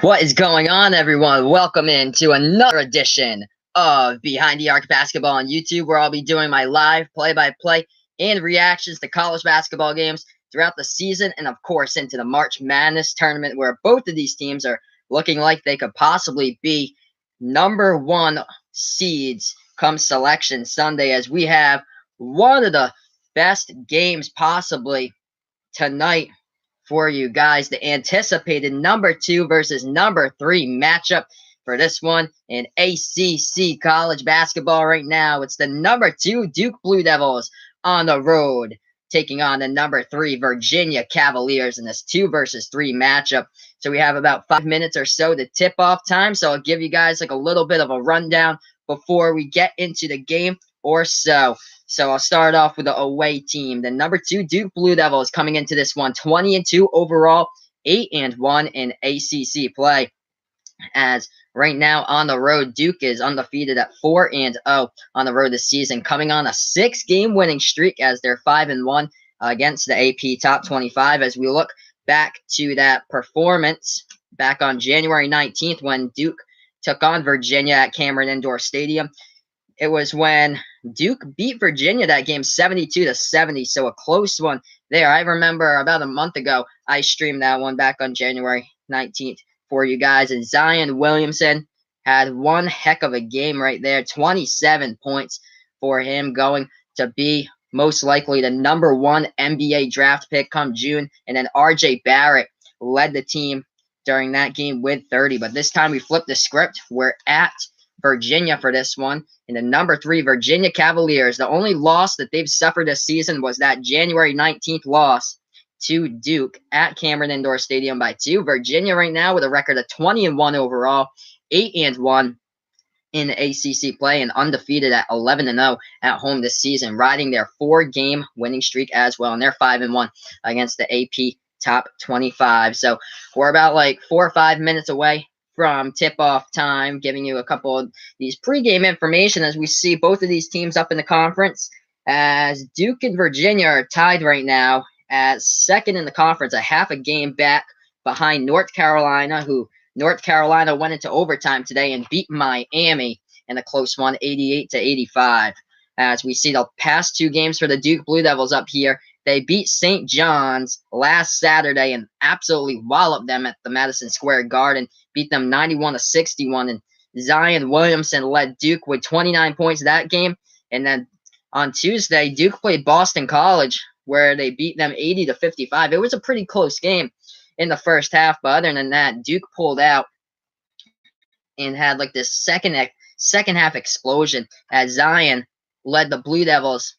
What is going on, everyone? Welcome into another edition of Behind the Arc Basketball on YouTube, where I'll be doing my live play-by-play and reactions to college basketball games throughout the season, and of course into the March Madness tournament, where both of these teams are looking like they could possibly be number one seeds come Selection Sunday, as we have one of the best games possibly tonight for you guys, the anticipated number 2 versus number 3 matchup for this one in ACC college basketball right now. It's the number 2 Duke Blue Devils on the road taking on the number 3 Virginia Cavaliers in this 2 versus 3 matchup. So we have about 5 minutes or so to tip off time. So I'll give you guys like a little bit of a rundown before we get into the game or so. So I'll start off with the away team. The number 2 Duke Blue Devils coming into this one 20-2 overall, 8-1 in ACC play. As right now on the road, Duke is undefeated at 4-0 on the road this season, coming on a 6-game winning streak as they're 5-1 against the AP Top 25. As we look back to that performance back on January 19th when Duke took on Virginia at Cameron Indoor Stadium. It was when Duke beat Virginia that game 72-70, so a close one there. I remember about a month ago, I streamed that one back on January 19th for you guys, and Zion Williamson had one heck of a game right there, 27 points for him, going to be most likely the number 1 NBA draft pick come June, and then RJ Barrett led the team during that game with 30, but this time we flipped the script. We're at Virginia for this one. In the number 3 Virginia Cavaliers, the only loss that they've suffered this season was that January 19th loss to Duke at Cameron Indoor Stadium by 2. Virginia right now with a record of 20-1 overall, 8-1 in ACC play, and undefeated at 11-0 at home this season, riding their 4-game winning streak as well, and they're 5-1 against the AP Top 25. So we're about like 4 or 5 minutes away from tip-off time, giving you a couple of these pregame information as we see both of these teams up in the conference, as Duke and Virginia are tied right now as second in the conference, a half a game back behind North Carolina, who North Carolina went into overtime today and beat Miami in a close one, 88-85. As we see the past 2 games for the Duke Blue Devils up here, they beat St. John's last Saturday and absolutely walloped them at the Madison Square Garden, beat them 91-61, and Zion Williamson led Duke with 29 points that game. And then on Tuesday, Duke played Boston College, where they beat them 80-55. It was a pretty close game in the first half, but other than that, Duke pulled out and had like this second half explosion as Zion led the Blue Devils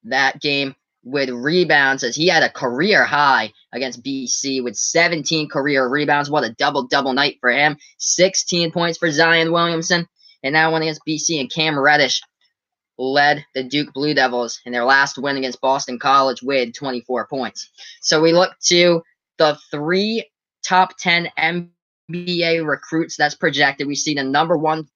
that game with rebounds, as he had a career high against BC with 17 career rebounds. What a double-double night for him. 16 points for Zion Williamson, and that one against BC. And Cam Reddish led the Duke Blue Devils in their last win against Boston College with 24 points. So we look to the 3 top 10 NBA recruits that's projected. We see the number 1,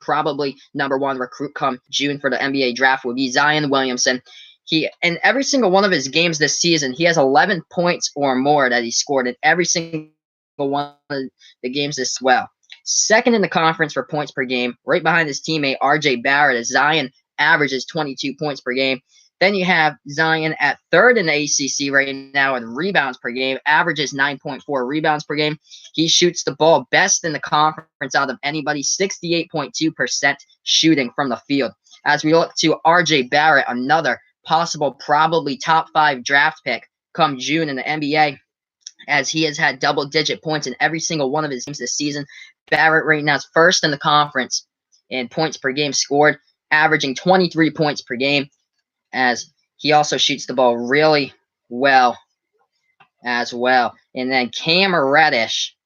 probably number 1 recruit come June for the NBA draft will be Zion Williamson. He, in every single one of his games this season, he has 11 points or more that he scored in every single one of the games as well. Second in the conference for points per game, right behind his teammate RJ Barrett, as Zion averages 22 points per game. Then you have Zion at 3rd in the ACC right now in rebounds per game, averages 9.4 rebounds per game. He shoots the ball best in the conference out of anybody, 68.2% shooting from the field. As we look to RJ Barrett, another possible probably top 5 draft pick come June in the NBA, as he has had double-digit points in every single one of his games this season. Barrett right now is 1st in the conference in points per game scored, averaging 23 points per game, as he also shoots the ball really well as well. And then Cam Reddish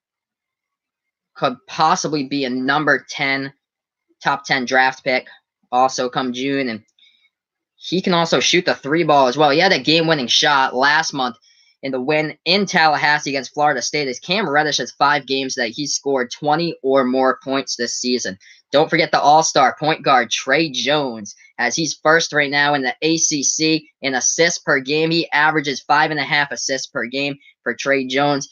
could possibly be a number 10, top 10 draft pick also come June, and he can also shoot the 3 ball as well. He had a game-winning shot last month in the win in Tallahassee against Florida State, as Cam Reddish has 5 games that he's scored 20 or more points this season. Don't forget the all-star point guard, Tre Jones, as he's 1st right now in the ACC in assists per game. He averages 5.5 assists per game for Tre Jones.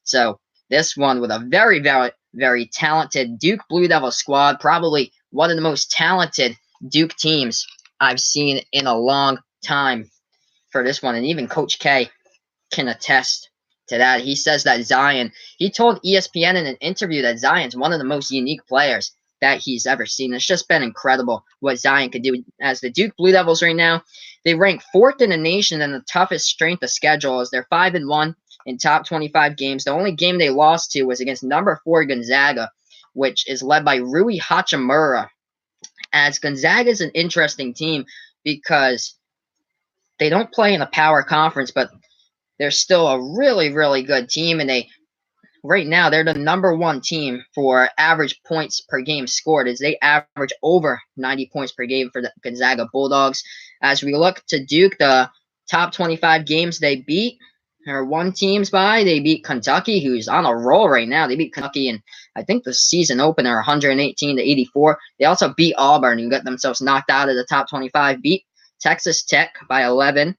So This one with a very, very, very talented Duke Blue Devil squad, probably one of the most talented Duke teams I've seen in a long time for this one. And even Coach K can attest to that. He says that Zion, he told ESPN in an interview that Zion's one of the most unique players that he's ever seen. It's just been incredible what Zion could do. As the Duke Blue Devils right now, they rank 4th in the nation in the toughest strength of schedule, as they're 5-1 in top 25 games. The only game they lost to was against number 4 Gonzaga, which is led by Rui Hachimura. As Gonzaga is an interesting team because they don't play in a power conference, but they're still a really, really good team, and right now they're the #1 team for average points per game scored, as they average over 90 points per game for the Gonzaga Bulldogs. As we look to Duke, the top 25 games they beat are one teams by. They beat Kentucky, who's on a roll right now. They beat Kentucky in, I think, the season opener 118-84. They also beat Auburn and got themselves knocked out of the top 25, beat Texas Tech by 11.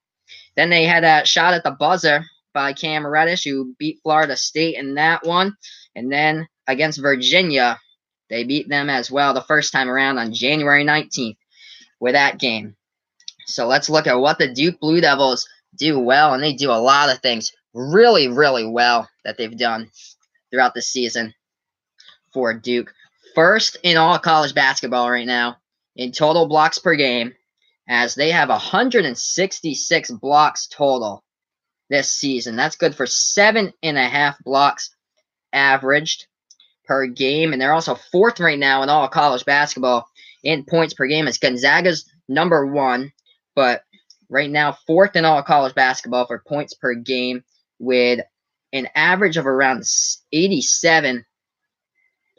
Then they had a shot at the buzzer by Cam Reddish, who beat Florida State in that one. And then against Virginia, they beat them as well the first time around on January 19th with that game. So let's look at what the Duke Blue Devils do well, and they do a lot of things really, really well that they've done throughout the season for Duke. First in all college basketball right now in total blocks per game, as they have 166 blocks total this season. That's good for 7.5 blocks averaged per game. And they're also 4th right now in all college basketball in points per game. As Gonzaga's #1, but right now 4th in all college basketball for points per game with an average of around 87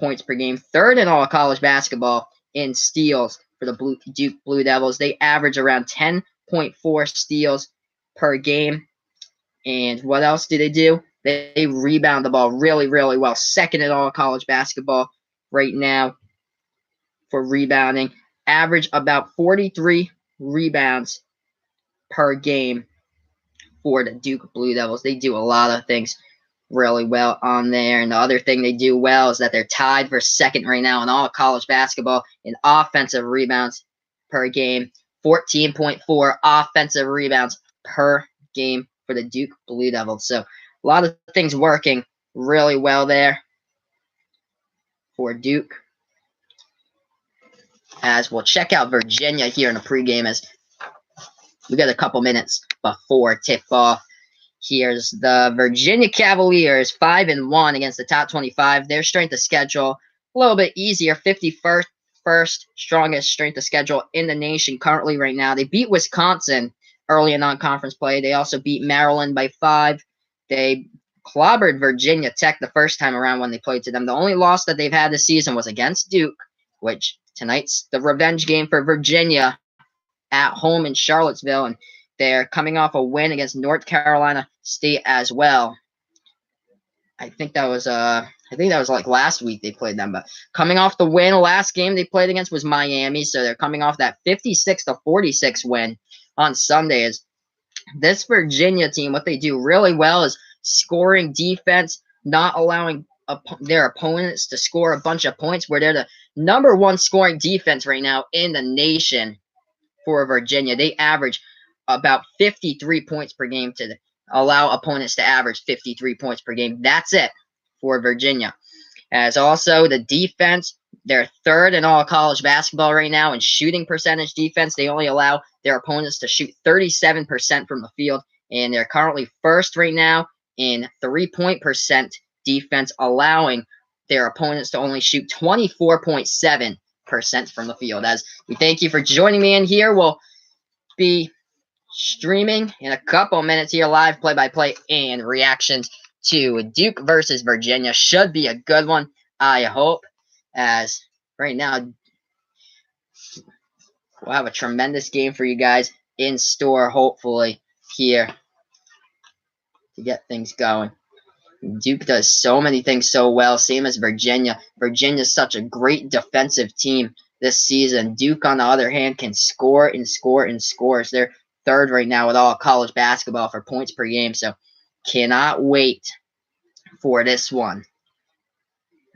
points per game. 3rd in all college basketball in steals for the Duke Blue Devils. They average around 10.4 steals per game. And what else do? They rebound the ball really, really well. 2nd in all college basketball right now for rebounding. Average about 43 rebounds per game for the Duke Blue Devils. They do a lot of things really well on there. And the other thing they do well is that they're tied for 2nd right now in all college basketball in offensive rebounds per game. 14.4 offensive rebounds per game for the Duke Blue Devils. So a lot of things working really well there for Duke. As we'll check out Virginia here in the pregame, as we got a couple minutes before tip-off. Here's the Virginia Cavaliers, 5-1 against the top 25. Their strength of schedule a little bit easier, 51st strongest strength of schedule in the nation currently right now. They beat Wisconsin early in non-conference play. They also beat Maryland by 5. They clobbered Virginia Tech the first time around when they played to them. The only loss that they've had this season was against Duke, which tonight's the revenge game for Virginia at home in Charlottesville, and they're coming off a win against North Carolina State as well. I think that was like last week they played them, but coming off the win, last game they played against was Miami, so they're coming off that 56-46 win on Sundays. This Virginia team, what they do really well is scoring defense, not allowing their opponents to score a bunch of points, where they're the #1 scoring defense right now in the nation for Virginia. They average about 53 points per game to allow opponents to average 53 points per game. That's it for Virginia. As also the defense, they're 3rd in all college basketball right now in shooting percentage defense. They only allow their opponents to shoot 37% from the field, and they're currently 1st right now in 3-point percent defense, allowing their opponents to only shoot 24.7% from the field. As we thank you for joining me in here, we'll be streaming in a couple minutes here, live play-by-play and reactions to Duke versus Virginia. Should be a good one, I hope, as right now we'll have a tremendous game for you guys in store, hopefully, here to get things going. Duke does so many things so well, same as Virginia. Virginia's such a great defensive team this season. Duke, on the other hand, can score and score and scores. They're 3rd right now with all college basketball for points per game, so cannot wait for this one,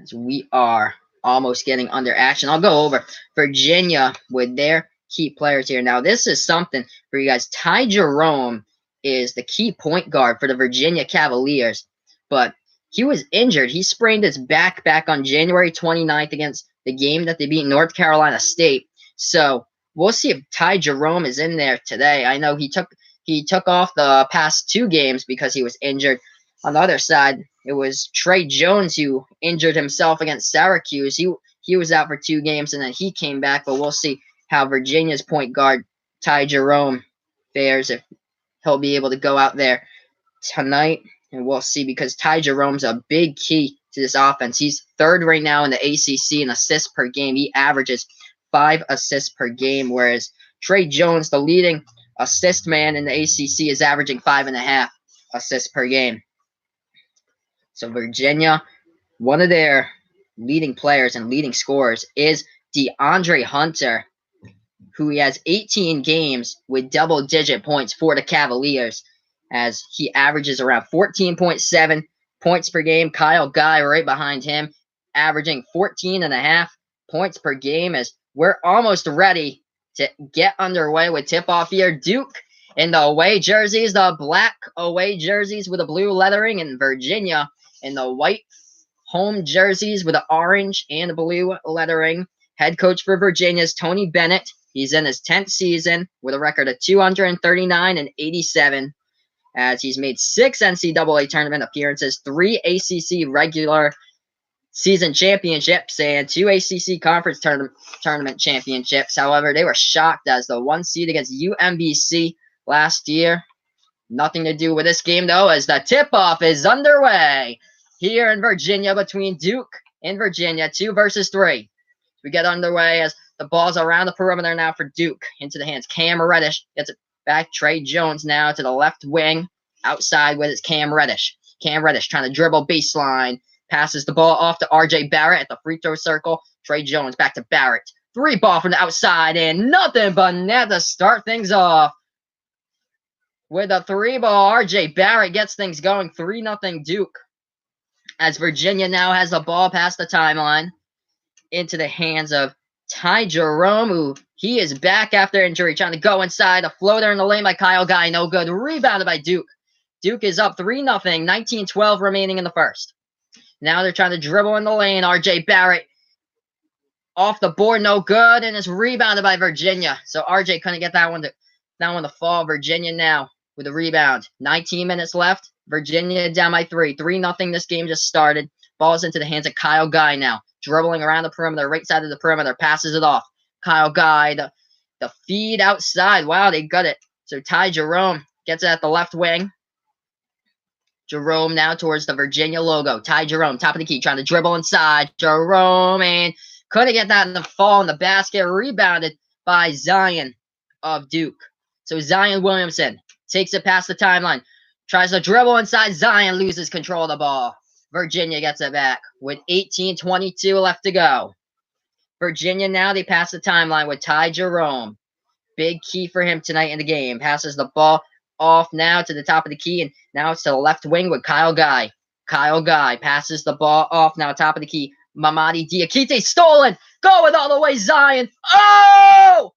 as we are almost getting under action. I'll go over Virginia with their key players here. Now, this is something for you guys. Ty Jerome is the key point guard for the Virginia Cavaliers, but he was injured. He sprained his back on January 29th against the game that they beat North Carolina State. So we'll see if Ty Jerome is in there today. I know he took off the past 2 games because he was injured. On the other side, it was Trey Jones who injured himself against Syracuse. He was out for 2 games and then he came back, but we'll see how Virginia's point guard Ty Jerome fares, if he'll be able to go out there tonight, and we'll see, because Ty Jerome's a big key to this offense. He's 3rd right now in the ACC in assists per game. He averages 5 assists per game, whereas Trey Jones, the leading assist man in the ACC, is averaging 5.5 assists per game. So Virginia, one of their leading players and leading scorers is DeAndre Hunter, who he has 18 games with double-digit points for the Cavaliers, as he averages around 14.7 points per game. Kyle Guy right behind him, averaging 14.5 points per game, as we're almost ready to get underway with tip-off here. Duke in the away jerseys, the black away jerseys with the blue lettering, and Virginia in the white home jerseys with the orange and blue lettering. Head coach for Virginia is Tony Bennett. He's in his 10th season with a record of 239-87, as he's made 6 NCAA tournament appearances, 3 ACC regular season championships, and 2 ACC conference tournament championships. However, they were shocked as the 1 seed against UMBC last year. Nothing to do with this game, though, as the tip-off is underway here in Virginia between Duke and Virginia, 2 versus 3. We get underway as the ball's around the perimeter now for Duke. Into the hands. Cam Reddish gets it back. Trey Jones now to the left wing. Outside with his Cam Reddish. Cam Reddish trying to dribble baseline. Passes the ball off to RJ Barrett at the free throw circle. Trey Jones back to Barrett. 3 ball from the outside, and nothing but net to start things off. With a 3 ball, RJ Barrett gets things going. 3-0 Duke, as Virginia now has the ball past the timeline into the hands of Ty Jerome, who he is back after injury, trying to go inside. A floater in the lane by Kyle Guy, no good. Rebounded by Duke. Duke is up 3-0, 19-12 remaining in the first. Now they're trying to dribble in the lane. RJ Barrett off the board, no good, and it's rebounded by Virginia. So RJ couldn't get that one to fall. Virginia now with a rebound. 19 minutes left. Virginia down by 3. 3-0. This game just started. Ball's into the hands of Kyle Guy now. Dribbling around the perimeter, right side of the perimeter. Passes it off. Kyle Guy, the feed outside. Wow, they got it. So Ty Jerome gets it at the left wing. Jerome now towards the Virginia logo. Ty Jerome, top of the key, trying to dribble inside. Jerome, and couldn't get that in the fall in the basket. Rebounded by Zion of Duke. So Zion Williamson takes it past the timeline. Tries to dribble inside. Zion loses control of the ball. Virginia gets it back with 18:22 left to go. Virginia now, they pass the timeline with Ty Jerome. Big key for him tonight in the game. Passes the ball off now to the top of the key, and now it's to the left wing with Kyle Guy. Kyle Guy passes the ball off now, top of the key. Mamadi Diakite stolen. Going all the way, Zion. Oh!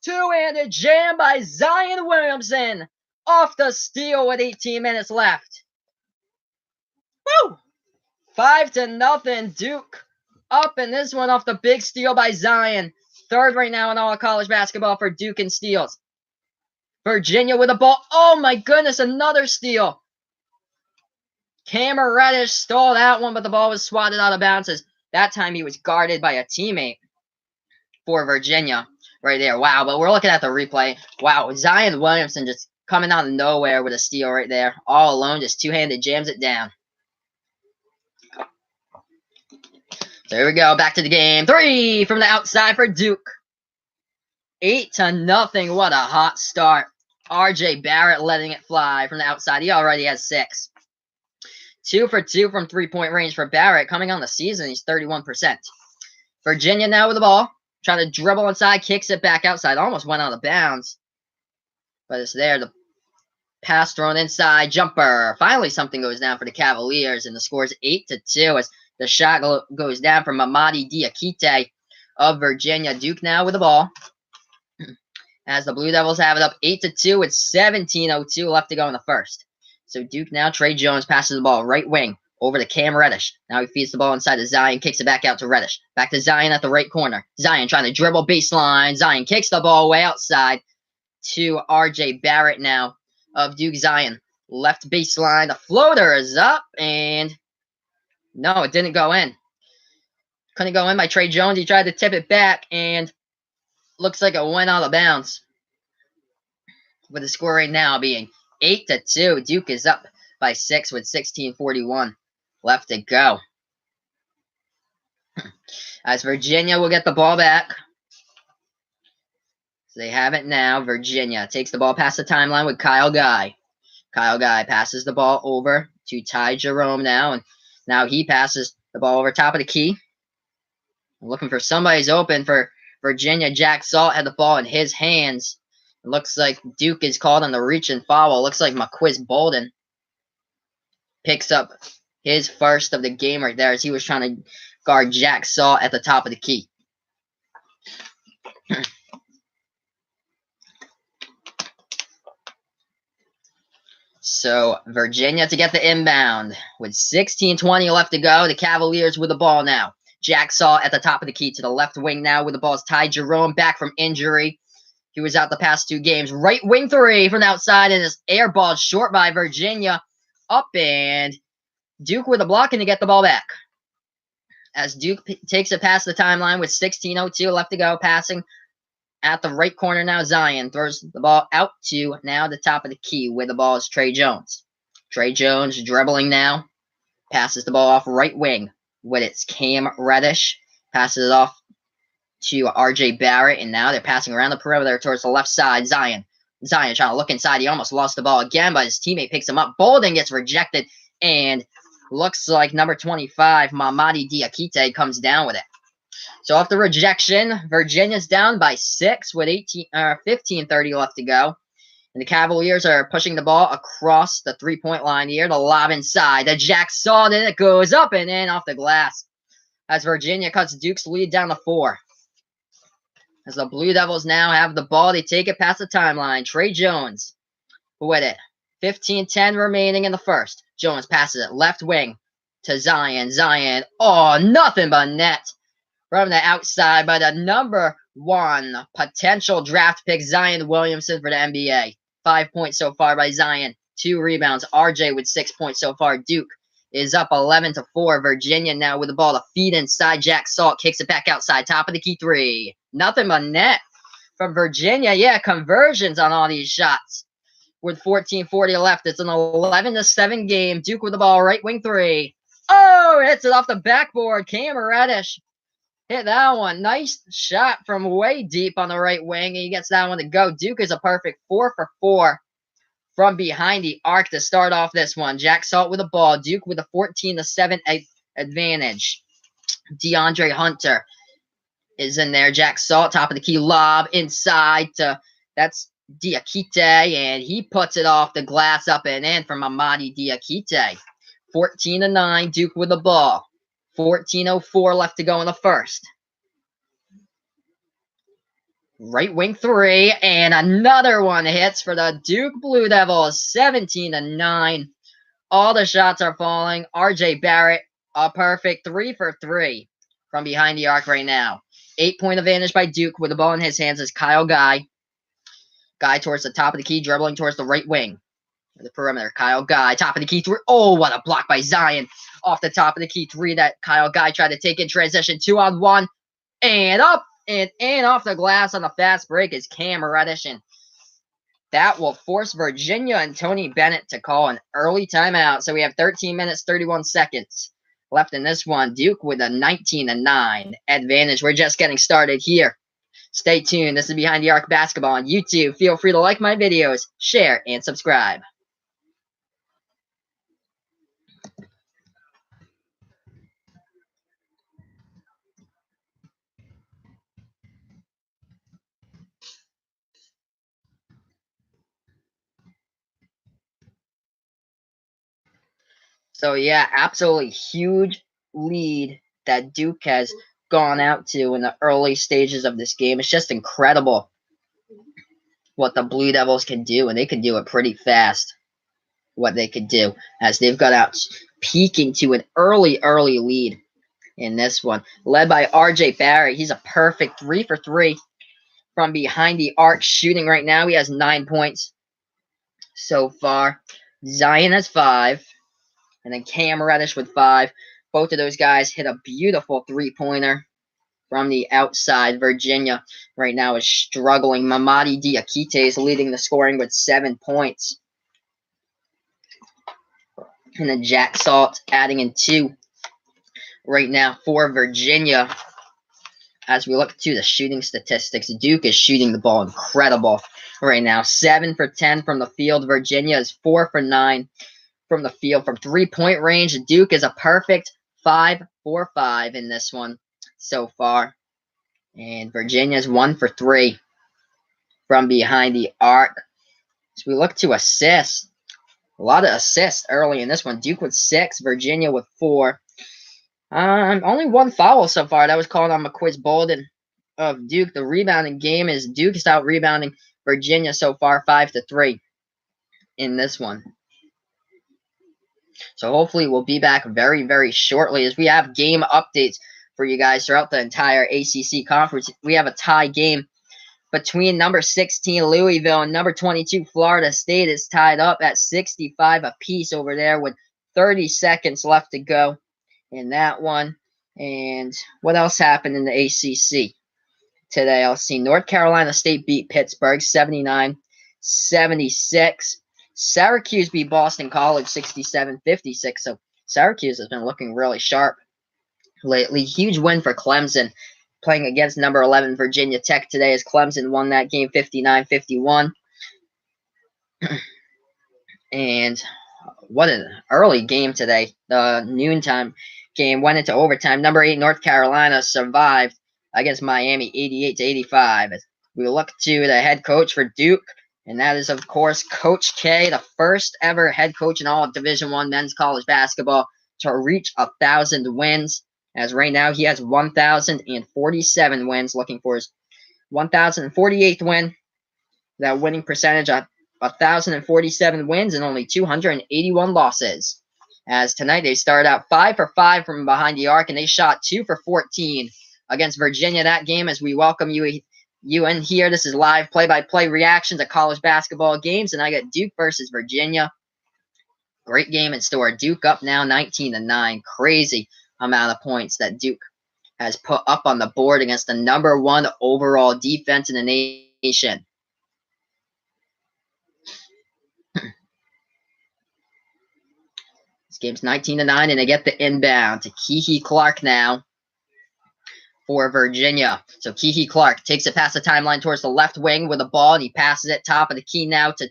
2-handed jam by Zion Williamson. Off the steal with 18 minutes left. Woo! 5-0 Duke. Up in this one off the big steal by Zion. 3rd right now in all college basketball for Duke in steals. Virginia with the ball. Oh my goodness, another steal. Cam Reddish stole that one, but the ball was swatted out of bounds. That time he was guarded by a teammate for Virginia right there. Wow, but we're looking at the replay. Wow, Zion Williamson just coming out of nowhere with a steal right there. All alone, just 2-handed jams it down. So here we go, back to the game. 3 from the outside for Duke. 8-0. What a hot start. RJ Barrett letting it fly from the outside. He already has 6. 2 for 2 from 3-point range for Barrett. Coming on the season, he's 31%. Virginia now with the ball. Trying to dribble inside, kicks it back outside. Almost went out of bounds. But it's there. The Pass thrown inside. Jumper. Finally, something goes down for the Cavaliers, and the score is 8-2 as the shot goes down from Mamadi Diakite of Virginia. Duke now with the ball. As the Blue Devils have it up 8-2 with 17:02 left to go in the first. So Duke now, Trey Jones passes the ball right wing over to Cam Reddish. Now he feeds the ball inside to Zion, kicks it back out to Reddish. Back to Zion at the right corner. Zion trying to dribble baseline. Zion kicks the ball way outside to RJ Barrett now of Duke. Zion. Left baseline. The floater is up, and no, it didn't go in. Couldn't go in by Trey Jones. He tried to tip it back, and looks like it went out of bounds. With the score right now being 8-2. Duke is up by 6 with 16:41 left to go. As Virginia will get the ball back. So they have it now. Virginia takes the ball past the timeline with Kyle Guy. Kyle Guy passes the ball over to Ty Jerome now. And now he passes the ball over top of the key. Looking for somebody's open for Virginia. Jack Salt had the ball in his hands. It looks like Duke is called on the reach and foul. It looks like McQuiz Bolden picks up his first of the game right there as he was trying to guard Jack Salt at the top of the key. So Virginia to get the inbound with 16:20 left to go. The Cavaliers with the ball now. Jack Salt at the top of the key to the left wing now with the ball is Ty Jerome back from injury. He was out the past 2 games. Right wing 3 from the outside and is airballed short by Virginia. Up, and Duke with a block and to get the ball back. As Duke takes it past the timeline with 16:02 left to go. Passing at the right corner now. Zion throws the ball out to now the top of the key where the ball is Trey Jones. Trey Jones dribbling now. Passes the ball off right wing with its Cam Reddish. Passes it off to RJ Barrett, and now they're passing around the perimeter towards the left side. Zion trying to look inside. He almost lost the ball again, but his teammate picks him up. Bolden gets rejected, and looks like number 25, Mamadi Diakite, comes down with it. So after rejection, Virginia's down by 6 with 15:30 left to go. And the Cavaliers are pushing the ball across the 3-point line here. The lob inside. The Jack Salt, and it goes up and in off the glass. As Virginia cuts Duke's lead down to 4. As the Blue Devils now have the ball, they take it past the timeline. Trey Jones with it. 15:10 remaining in the first. Jones passes it left wing to Zion. Zion, oh, nothing but net from the outside by the number 1 potential draft pick, Zion Williamson, for the NBA. 5 points so far by Zion. 2 rebounds. RJ with 6 points so far. Duke is up 11-4. Virginia now with the ball to feed inside. Jack Salt kicks it back outside. Top of the key 3. Nothing but net from Virginia. Yeah, conversions on all these shots. With 14:40 left, it's an 11-7 game. Duke with the ball, right wing 3. Oh, hits it off the backboard. Cam Reddish hit that one. Nice shot from way deep on the right wing. And he gets that one to go. Duke is a perfect 4 for 4 from behind the arc to start off this one. Jack Salt with the ball. Duke with a 14-7 advantage. DeAndre Hunter is in there. Jack Salt, top of the key lob inside to, that's Diakite, and he puts it off the glass up and in from Mamadi Diakite. 14-9, Duke with the ball. 14:04 left to go in the first. Right wing 3, and another one hits for the Duke Blue Devils. 17-9. All the shots are falling. RJ Barrett, a perfect 3 for 3 from behind the arc right now. 8-point advantage by Duke with the ball in his hands is Kyle Guy. Guy towards the top of the key, dribbling towards the right wing. The perimeter, Kyle Guy, top of the key 3. Oh, what a block by Zion. Off the top of the key 3 that Kyle Guy tried to take in transition. 2-on-1. And up and in off the glass on the fast break is Cam Reddish. And that will force Virginia and Tony Bennett to call an early timeout. So we have 13 minutes, 31 seconds left in this one. Duke with a 19-9 advantage. We're just getting started here. Stay tuned. This is Behind the Arc Basketball on YouTube. Feel free to like my videos, share, and subscribe. So yeah, absolutely huge lead that Duke has gone out to in the early stages of this game. It's just incredible what the Blue Devils can do, and they can do it pretty fast. What they could do as they've got out peaking to an early lead in this one, led by RJ Barrett. He's a perfect 3 for 3 from behind the arc shooting right now. He has 9 points so far. Zion has 5, and then Cam Reddish with 5. Both of those guys hit a beautiful three-pointer from the outside. Virginia right now is struggling. Mamadi Diakite is leading the scoring with 7 points. And then Jack Salt adding in 2 right now for Virginia. As we look to the shooting statistics, Duke is shooting the ball incredible right now. 7 for 10 from the field. Virginia is 4 for 9 from the field. From three-point range, Duke is a perfect 5 for 5 in this one so far. And Virginia is 1 for 3 from behind the arc. As we look to assists, a lot of assists early in this one. Duke with 6, Virginia with 4. Only 1 foul so far. That was called on McQuiz Bolden of Duke. The rebounding game is Duke is out rebounding Virginia so far 5 to 3 in this one. So hopefully we'll be back very shortly as we have game updates for you guys throughout the entire ACC conference. We have a tie game between number 16 Louisville and number 22 Florida State. Is tied up at 65 apiece over there with 30 seconds left to go in that one. And what else happened in the ACC today? I'll see North Carolina State beat Pittsburgh 79-76. Syracuse beat Boston College 67-56. So Syracuse has been looking really sharp lately. Huge win for Clemson playing against number 11 Virginia Tech today as Clemson won that game 59-51. And what an early game today. The noontime game went into overtime. Number 8 North Carolina survived against Miami 88-85. We look to the head coach for Duke, and that is, of course, Coach K, the first ever head coach in all of Division I men's college basketball to reach 1,000 wins. As right now he has 1,047 wins, looking for his 1,048th win. That winning percentage of 1,047 wins and only 281 losses. As tonight they started out 5 for 5 from behind the arc, and they shot 2 for 14 against Virginia that game. As we welcome you in here, this is live play-by-play reaction to college basketball games, and I got Duke versus Virginia. Great game in store. Duke up now 19-9. Crazy amount of points that Duke has put up on the board against the number 1 overall defense in the nation. This game's 19-9, and they get the inbound to Kiki Clark now for Virginia. So Kiki Clark takes it past the timeline towards the left wing with the ball, and he passes it top of the key now to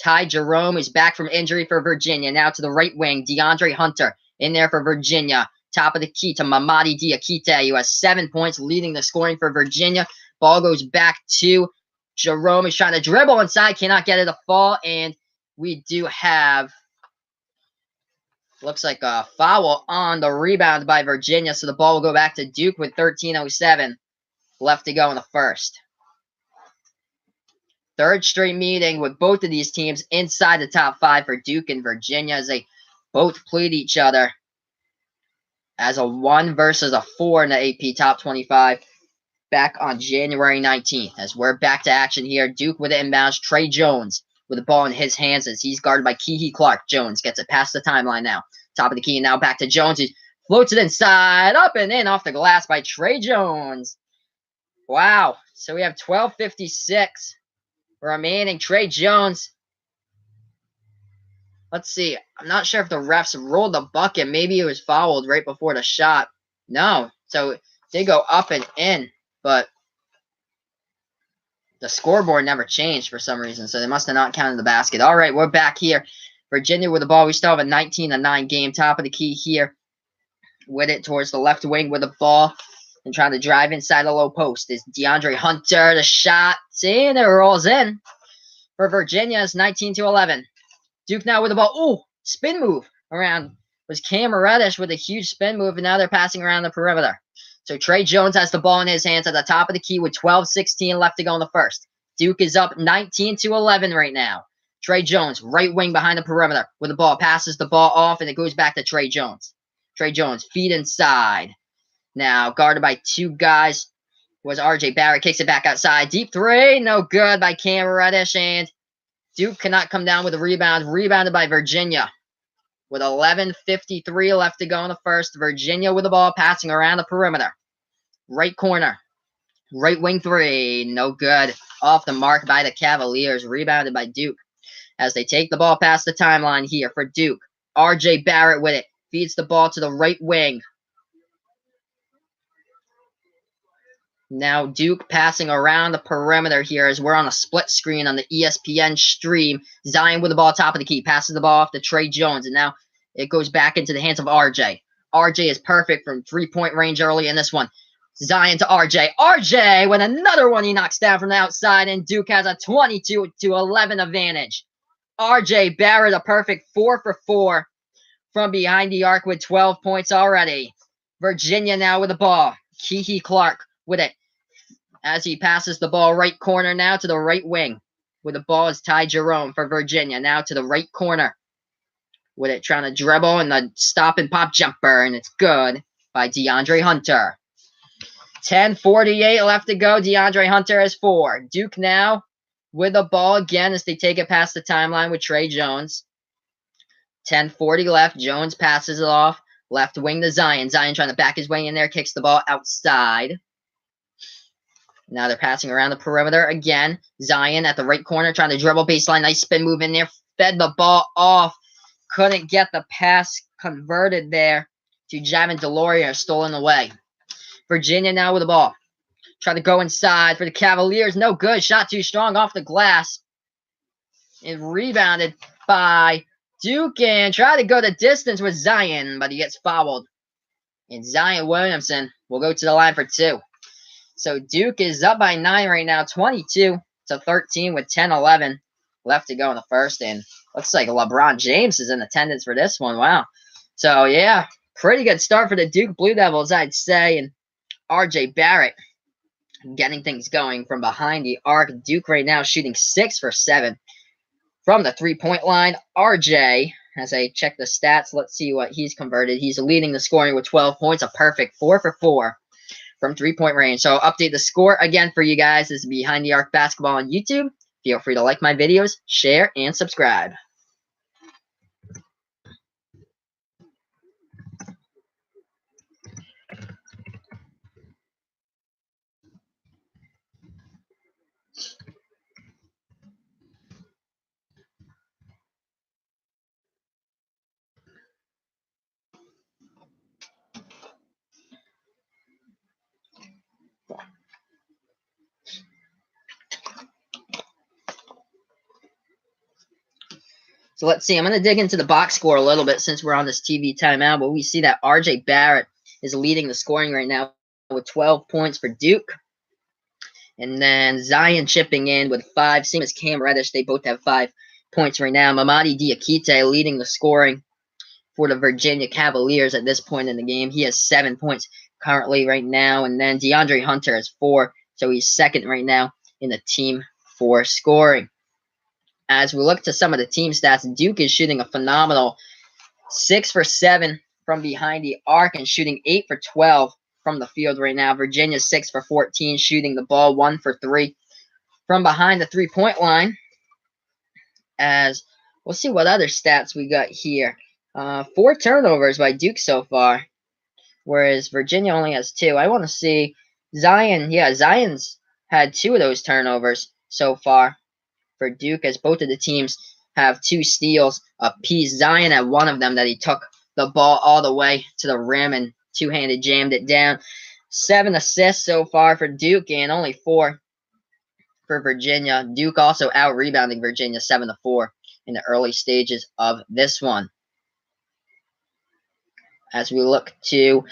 Ty Jerome, who's back from injury for Virginia. Now to the right wing, DeAndre Hunter in there for Virginia. Top of the key to Mamadi Diakite, who has 7 points, leading the scoring for Virginia. Ball goes back to Jerome. He's trying to dribble inside, cannot get it to fall, and we do have, looks like a foul on the rebound by Virginia, so the ball will go back to Duke with 13:07 left to go in the first. Third straight meeting with both of these teams inside the top 5 for Duke and Virginia as they both played each other as a 1 versus a 4 in the AP Top 25 back on January 19th. As we're back to action here, Duke with the inbounds. Trey Jones with the ball in his hands as he's guarded by Kiki Clark. Jones gets it past the timeline now. Top of the key, and now back to Jones. He floats it inside, up and in off the glass by Trey Jones. Wow. So we have 12:56 remaining. Trey Jones. Let's see. I'm not sure if the refs rolled the bucket. Maybe it was fouled right before the shot. No. So they go up and in, but the scoreboard never changed for some reason, so they must have not counted the basket. All right, we're back here. Virginia with the ball. We still have a 19-9 game. Top of the key here with it towards the left wing with the ball and trying to drive inside the low post is DeAndre Hunter. The shot, and it rolls in for Virginia. It's 19-11. Duke now with the ball. Ooh, spin move around was Cam Reddish with a huge spin move, and now they're passing around the perimeter. So Trey Jones has the ball in his hands at the top of the key with 12:16 left to go in the first. Duke is up 19-11 right now. Trey Jones, right wing behind the perimeter with the ball, passes the ball off, and it goes back to Trey Jones. Trey Jones, feet inside. Now guarded by two guys. Was RJ Barrett, kicks it back outside. Deep three, no good by Cam Reddish, and Duke cannot come down with a rebound. Rebounded by Virginia. With 11:53 left to go in the first, Virginia with the ball, passing around the perimeter. Right corner. Right wing three, no good. Off the mark by the Cavaliers, rebounded by Duke. As they take the ball past the timeline here for Duke. RJ Barrett with it. Feeds the ball to the right wing. Now Duke passing around the perimeter here as we're on a split screen on the ESPN stream. Zion with the ball top of the key. Passes the ball off to Trey Jones. And now it goes back into the hands of RJ. RJ is perfect from three-point range early in this one. Zion to RJ. RJ with another one he knocks down from the outside. And Duke has a 22-11 advantage. RJ Barrett a perfect 4 for 4 from behind the arc with 12 points already. Virginia now with the ball. Kiki Clark with it. As he passes the ball right corner now to the right wing. With the ball is Ty Jerome for Virginia. Now to the right corner. With it trying to dribble and the stop and pop jumper. And it's good by DeAndre Hunter. 10:48 left to go. DeAndre Hunter has 4. Duke now with the ball again as they take it past the timeline with Trey Jones. 10:40 left. Jones passes it off. Left wing to Zion. Zion trying to back his way in there. Kicks the ball outside. Now they're passing around the perimeter again. Zion at the right corner trying to dribble baseline. Nice spin move in there. Fed the ball off. Couldn't get the pass converted there to Javin DeLaurier. Stolen away. Virginia now with the ball. Trying to go inside for the Cavaliers. No good. Shot too strong off the glass. And rebounded by Duke. And tried to go the distance with Zion. But he gets fouled. And Zion Williamson will go to the line for 2. So Duke is up by 9 right now, 22-13 with 10:11 left to go in the first. And looks like LeBron James is in attendance for this one. Wow. So, yeah, pretty good start for the Duke Blue Devils, I'd say. And RJ Barrett getting things going from behind the arc. Duke right now shooting 6 for 7 from the three-point line. RJ, as I check the stats, let's see what he's converted. He's leading the scoring with 12 points, a perfect 4 for 4. From three-point range. So update the score again for you guys. This is Behind the Arc Basketball on YouTube. Feel free to like my videos, share, and subscribe. So let's see. I'm going to dig into the box score a little bit since we're on this TV timeout. But we see that RJ Barrett is leading the scoring right now with 12 points for Duke. And then Zion chipping in with 5. Same as Cam Reddish. They both have 5 points right now. Mamadi Diakite leading the scoring for the Virginia Cavaliers at this point in the game. He has 7 points currently right now. And then DeAndre Hunter has 4. So he's second right now in the team for scoring. As we look to some of the team stats, Duke is shooting a phenomenal 6 for 7 from behind the arc and shooting 8 for 12 from the field right now. Virginia 6 for 14, shooting the ball 1 for 3 from behind the three-point line. As we'll see what other stats we got here. 4 turnovers by Duke so far, whereas Virginia only has 2. I want to see Zion. Yeah, Zion's had 2 of those turnovers so far for Duke, as both of the teams have 2 steals apiece. Zion had one of them that he took the ball all the way to the rim and two-handed jammed it down. 7 assists so far for Duke and only 4 for Virginia. Duke also out-rebounding Virginia 7-4 in the early stages of this one. As we'll look to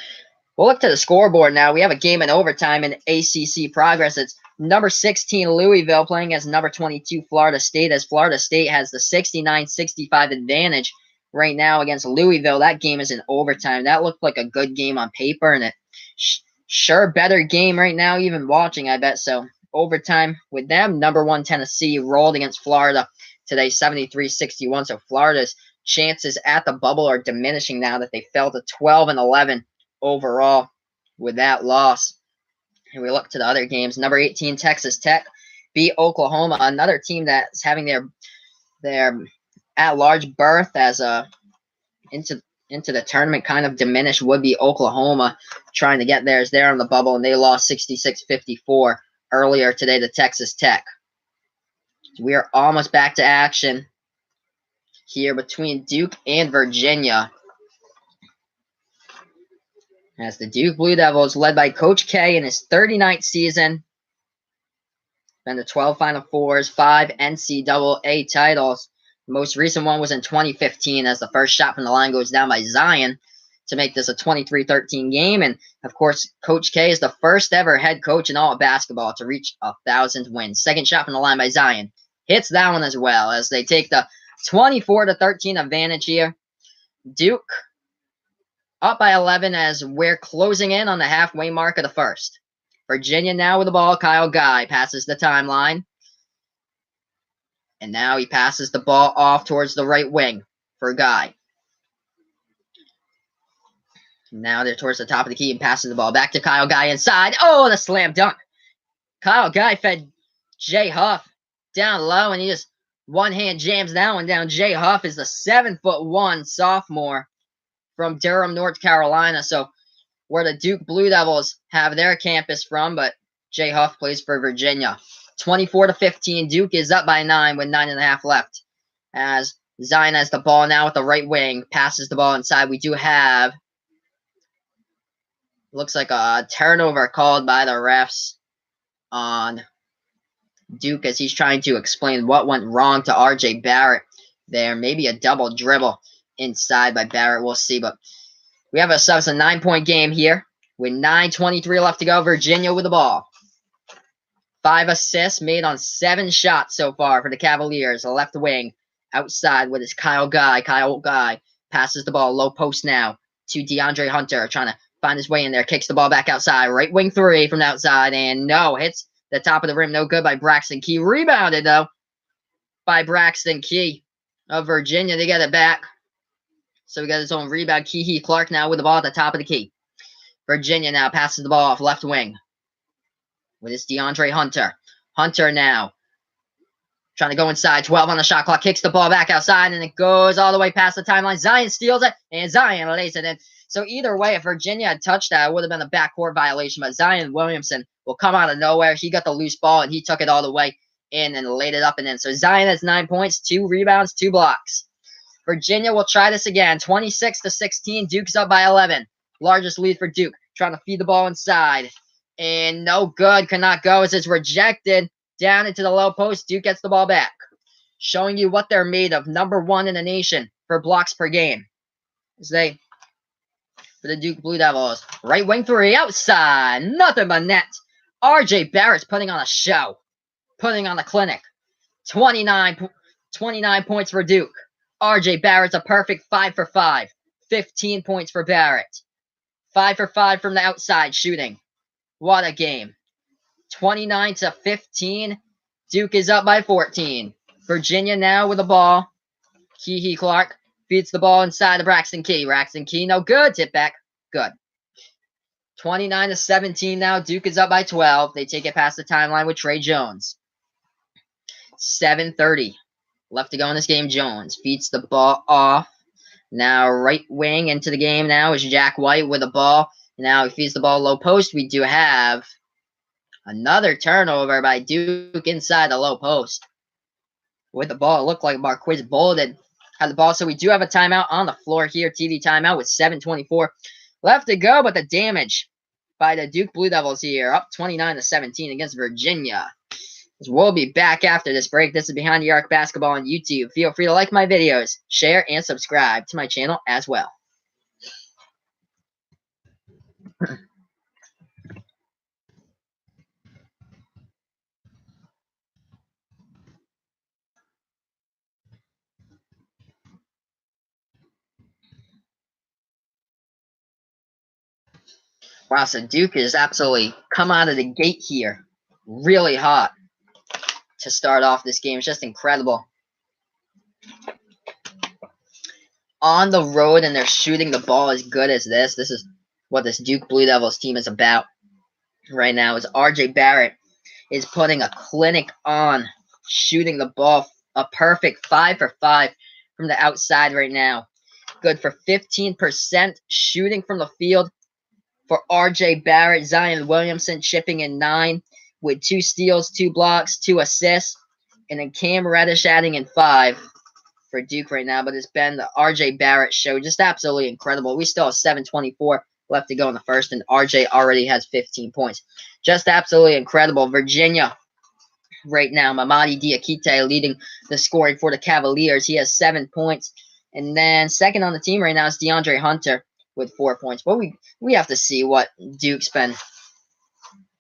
the scoreboard now. We have a game in overtime in ACC progress. It's number 16 Louisville playing as number 22 Florida State, as Florida State has the 69-65 advantage right now against Louisville. That game is in overtime. That looked like a good game on paper, and it sure better game right now, even watching, I bet. So overtime with them. Number 1 Tennessee rolled against Florida today, 73-61. So Florida's chances at the bubble are diminishing now that they fell to 12-11 overall with that loss. And we look to the other games. Number 18 Texas Tech beat Oklahoma, another team that's having their at-large berth as a into the tournament kind of diminished. Would be Oklahoma trying to get theirs there on the bubble, and they lost 66-54 earlier today to Texas Tech. So we are almost back to action here between Duke and Virginia, as the Duke Blue Devils, led by Coach K in his 39th season, been to 12 Final Fours, 5 NCAA titles. The most recent one was in 2015, as the first shot from the line goes down by Zion to make this a 23-13 game. And, of course, Coach K is the first ever head coach in all of basketball to reach 1,000 wins. Second shot from the line by Zion hits that one as well, as they take the 24-13 advantage here. Duke up by 11 as we're closing in on the halfway mark of the first. Virginia now with the ball. Kyle Guy passes the timeline. And now he passes the ball off towards the right wing for Guy. Now they're towards the top of the key and passes the ball back to Kyle Guy inside. Oh, the slam dunk. Kyle Guy fed Jay Huff down low, and he just one-hand jams that one down. Jay Huff is the 7'1" sophomore from Durham, North Carolina. So where the Duke Blue Devils have their campus from, but Jay Huff plays for Virginia. 24-15, Duke is up by 9 with 9.5 left. As Zion has the ball now at the right wing, passes the ball inside. We do have, looks like a turnover called by the refs on Duke, as he's trying to explain what went wrong to RJ Barrett there. Maybe a double dribble inside by Barrett. We'll see, but we have ourselves a 9-point game here with 9:23 left to go. Virginia with the ball. 5 assists made on 7 shots so far for the Cavaliers. The left wing outside with his Kyle Guy. Kyle Guy passes the ball low post now to DeAndre Hunter, trying to find his way in there. Kicks the ball back outside. Right wing 3 from the outside, and no, hits the top of the rim. No good by Braxton Key. Rebounded, though, by Braxton Key of Virginia. They get it back. So we got his own rebound. Key Clark now with the ball at the top of the key. Virginia now passes the ball off left wing with his DeAndre Hunter. Hunter now trying to go inside. 12 on the shot clock. Kicks the ball back outside, and it goes all the way past the timeline. Zion steals it, and Zion lays it in. So either way, if Virginia had touched that, it would have been a backcourt violation. But Zion Williamson will come out of nowhere. He got the loose ball, and he took it all the way in and laid it up and in. So Zion has 9 points, 2 rebounds, 2 blocks. Virginia will try this again. 26-16. Duke's up by 11. Largest lead for Duke. Trying to feed the ball inside. And no good. Cannot go as it's rejected. Down into the low post. Duke gets the ball back. Showing you what they're made of. Number 1 in the nation for blocks per game. As they, for the Duke Blue Devils. Right wing 3. Outside. Nothing but net. RJ Barrett's putting on a show. Putting on a clinic. 29 points for Duke. RJ Barrett's a perfect 5 for 5. 15 points for Barrett. 5 for 5 from the outside shooting. What a game. 29-15. Duke is up by 14. Virginia now with the ball. Key Clark feeds the ball inside to Braxton Key. Braxton Key, no good. Tip back. Good. 29-17 now. Duke is up by 12. They take it past the timeline with Trey Jones. 7:30 left to go in this game. Jones feeds the ball off. Now right wing into the game now is Jack White with the ball. Now he feeds the ball low post. We do have another turnover by Duke inside the low post. With the ball, it looked like Marquise Bolden had the ball. So we do have a timeout on the floor here. TV timeout with 7:24 left to go. But the damage by the Duke Blue Devils here. Up 29-17 against Virginia. We'll be back after this break. This is Behind the Arc Basketball on YouTube. Feel free to like my videos, share, and subscribe to my channel as well. Wow, so Duke is absolutely come out of the gate here. Really hot to start off this game. It's just incredible. On the road, and they're shooting the ball as good as this. This is what this Duke Blue Devils team is about right now. Is R.J. Barrett is putting a clinic on, shooting the ball a perfect 5 for 5 from the outside right now. Good for 15% shooting from the field for R.J. Barrett. Zion Williamson chipping in 9 with 2 steals, 2 blocks, 2 assists. And then Cam Reddish adding in 5 for Duke right now. But it's been the R.J. Barrett show. Just absolutely incredible. We still have 7:24 left to go in the first, and R.J. already has 15 points. Just absolutely incredible. Virginia right now, Mamadi Diakite leading the scoring for the Cavaliers. He has 7 points. And then second on the team right now is DeAndre Hunter with 4 points. But we have to see what Duke's been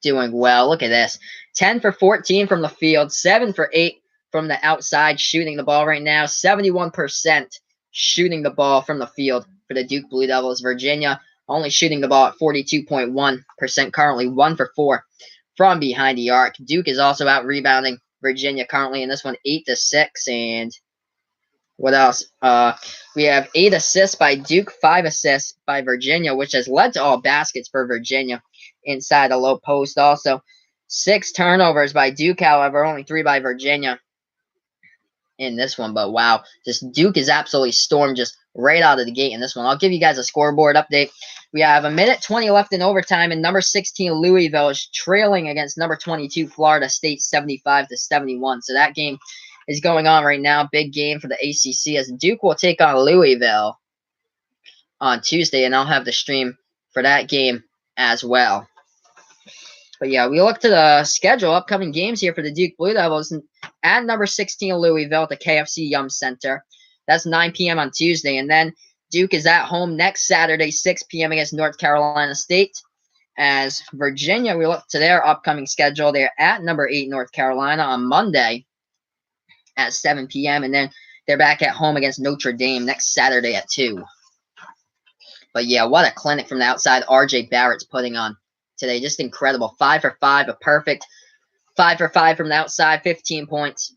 doing well. Look at this. 10 for 14 from the field, 7 for 8 from the outside, shooting the ball right now. 71% shooting the ball from the field for the Duke Blue Devils. Virginia only shooting the ball at 42.1%, currently 1 for 4 from behind the arc. Duke is also out rebounding Virginia currently in this one, 8-6. And what else? We have 8 assists by Duke, 5 assists by Virginia, which has led to all baskets for Virginia inside the low post. Also, 6 turnovers by Duke, however, only 3 by Virginia in this one. But wow, just Duke is absolutely stormed just right out of the gate in this one. I'll give you guys a scoreboard update. We have 1:20 left in overtime, and number 16 Louisville is trailing against number 22 Florida State 75-71. So that game is going on right now. Big game for the ACC as Duke will take on Louisville on Tuesday, and I'll have the stream for that game as well. But yeah, we look to the schedule, upcoming games here for the Duke Blue Devils. At number 16 Louisville at the KFC Yum Center. That's 9 p.m. on Tuesday. And then Duke is at home next Saturday, 6 p.m. against North Carolina State. As Virginia, we look to their upcoming schedule. They're at number 8 North Carolina on Monday at 7 p.m. And then they're back at home against Notre Dame next Saturday at 2. But yeah, what a clinic from the outside R.J. Barrett's putting on today. Just incredible. 5 for 5, a perfect 5 for 5 from the outside, 15 points.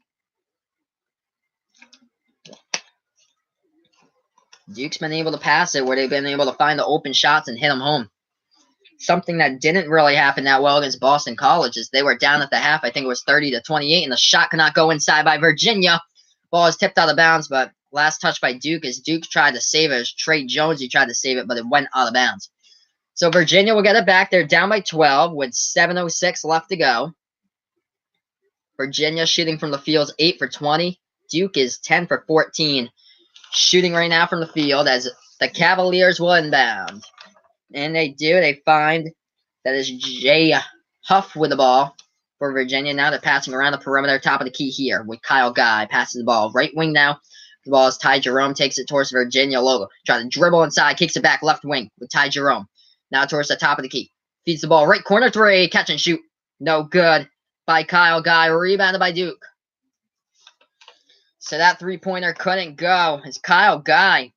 Duke's been able to pass it where they've been able to find the open shots and hit them home. Something that didn't really happen that well against Boston College is they were down at the half. I think it was 30-28, and the shot could not go inside by Virginia. Ball is tipped out of bounds, but last touch by Duke as Duke tried to save it. It was Trey Jones who tried to save it, but it went out of bounds. So Virginia will get it back. They're down by 12 with 7:06 left to go. Virginia shooting from the field 8 for 20. Duke is 10 for 14. Shooting right now from the field as the Cavaliers will inbound. And they do. They find that is Jay Huff with the ball for Virginia. Now they're passing around the perimeter. Top of the key here with Kyle Guy. Passes the ball. Right wing now. The ball is Ty Jerome. Takes it towards Virginia logo. Trying to dribble inside. Kicks it back left wing with Ty Jerome. Now towards the top of the key. Feeds the ball. Right corner 3. Catch and shoot. No good by Kyle Guy. Rebounded by Duke. So that three-pointer couldn't go as Kyle Guy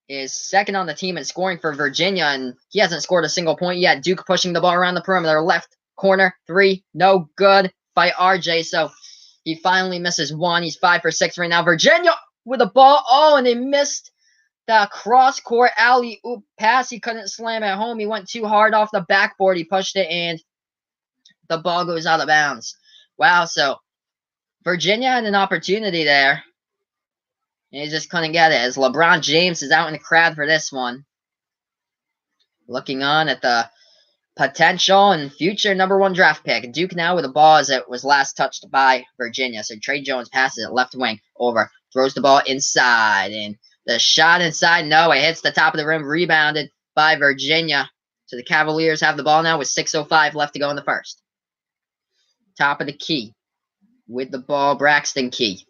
is second on the team in scoring for Virginia, and he hasn't scored a single point yet. Duke pushing the ball around the perimeter. Left corner 3. No good by RJ, so he finally misses 1. He's 5 for 6 right now. Virginia with the ball. Oh, and they missed the cross-court alley-oop pass. He couldn't slam it home. He went too hard off the backboard. He pushed it, and the ball goes out of bounds. Wow, so Virginia had an opportunity there, and he just couldn't get it as LeBron James is out in the crowd for this one. Looking on at the potential and future number 1 draft pick. Duke now with the ball as it was last touched by Virginia. So Trey Jones passes it left wing over. Throws the ball inside, and the shot inside, no, it hits the top of the rim. Rebounded by Virginia. So the Cavaliers have the ball now with 6:05 left to go in the first. Top of the key. With the ball, Braxton Key.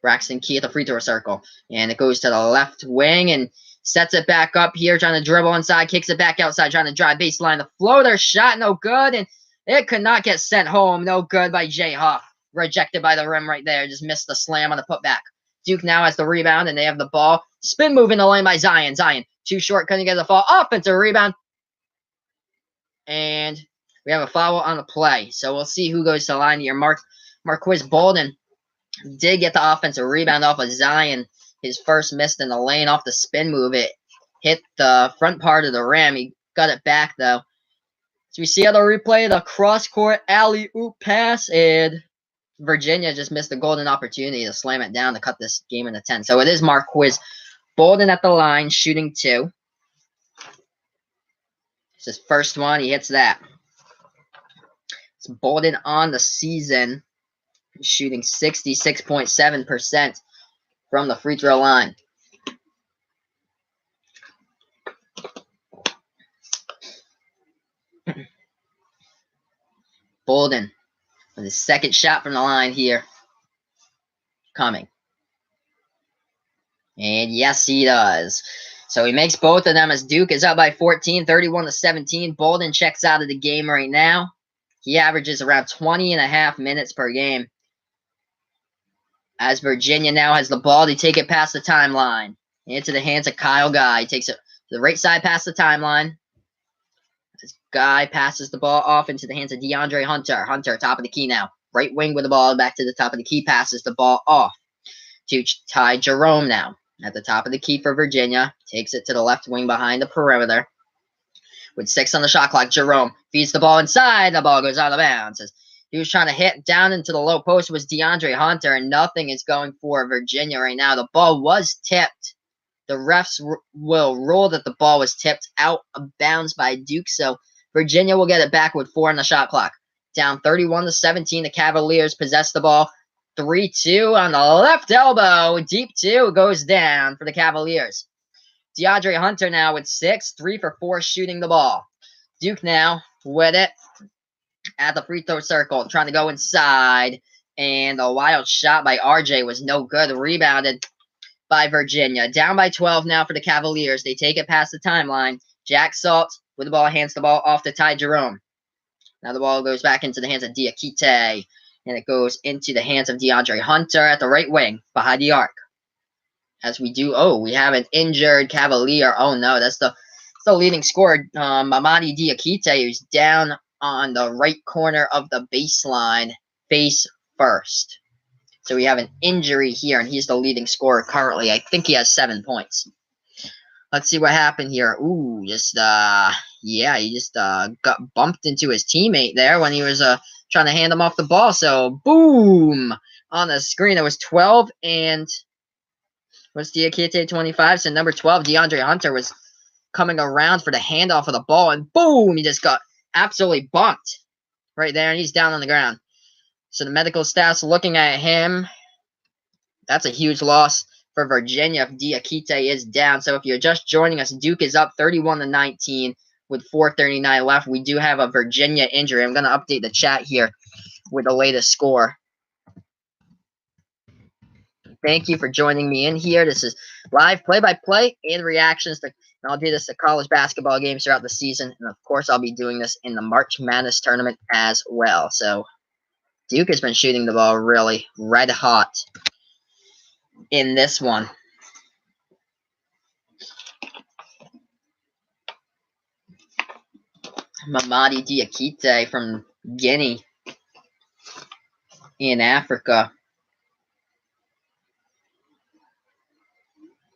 Braxton Key at the free throw circle. And it goes to the left wing and sets it back up here, trying to dribble inside, kicks it back outside, trying to drive baseline. The floater shot, no good, and it could not get sent home. No good by Jay Huff. Rejected by the rim right there. Just missed the slam on the putback. Duke now has the rebound, and they have the ball. Spin move in the lane by Zion. Zion, too short, couldn't get the fall. Offensive rebound And we have a foul on the play. So we'll see who goes to the line here. Marquise Bolden did get the offensive rebound off of Zion. His first missed in the lane off the spin move. It hit the front part of the rim. He got it back, though. So we see on the replay, the cross-court alley-oop pass, and Virginia just missed a golden opportunity to slam it down to cut this game into 10. So it is Marquise Bolden at the line, shooting 2. It's his first one. He hits that. It's Bolden on the season, shooting 66.7% from the free throw line. Bolden with his second shot from the line here. Coming. And yes, he does. So he makes both of them as Duke is up by 14, 31-17. Bolden checks out of the game right now. He averages around 20.5 minutes per game. As Virginia now has the ball, they take it past the timeline. Into the hands of Kyle Guy. He takes it to the right side past the timeline. As Guy passes the ball off into the hands of DeAndre Hunter. Hunter, top of the key now. Right wing with the ball, back to the top of the key. Passes the ball off to Ty Jerome now. At the top of the key for Virginia. Takes it to the left wing behind the perimeter. With 6 on the shot clock, Jerome feeds the ball inside. The ball goes out of bounds. As he was trying to hit down into the low post was DeAndre Hunter, and nothing is going for Virginia right now. The ball was tipped. The refs will rule that the ball was tipped out of bounds by Duke, so Virginia will get it back with 4 on the shot clock. Down 31-17, the Cavaliers possess the ball. 3-2 on the left elbow. Deep 2 goes down for the Cavaliers. DeAndre Hunter now with 6, 3 for 4 shooting the ball. Duke now with it at the free throw circle, trying to go inside. And a wild shot by RJ was no good. Rebounded by Virginia. Down by 12 now for the Cavaliers. They take it past the timeline. Jack Salt with the ball, hands the ball off to Ty Jerome. Now the ball goes back into the hands of Diakite. And it goes into the hands of DeAndre Hunter at the right wing, behind the arc. As we do, we have an injured Cavalier. Oh no, that's the leading scorer, Mamadi Diakite, who's down on the right corner of the baseline, face first. So we have an injury here, and he's the leading scorer currently. I think he has 7 points. Let's see what happened here. Ooh, he just got bumped into his teammate there when he was trying to hand him off the ball. So, boom! On the screen, it was 12, and was Diakite 25? So, number 12, DeAndre Hunter, was coming around for the handoff of the ball, and boom! He just got absolutely bumped right there, and he's down on the ground. So, the medical staff's looking at him. That's a huge loss for Virginia if Diakite is down. So, if you're just joining us, Duke is up 31-19. With 4:39 left, we do have a Virginia injury. I'm going to update the chat here with the latest score. Thank you for joining me in here. This is live play-by-play and reactions to, and I'll do this to college basketball games throughout the season. And, of course, I'll be doing this in the March Madness tournament as well. So, Duke has been shooting the ball really red hot in this one. Mamadi Diakite from Guinea in Africa.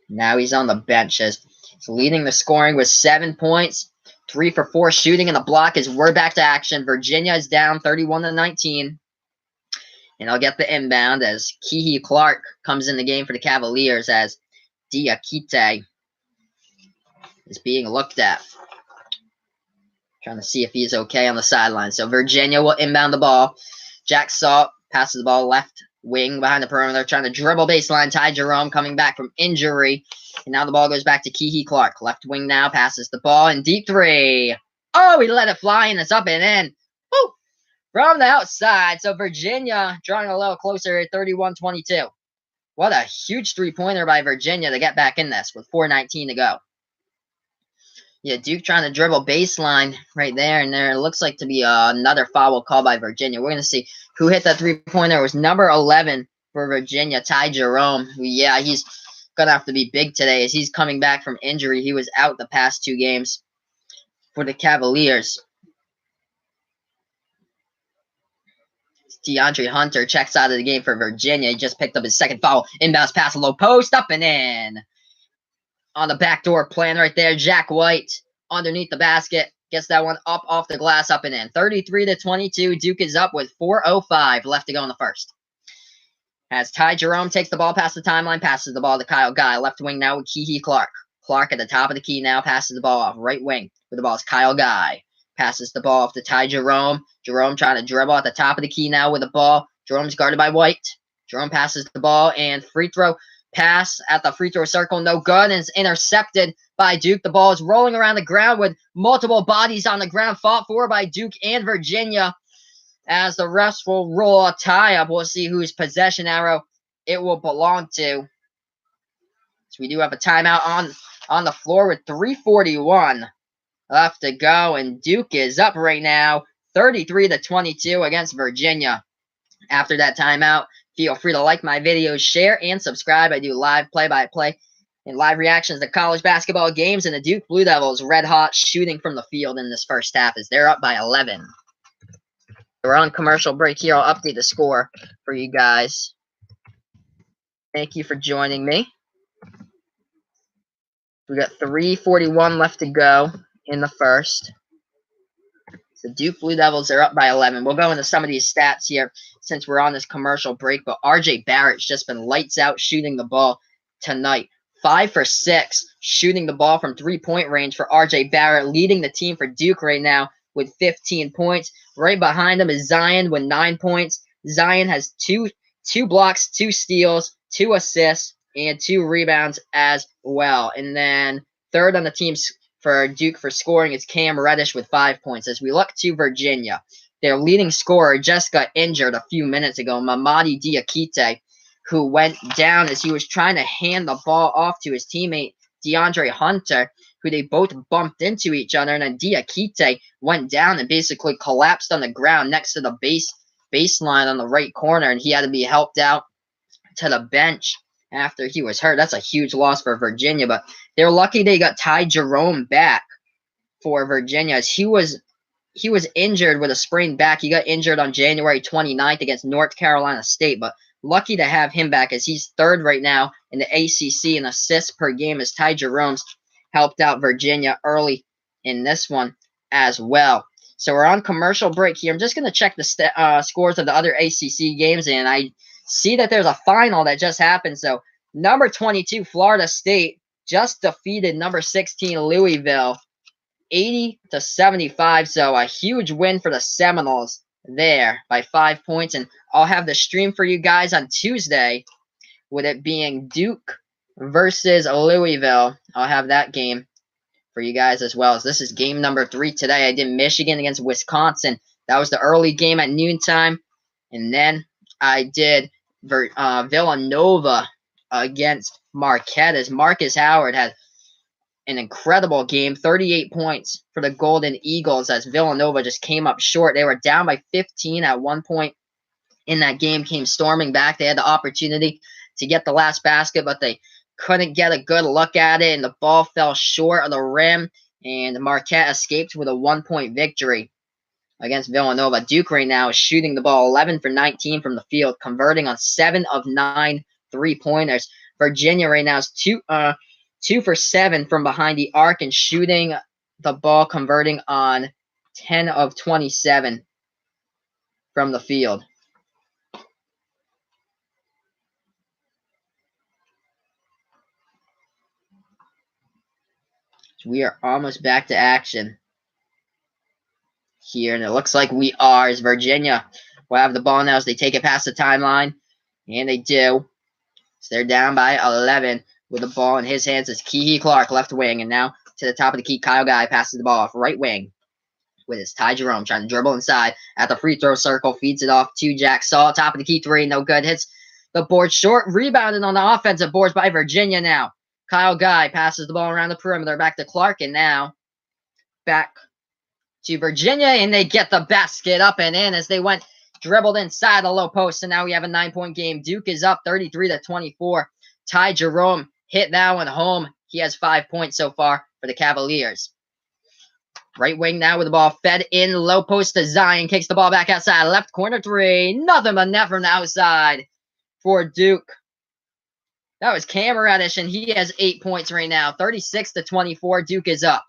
Now he's on the bench as he's leading the scoring with 7 points, 3 for 4 shooting, and the block as we're back to action. Virginia is down 31-19. And I'll get the inbound as Kihei Clark comes in the game for the Cavaliers as Diakite is being looked at. Trying to see if he's okay on the sideline. So Virginia will inbound the ball. Jack Salt passes the ball left wing behind the perimeter, trying to dribble baseline. Ty Jerome coming back from injury. And now the ball goes back to Kihei Clark. Left wing now passes the ball in deep 3. Oh, he let it fly, and it's up and in. Woo! From the outside. So Virginia drawing a little closer at 31-22. What a huge three-pointer by Virginia to get back in this with 4:19 to go. Yeah, Duke trying to dribble baseline right there, and there looks like to be another foul call by Virginia. We're going to see who hit that three-pointer. It was number 11 for Virginia, Ty Jerome. Yeah, he's going to have to be big today as he's coming back from injury. He was out the past 2 games for the Cavaliers. DeAndre Hunter checks out of the game for Virginia. He just picked up his second foul. Inbounds pass, low post, up and in. On the backdoor plan right there, Jack White underneath the basket. Gets that one up off the glass, up and in. 33-22. Duke is up with 4:05 left to go in the first. As Ty Jerome takes the ball past the timeline, passes the ball to Kyle Guy. Left wing now with Kiki Clark. Clark at the top of the key now, passes the ball off. Right wing with the ball is Kyle Guy. Passes the ball off to Ty Jerome. Jerome trying to dribble at the top of the key now with the ball. Jerome's guarded by White. Jerome passes the ball and free throw pass at the free throw circle. No good, and is intercepted by Duke. The ball is rolling around the ground with multiple bodies on the ground, fought for by Duke and Virginia. As the refs will roll a tie-up, we'll see whose possession arrow it will belong to. So we do have a timeout on the floor with 3:41 left to go, and Duke is up right now 33-22 against Virginia. After that timeout, feel free to like my videos, share, and subscribe. I do live play-by-play and live reactions to college basketball games, and the Duke Blue Devils red hot shooting from the field in this first half as they're up by 11. We're on commercial break here. I'll update the score for you guys. Thank you for joining me. We got 3:41 left to go in the first. The Duke Blue Devils are up by 11. We'll go into some of these stats here since we're on this commercial break, but RJ Barrett's just been lights out shooting the ball tonight. 5 for 6 shooting the ball from three-point range for RJ Barrett, leading the team for Duke right now with 15 points. Right behind him is Zion with 9 points. Zion has two blocks, 2 steals, 2 assists, and 2 rebounds as well. And then third on the team for Duke for scoring is Cam Reddish with 5 points. As we look to Virginia, their leading scorer just got injured a few minutes ago, Mamadi Diakite, who went down as he was trying to hand the ball off to his teammate DeAndre Hunter, who they both bumped into each other, and then Diakite went down and basically collapsed on the ground next to the baseline on the right corner, and he had to be helped out to the bench after he was hurt. That's a huge loss for Virginia, but they're lucky they got Ty Jerome back for Virginia, as he was injured with a sprained back. He got injured on January 29th against North Carolina State, but lucky to have him back as he's third right now in the ACC in assists per game, as Ty Jerome's helped out Virginia early in this one as well. So we're on commercial break here. I'm just going to check the scores of the other ACC games, and I see that there's a final that just happened. So number 22, Florida State, just defeated number 16, Louisville, 80-75. So a huge win for the Seminoles there by 5 points. And I'll have the stream for you guys on Tuesday, with it being Duke versus Louisville. I'll have that game for you guys as well, as this is game number 3 today. I did Michigan against Wisconsin. That was the early game at noontime. And then I did Villanova against Marquette, as Marcus Howard had an incredible game, 38 points for the Golden Eagles, as Villanova just came up short. They were down by 15 at one point in that game, came storming back. They had the opportunity to get the last basket, but they couldn't get a good look at it, and the ball fell short of the rim, and Marquette escaped with a 1-point victory against Villanova. Duke right now is shooting the ball 11 for 19 from the field, converting on 7 of 9 3-pointers. Virginia right now is 2 for 7 from behind the arc and shooting the ball, converting on 10 of 27 from the field. So we are almost back to action here, and it looks like we are, as Virginia will have the ball now as they take it past the timeline, and they do. So they're down by 11 with the ball in his hands as Kiki Clark, left wing, and now to the top of the key, Kyle Guy passes the ball off right wing with his Ty Jerome trying to dribble inside at the free throw circle, feeds it off to Jack Saul, top of the key 3, no good, hits the board short, rebounded on the offensive boards by Virginia now. Kyle Guy passes the ball around the perimeter back to Clark, and now back to Virginia, and they get the basket up and in as they went dribbled inside the low post, and now we have a 9-point game. Duke is up 33-24. Ty Jerome hit that one home. He has 5 points so far for the Cavaliers. Right wing now with the ball fed in, low post to Zion. Kicks the ball back outside. Left corner three. Nothing but net from the outside for Duke. That was Cam Reddish, and he has 8 points right now. 36-24. Duke is up.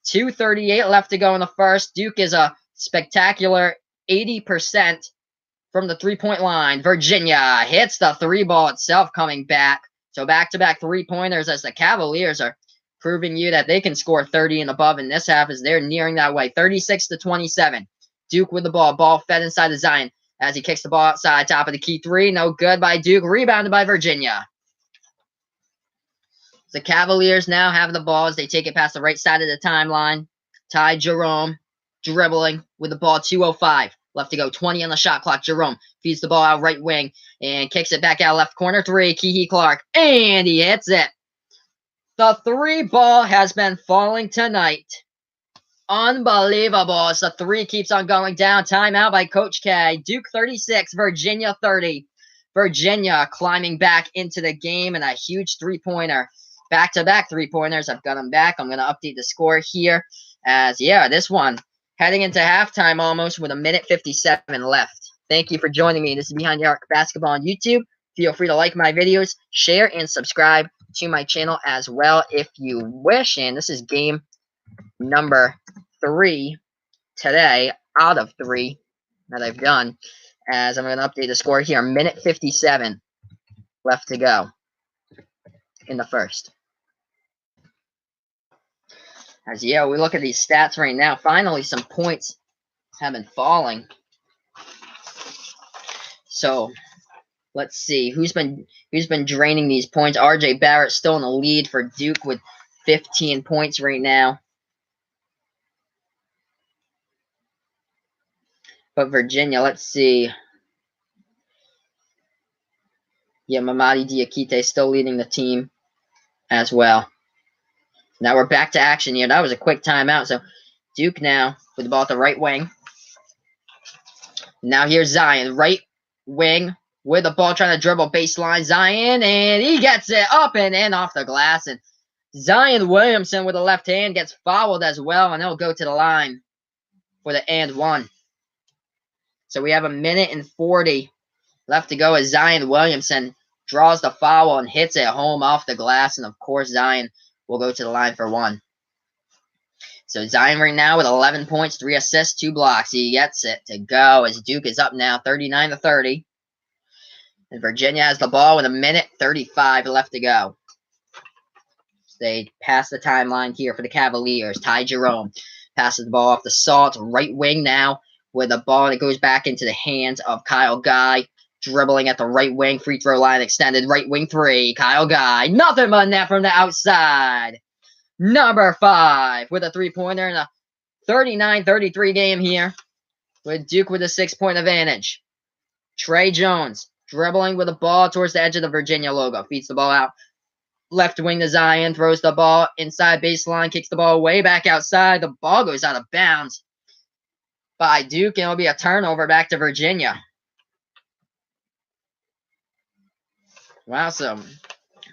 2:38 left to go in the first. Duke is a spectacular 80% from the three-point line. Virginia hits the three ball itself coming back. So back-to-back three-pointers as the Cavaliers are proving you that they can score 30 and above in this half as they're nearing that way. 36-27. Duke with the ball. Ball fed inside of Zion as he kicks the ball outside. Top of the key three. No good by Duke. Rebounded by Virginia. The Cavaliers now have the ball as they take it past the right side of the timeline. Ty Jerome dribbling with the ball. 2:05 left to go. 20 on the shot clock. Jerome feeds the ball out right wing and kicks it back out left corner. Three. Kihei Clark. And he hits it. The three ball has been falling tonight. Unbelievable as the three keeps on going down. Timeout by Coach K. Duke 36, Virginia 30. Virginia climbing back into the game and a huge three-pointer. Back-to-back three-pointers. I've got them back. I'm going to update the score here as, yeah, this one heading into halftime almost with 1:57 left. Thank you for joining me. This is Behind the Arc Basketball on YouTube. Feel free to like my videos, share, and subscribe to my channel as well if you wish. And this is game number 3 today out of 3 that I've done as I'm going to update the score here. 1:57 left to go in the first. As yeah, we look at these stats right now. Finally, some points have been falling. So let's see who's been draining these points. R.J. Barrett still in the lead for Duke with 15 points right now. But Virginia, let's see. Yeah, Mamadi Diakite still leading the team as well. Now we're back to action here. That was a quick timeout. So Duke now with the ball at the right wing. Now here's Zion, right wing with the ball trying to dribble baseline. Zion, and he gets it up and in off the glass. And Zion Williamson with the left hand gets fouled as well, and he'll go to the line for the and one. So we have 1:40 left to go as Zion Williamson draws the foul and hits it home off the glass. And, of course, Zion will go to the line for one. So Zion right now with 11 points, 3 assists, 2 blocks. He gets it to go as Duke is up now 39-30. And Virginia has the ball with 1:35 left to go. They pass the timeline here for the Cavaliers. Ty Jerome passes the ball off the Salt right wing now with the ball, and it goes back into the hands of Kyle Guy. Dribbling at the right wing, free throw line extended, right wing three. Kyle Guy, nothing but net from the outside. Number 5 with a three-pointer in a 39-33 game here with Duke with a 6-point advantage. Trey Jones dribbling with the ball towards the edge of the Virginia logo. Feeds the ball out. Left wing to Zion, throws the ball inside baseline, kicks the ball way back outside. The ball goes out of bounds by Duke, and it'll be a turnover back to Virginia. Wow, so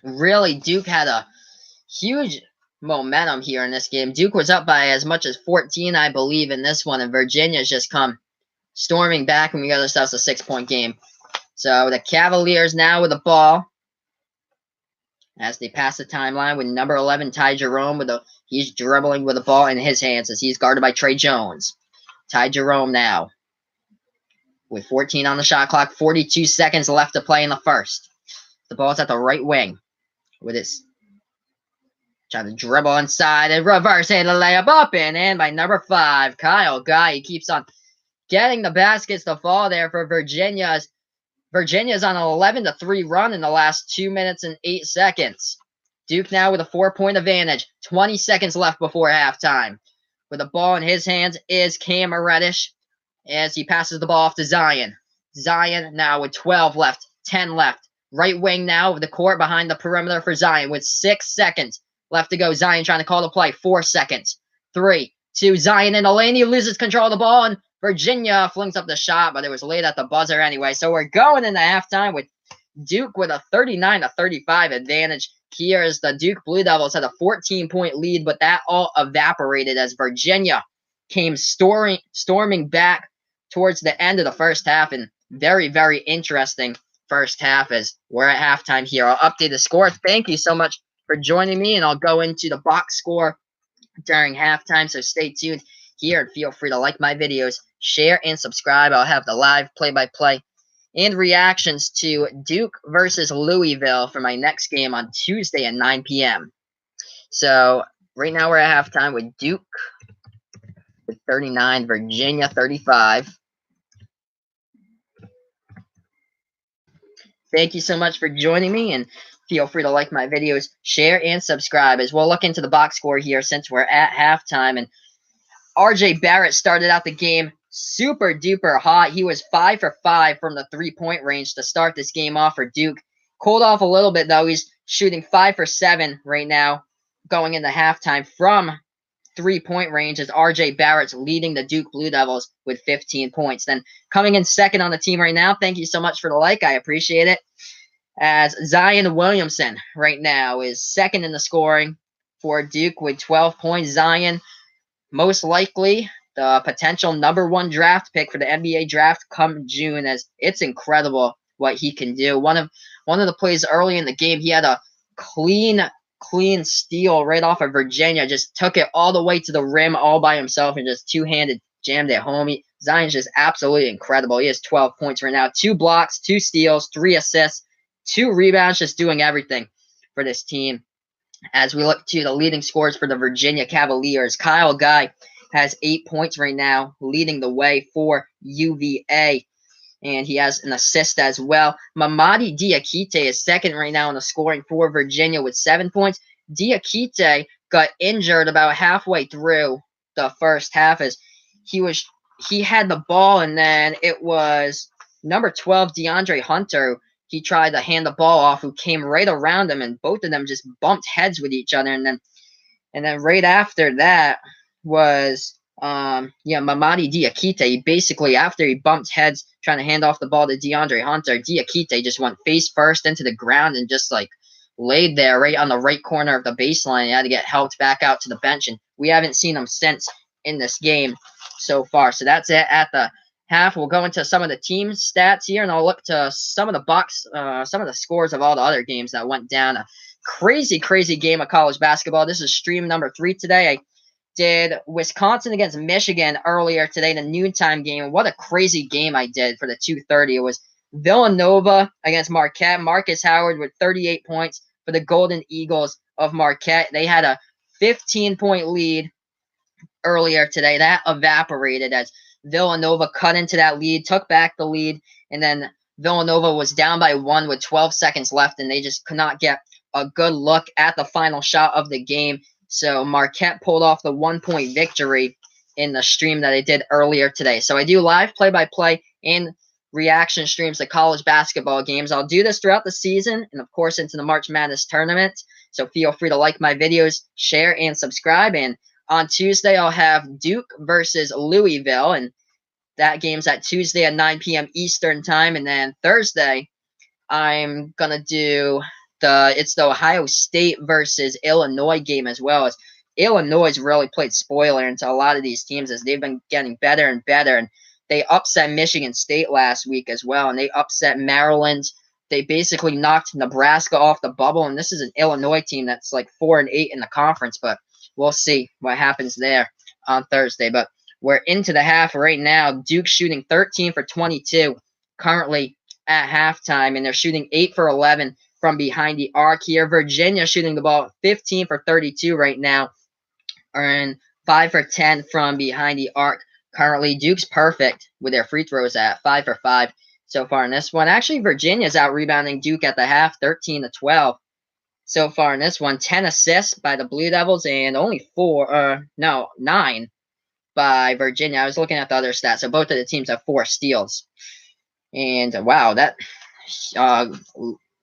really Duke had a huge momentum here in this game. Duke was up by as much as 14, I believe, in this one, and Virginia's just come storming back, and we got ourselves a 6-point game. So the Cavaliers now with the ball as they pass the timeline with number 11, Ty Jerome. He's dribbling with the ball in his hands as he's guarded by Trey Jones. Ty Jerome now with 14 on the shot clock, 42 seconds left to play in the first. The ball's at the right wing with his trying to dribble inside and reverse hand the layup up and in by number 5, Kyle Guy. He keeps on getting the baskets to fall there for Virginia. Virginia's on an 11-3 run in the last 2 minutes and 8 seconds. Duke now with a 4-point advantage. 20 seconds left before halftime. With the ball in his hands is Cam Reddish as he passes the ball off to Zion. Zion now with 12 left, 10 left. Right wing now of the court behind the perimeter for Zion with 6 seconds left to go. Zion trying to call the play. 4 seconds. 3, 2, Zion in the lane. He loses control of the ball, and Virginia flings up the shot, but it was late at the buzzer anyway. So we're going into halftime with Duke with a 39-35 advantage. here as the Duke Blue Devils had a 14-point lead, but that all evaporated as Virginia came storming back towards the end of the first half, and very, very interesting first half as we're at halftime here. I'll update the score. Thank you so much for joining me, and I'll go into the box score during halftime, so stay tuned here and feel free to like my videos, share, and subscribe. I'll have the live play-by-play and reactions to Duke versus Louisville for my next game on Tuesday at 9 p.m. So right now we're at halftime with Duke with 39, Virginia 35. Thank you so much for joining me, and feel free to like my videos, share, and subscribe as we'll look into the box score here since we're at halftime. And RJ Barrett started out the game super duper hot. He was 5 for 5 from the three-point range to start this game off for Duke. Cooled off a little bit though. He's shooting 5 for 7 right now going into halftime from three-point range as RJ Barrett's leading the Duke Blue Devils with 15 points. Then coming in second on the team right now, thank you so much for the like. I appreciate it. As Zion Williamson right now is second in the scoring for Duke with 12 points. Zion, most likely the potential #1 draft pick for the NBA draft come June, as it's incredible what he can do. One of the plays early in the game, he had a clean steal right off of Virginia, just took it all the way to the rim all by himself and just two-handed jammed it home. Zion's just absolutely incredible. He has 12 points right now, 2 blocks, 2 steals, 3 assists, 2 rebounds, just doing everything for this team. As we look to the leading scorers for the Virginia Cavaliers, Kyle Guy has 8 points right now, leading the way for UVA. And he has an assist as well. Mamadi Diakite is second right now in the scoring for Virginia with 7 points. Diakite got injured about halfway through the first half as he had the ball, and then it was number 12, DeAndre Hunter. He tried to hand the ball off, who came right around him, and both of them just bumped heads with each other. And then right after that was Mamadi Diakite. Basically, after he bumped heads trying to hand off the ball to DeAndre Hunter, Diakite just went face first into the ground and just like laid there right on the right corner of the baseline. He had to get helped back out to the bench, and we haven't seen him since in this game so far. So that's it at the half. We'll go into some of the team stats here, and I'll look to some of the scores of all the other games that went down. A crazy game of college basketball. This is stream number 3 today. I did Wisconsin against Michigan earlier today, the noontime game. What a crazy game I did for the 2:30. It was Villanova against Marquette. Marcus Howard with 38 points for the Golden Eagles of Marquette. They had a 15-point lead earlier today. That evaporated as Villanova cut into that lead, took back the lead, and then Villanova was down by 1 with 12 seconds left, and they just could not get a good look at the final shot of the game. So Marquette pulled off the 1-point victory in the stream that I did earlier today. So I do live play-by-play and reaction streams to college basketball games. I'll do this throughout the season and, of course, into the March Madness tournament. So feel free to like my videos, share, and subscribe. And on Tuesday, I'll have Duke versus Louisville, and that game's at Tuesday at 9 p.m. Eastern time. And then Thursday, I'm going to do it's the Ohio State versus Illinois game as well. As Illinois really played spoiler into a lot of these teams as they've been getting better and better. And they upset Michigan State last week as well, and they upset Maryland. They basically knocked Nebraska off the bubble, and this is an Illinois team that's like 4-8 in the conference, but we'll see what happens there on Thursday. But we're into the half right now. Duke shooting 13 for 22 currently at halftime, and they're shooting 8 for 11 from behind the arc here. Virginia shooting the ball 15 for 32 right now, and 5 for 10 from behind the arc currently. Duke's perfect with their free throws at 5 for 5 so far in this one. Actually, Virginia's out rebounding Duke at the half, 13-12 so far in this one. 10 assists by the Blue Devils and only 9 by Virginia. I was looking at the other stats, so both of the teams have 4 steals. And wow, that a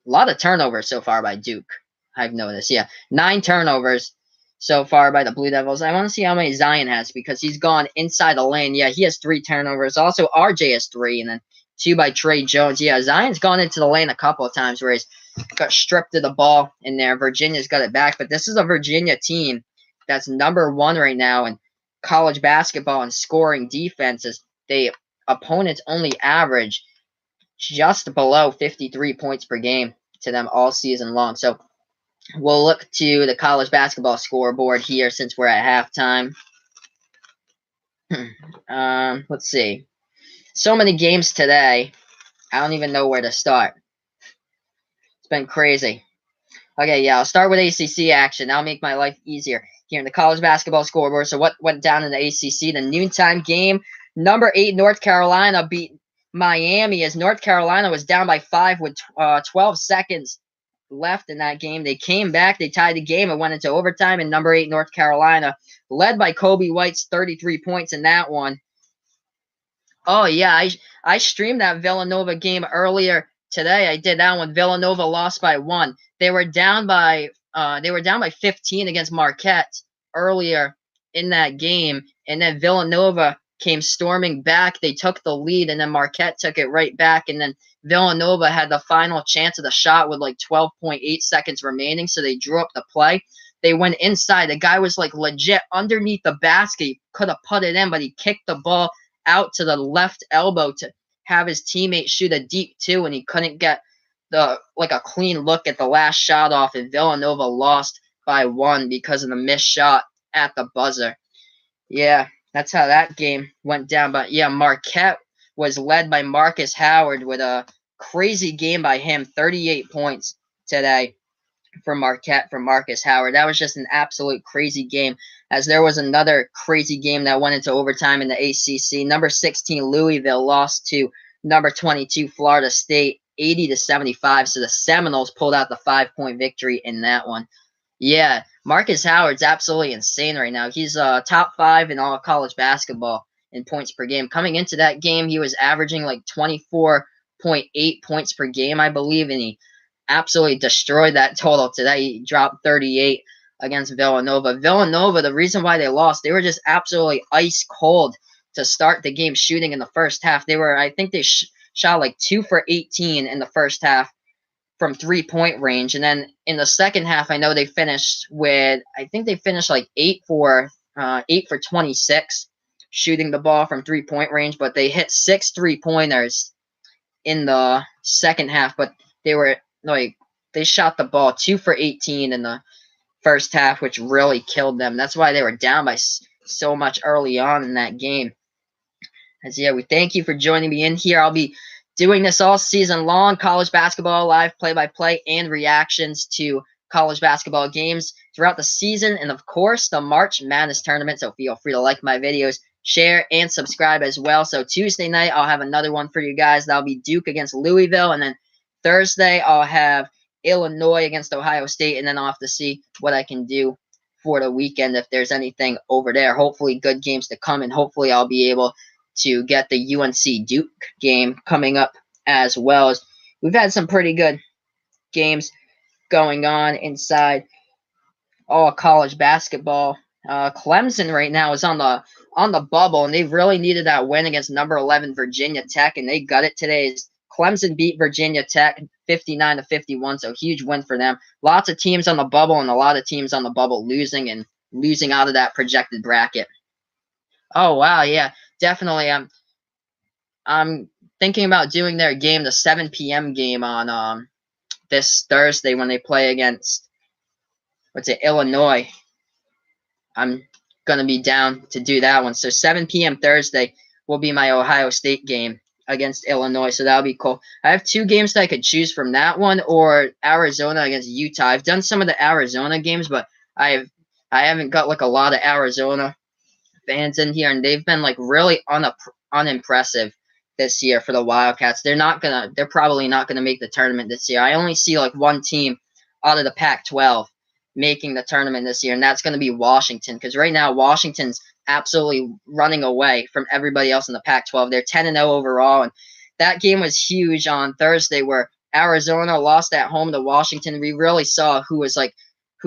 lot of turnovers so far by Duke, I've noticed. Yeah, 9 turnovers so far by the Blue Devils. I want to see how many Zion has because he's gone inside the lane. Yeah, he has 3 turnovers. Also, RJ has 3, and then 2 by Trey Jones. Yeah, Zion's gone into the lane a couple of times where he's got stripped of the ball in there. Virginia's got it back, but this is a Virginia team that's #1 right now in college basketball and scoring defenses. The opponents only average just below 53 points per game to them all season long. So we'll look to the college basketball scoreboard here since we're at halftime. Let's see. So many games today. I don't even know where to start. It's been crazy. Okay, yeah, I'll start with ACC action. That'll make my life easier here in the college basketball scoreboard. So what went down in the ACC? The noontime game. #8 North Carolina beat Miami as North Carolina was down by 5 with 12 seconds left in that game. They came back. They tied the game and went into overtime. And #8 North Carolina, led by Kobe White's 33 points in that one. Oh yeah, I streamed that Villanova game earlier today. I did that one. Villanova lost by 1. They were down by 15 against Marquette earlier in that game, and then Villanova came storming back. They took the lead, and then Marquette took it right back, and then Villanova had the final chance of the shot with like 12.8 seconds remaining, so they drew up the play. They went inside. The guy was like legit underneath the basket. He could have put it in, but he kicked the ball out to the left elbow to have his teammate shoot a deep 2, and he couldn't get a clean look at the last shot off, and Villanova lost by 1 because of the missed shot at the buzzer. Yeah, that's how that game went down. But yeah, Marquette was led by Marcus Howard with a crazy game by him, 38 points today for Marquette from Marcus Howard. That was just an absolute crazy game, as there was another crazy game that went into overtime in the ACC. #16 Louisville lost to #22 Florida State 80-75. So the Seminoles pulled out the 5-point victory in that one. Yeah, Marcus Howard's absolutely insane right now. He's top 5 in all college basketball in points per game. Coming into that game, he was averaging like 24.8 points per game, I believe, and he absolutely destroyed that total today. He dropped 38 against Villanova. Villanova, the reason why they lost, they were just absolutely ice cold to start the game shooting in the first half. I think they shot like 2 for 18 in the first half from 3-point range. And then in the second half, I know they finished like 8 for 26 shooting the ball from 3-point range, but they hit 6 3-pointers in the second half, but they shot the ball 2 for 18 in the first half, which really killed them. That's why they were down by so much early on in that game. As yeah, we thank you for joining me in here. I'll be doing this all season long, college basketball live play-by-play and reactions to college basketball games throughout the season, and of course the March Madness tournament. So feel free to like my videos, share, and subscribe as well. So Tuesday night I'll have another one for you guys. That'll be Duke against Louisville, and then Thursday I'll have Illinois against Ohio State, and then I'll have to see what I can do for the weekend if there's anything over there. Hopefully good games to come, and hopefully I'll be able to get the UNC Duke game coming up as well. As we've had some pretty good games going on inside all college basketball. Clemson right now is on the bubble, and they really needed that win against #11 Virginia Tech, and they got it today. Clemson beat Virginia Tech 59-51, so huge win for them. Lots of teams on the bubble, and a lot of teams on the bubble losing out of that projected bracket. Oh wow, yeah, definitely. I'm thinking about doing their game, the 7 p.m. game on this Thursday when they play against Illinois. I'm gonna be down to do that one. So 7 p.m. Thursday will be my Ohio State game against Illinois, so that'll be cool. I have 2 games that I could choose from, that one or Arizona against Utah. I've done some of the Arizona games, but I haven't got like a lot of Arizona fans in here, and they've been like really unimpressive this year for the Wildcats. They're probably not gonna make the tournament this year. I only see like one team out of the Pac-12 making the tournament this year, and that's going to be Washington, because right now Washington's absolutely running away from everybody else in the Pac-12. They're 10-0 overall, and that game was huge on Thursday where Arizona lost at home to Washington. We really saw who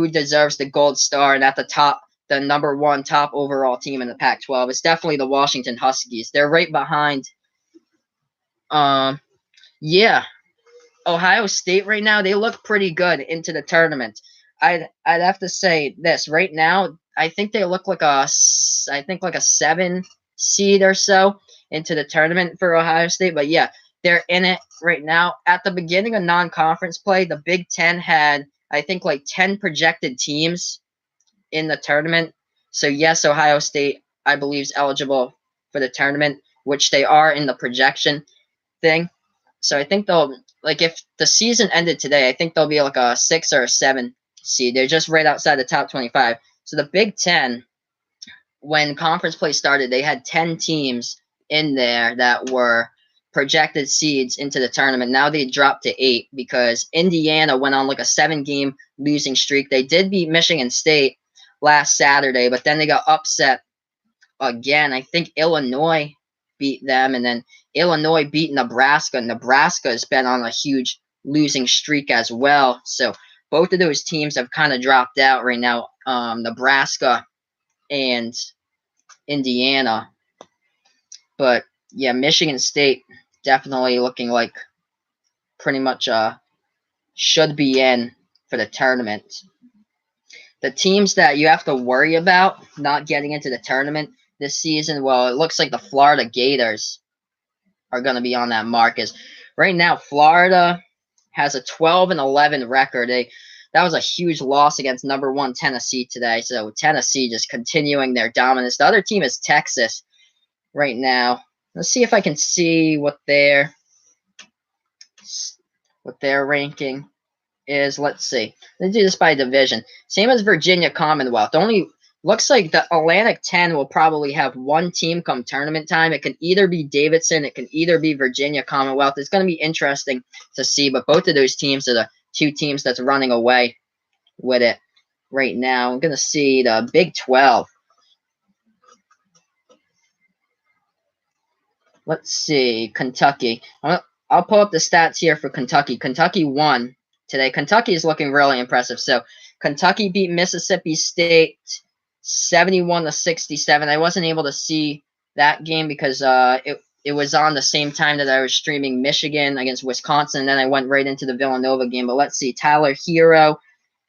deserves the gold star, and at the top, the #1 top overall team in the Pac-12. It's definitely the Washington Huskies. They're right behind yeah, Ohio State right now, they look pretty good into the tournament. I'd have to say this right now. I think they look like a 7 seed or so into the tournament for Ohio State. But yeah, they're in it right now. At the beginning of non-conference play, the Big Ten had I think like 10 projected teams in the tournament. So yes, Ohio State I believe is eligible for the tournament, which they are in the projection thing. So I think they'll like if the season ended today, I think they'll be like a 6 or 7 seed. They're just right outside the top 25. So the Big Ten, when conference play started, they had 10 teams in there that were projected seeds into the tournament. Now they dropped to 8 because Indiana went on like a 7-game losing streak. They did beat Michigan State last Saturday, but then they got upset again. I think Illinois beat them, and then Illinois beat Nebraska. Nebraska has been on a huge losing streak as well. So both of those teams have kind of dropped out right now. Nebraska and Indiana. But yeah, Michigan State definitely looking like pretty much should be in for the tournament. The teams that you have to worry about not getting into the tournament this season, well, it looks like the Florida Gators are going to be on that mark. As right now, Florida has a 12-11 record. That was a huge loss against number 1 Tennessee today. So Tennessee just continuing their dominance. The other team is Texas right now. Let's see if I can see what their ranking is. Let's see. Let's do this by division. Same as Virginia Commonwealth. Only looks like the Atlantic 10 will probably have one team come tournament time. It can either be Davidson, it can either be Virginia Commonwealth. It's going to be interesting to see, but both of those teams are the 2 teams that's running away with it right now. I'm going to see the Big 12. Let's see, Kentucky. I'll pull up the stats here for Kentucky. Kentucky won today. Kentucky is looking really impressive. So Kentucky beat Mississippi State 71-67. I wasn't able to see that game because it was on the same time that I was streaming Michigan against Wisconsin, and then I went right into the Villanova game. But let's see, Tyler Hero,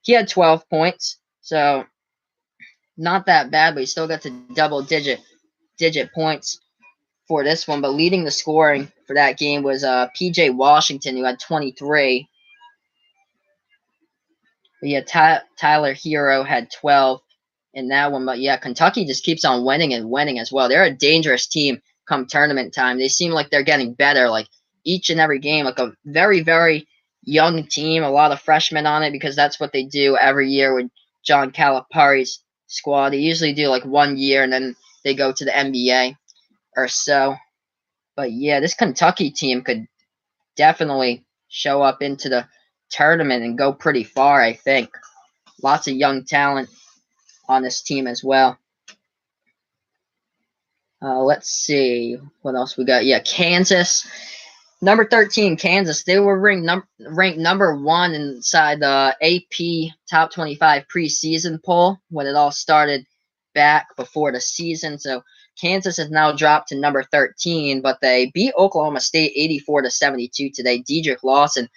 he had 12 points, so not that bad, but he still got to double-digit points for this one. But leading the scoring for that game was P.J. Washington, who had 23. But yeah, Tyler Hero had 12 in that one. But yeah, Kentucky just keeps on winning and winning as well. They're a dangerous team come tournament time. They seem like they're getting better, like each and every game. Like a very, very young team, a lot of freshmen on it because that's what they do every year with John Calipari's squad. They usually do like 1 year and then they go to the NBA or so. But yeah, this Kentucky team could definitely show up into the tournament and go pretty far, I think. Lots of young talent on this team as well. Let's see what else we got. Yeah, Kansas. Number 13, Kansas. They were ranked number 1 inside the AP Top 25 preseason poll when it all started back before the season. So Kansas has now dropped to number 13, but they beat Oklahoma State 84-72 today. Dedrick Lawson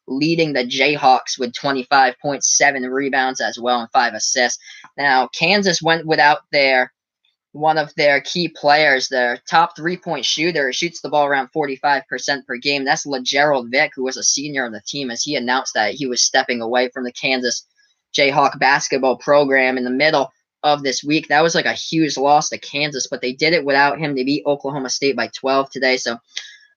leading the Jayhawks with 25.7 rebounds as well and 5 assists. Now, Kansas went without one of their key players, their top 3-point shooter, shoots the ball around 45% per game. That's LaGerald Vick, who was a senior on the team, as he announced that he was stepping away from the Kansas Jayhawk basketball program in the middle of this week. That was like a huge loss to Kansas, but they did it without him. They beat Oklahoma State by 12 today. So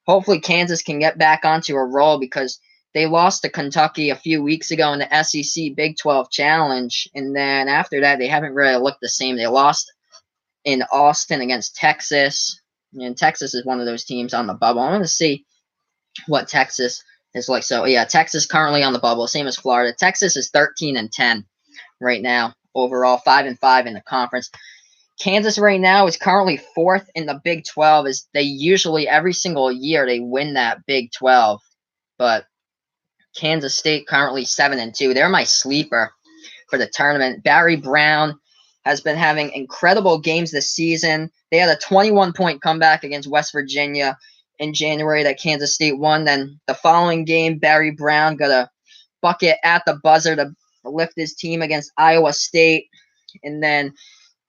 hopefully Kansas can get back onto a roll because they lost to Kentucky a few weeks ago in the SEC Big 12 Challenge. And then after that, they haven't really looked the same. They lost in Austin against Texas. And Texas is one of those teams on the bubble. I want to see what Texas is like. So, yeah, Texas currently on the bubble, same as Florida. Texas is 13-10 right now. Overall, 5-5 in the conference. Kansas right now is currently 4th in the Big 12. As they usually, every single year, they win that Big 12. But Kansas State currently 7-2. They're my sleeper for the tournament. Barry Brown has been having incredible games this season. They had a 21-point comeback against West Virginia. in January that Kansas State won. Then the following game, Barry Brown got a bucket at the buzzer to lift his team against Iowa State. And then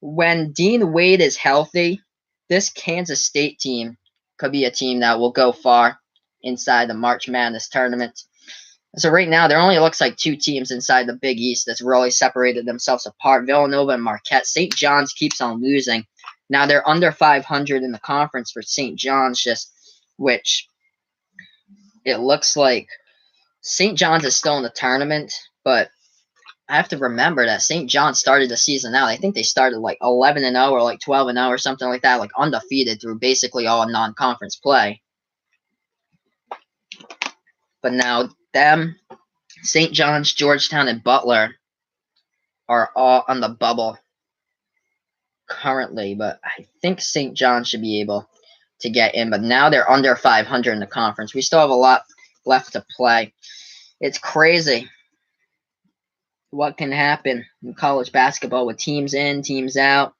when Dean Wade is healthy, this Kansas State team could be a team that will go far inside the March Madness tournament. So right now, there only looks like 2 teams inside the Big East that's really separated themselves apart, Villanova and Marquette. St. John's keeps on losing. Now they're under 500 in the conference for St. John's, which it looks like St. John's is still in the tournament, but I have to remember that St. John's started the season out. I think they started like 11-0 or like 12-0 or something like that, like undefeated through basically all non-conference play. But now them, St. John's, Georgetown, and Butler are all on the bubble currently, but I think St. John's should be able to get in. But now they're under 500 in the conference. We still have a lot left to play. It's crazy what can happen in college basketball with teams in, teams out.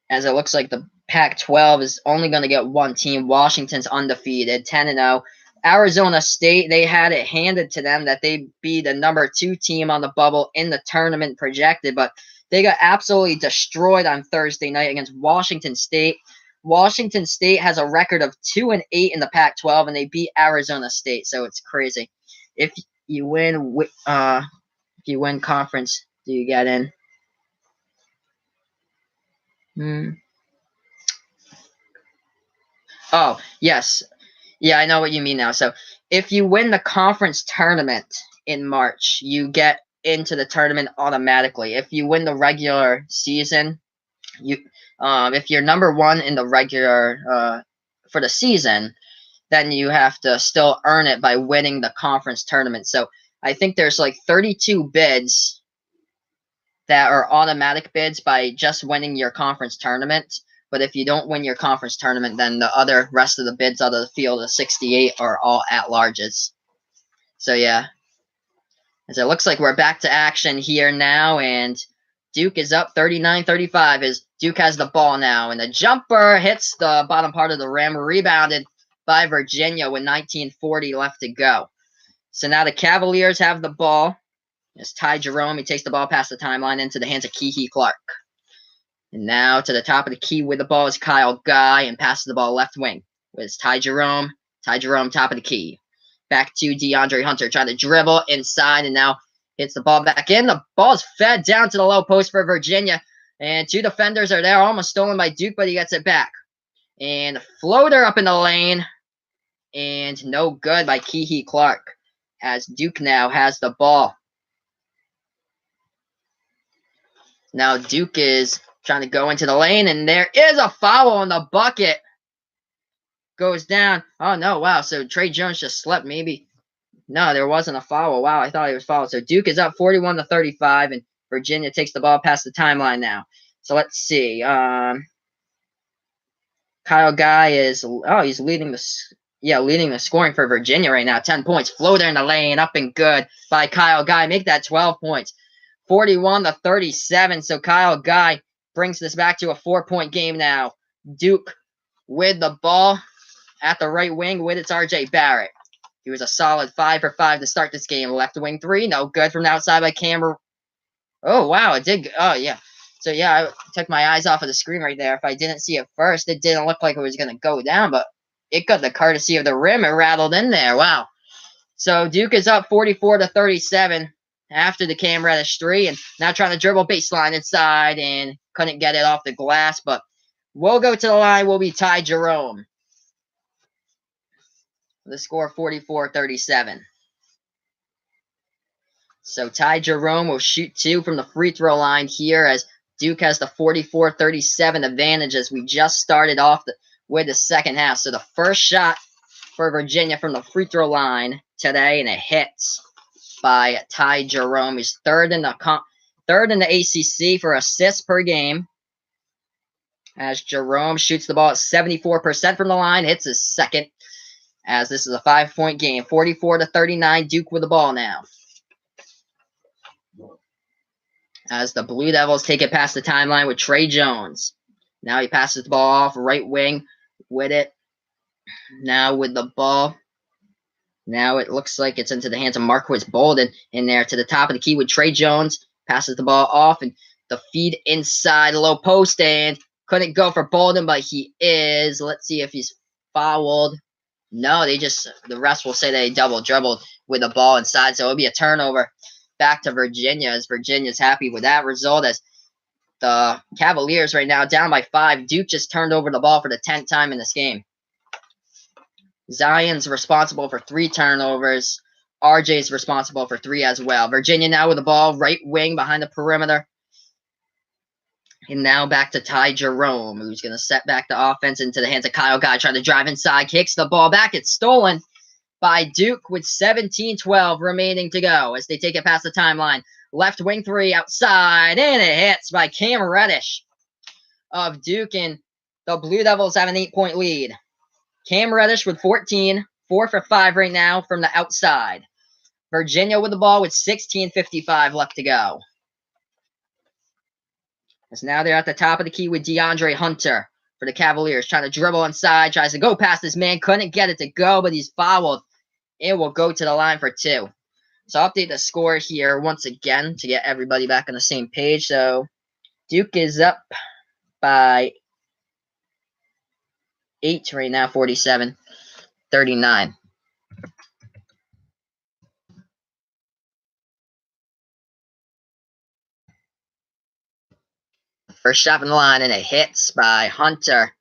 As it looks like the Pac-12 is only going to get one team. Washington's undefeated, 10-0. Arizona State, they had it handed to them that they'd be the number 2 team on the bubble in the tournament projected, but they got absolutely destroyed on Thursday night against Washington State. Washington State has a record of 2-8 in the Pac-12, and they beat Arizona State, so it's crazy. If you win conference, do you get in? Oh, yes. Yeah, I know what you mean now. So if you win the conference tournament in March, you get into the tournament automatically. If you win the regular season, if you're number 1 in the regular for the season, then you have to still earn it by winning the conference tournament. So I think there's like 32 bids that are automatic bids by just winning your conference tournament. But if you don't win your conference tournament, then the rest of the bids out of the field of 68 are all at-larges. So, yeah. As it looks like we're back to action here now, and Duke is up 39-35 as Duke has the ball now. And the jumper hits the bottom part of the rim, rebounded by Virginia with 19:40 left to go. So now the Cavaliers have the ball. It's Ty Jerome. He takes the ball past the timeline into the hands of Keke Clark. And now to the top of the key with the ball is Kyle Guy and passes the ball left wing. With Ty Jerome. Ty Jerome, top of the key. Back to DeAndre Hunter. Trying to dribble inside and now hits the ball back in. The ball's fed down to the low post for Virginia. And 2 defenders are there. Almost stolen by Duke, but he gets it back. And floater up in the lane. And no good by Keke Clark. As Duke now has the ball. Now Duke is trying to go into the lane, and there is a foul on the bucket. Goes down. Oh, no, wow. So Trey Jones just slept, maybe. No, there wasn't a foul. Wow, I thought he was fouled. So Duke is up 41-35, and Virginia takes the ball past the timeline now. So let's see. Kyle Guy is, he's leading the scoring for Virginia right now. 10 points. Floater in the lane, up and good by Kyle Guy. Make that 12 points. 41-37. So Kyle Guy brings this back to a 4-point game now. Duke with the ball at the right wing with its RJ Barrett. He was a solid 5 for 5 to start this game. Left wing 3, no good from the outside by Cameron. Oh, wow, it did. Oh, yeah. So, yeah, I took my eyes off of the screen right there. If I didn't see it first, it didn't look like it was going to go down, but it got the courtesy of the rim. It rattled in there. Wow. So Duke is up 44-37 after the Cam Reddish 3, and now trying to dribble baseline inside and couldn't get it off the glass, but we'll go to the line. Will be Ty Jerome. The score 44-37. So Ty Jerome will shoot 2 from the free throw line here as Duke has the 44-37 advantage as we just started off with the second half. So the first shot for Virginia from the free throw line today, and it hits by Ty Jerome. He's third in the ACC for assists per game. As Jerome shoots the ball at 74% from the line, hits his second. As this is a 5-point game, 44-39, Duke with the ball now. As the Blue Devils take it past the timeline with Trey Jones. Now he passes the ball off right wing with it Now with the ball. Now it looks like it's into the hands of Marquis Bolden in there to the top of the key with Trey Jones. Passes the ball off and the feed inside the low post and couldn't go for Bolden, but he is. Let's see if he's fouled. No, the rest will say they double dribbled with the ball inside, so it'll be a turnover back to Virginia as Virginia's happy with that result as the Cavaliers right now down by 5. Duke just turned over the ball for the 10th time in this game. Zion's responsible for 3 turnovers. RJ's responsible for 3 as well. Virginia now with the ball, right wing behind the perimeter. And now back to Ty Jerome, who's going to set back the offense into the hands of Kyle Guy, trying to drive inside, kicks the ball back. It's stolen by Duke with 17-12 remaining to go as they take it past the timeline. Left wing 3 outside, and it hits by Cam Reddish of Duke, and the Blue Devils have an 8-point lead. Cam Reddish with 14, 4 for 5 right now from the outside. Virginia with the ball with 16:55 left to go. As now they're at the top of the key with DeAndre Hunter for the Cavaliers, trying to dribble inside, tries to go past this man, couldn't get it to go, but he's fouled. It will go to the line for 2. So I'll update the score here once again to get everybody back on the same page. So Duke is up by 8 right now, 47-39. First shot from the line, and it hits by Hunter.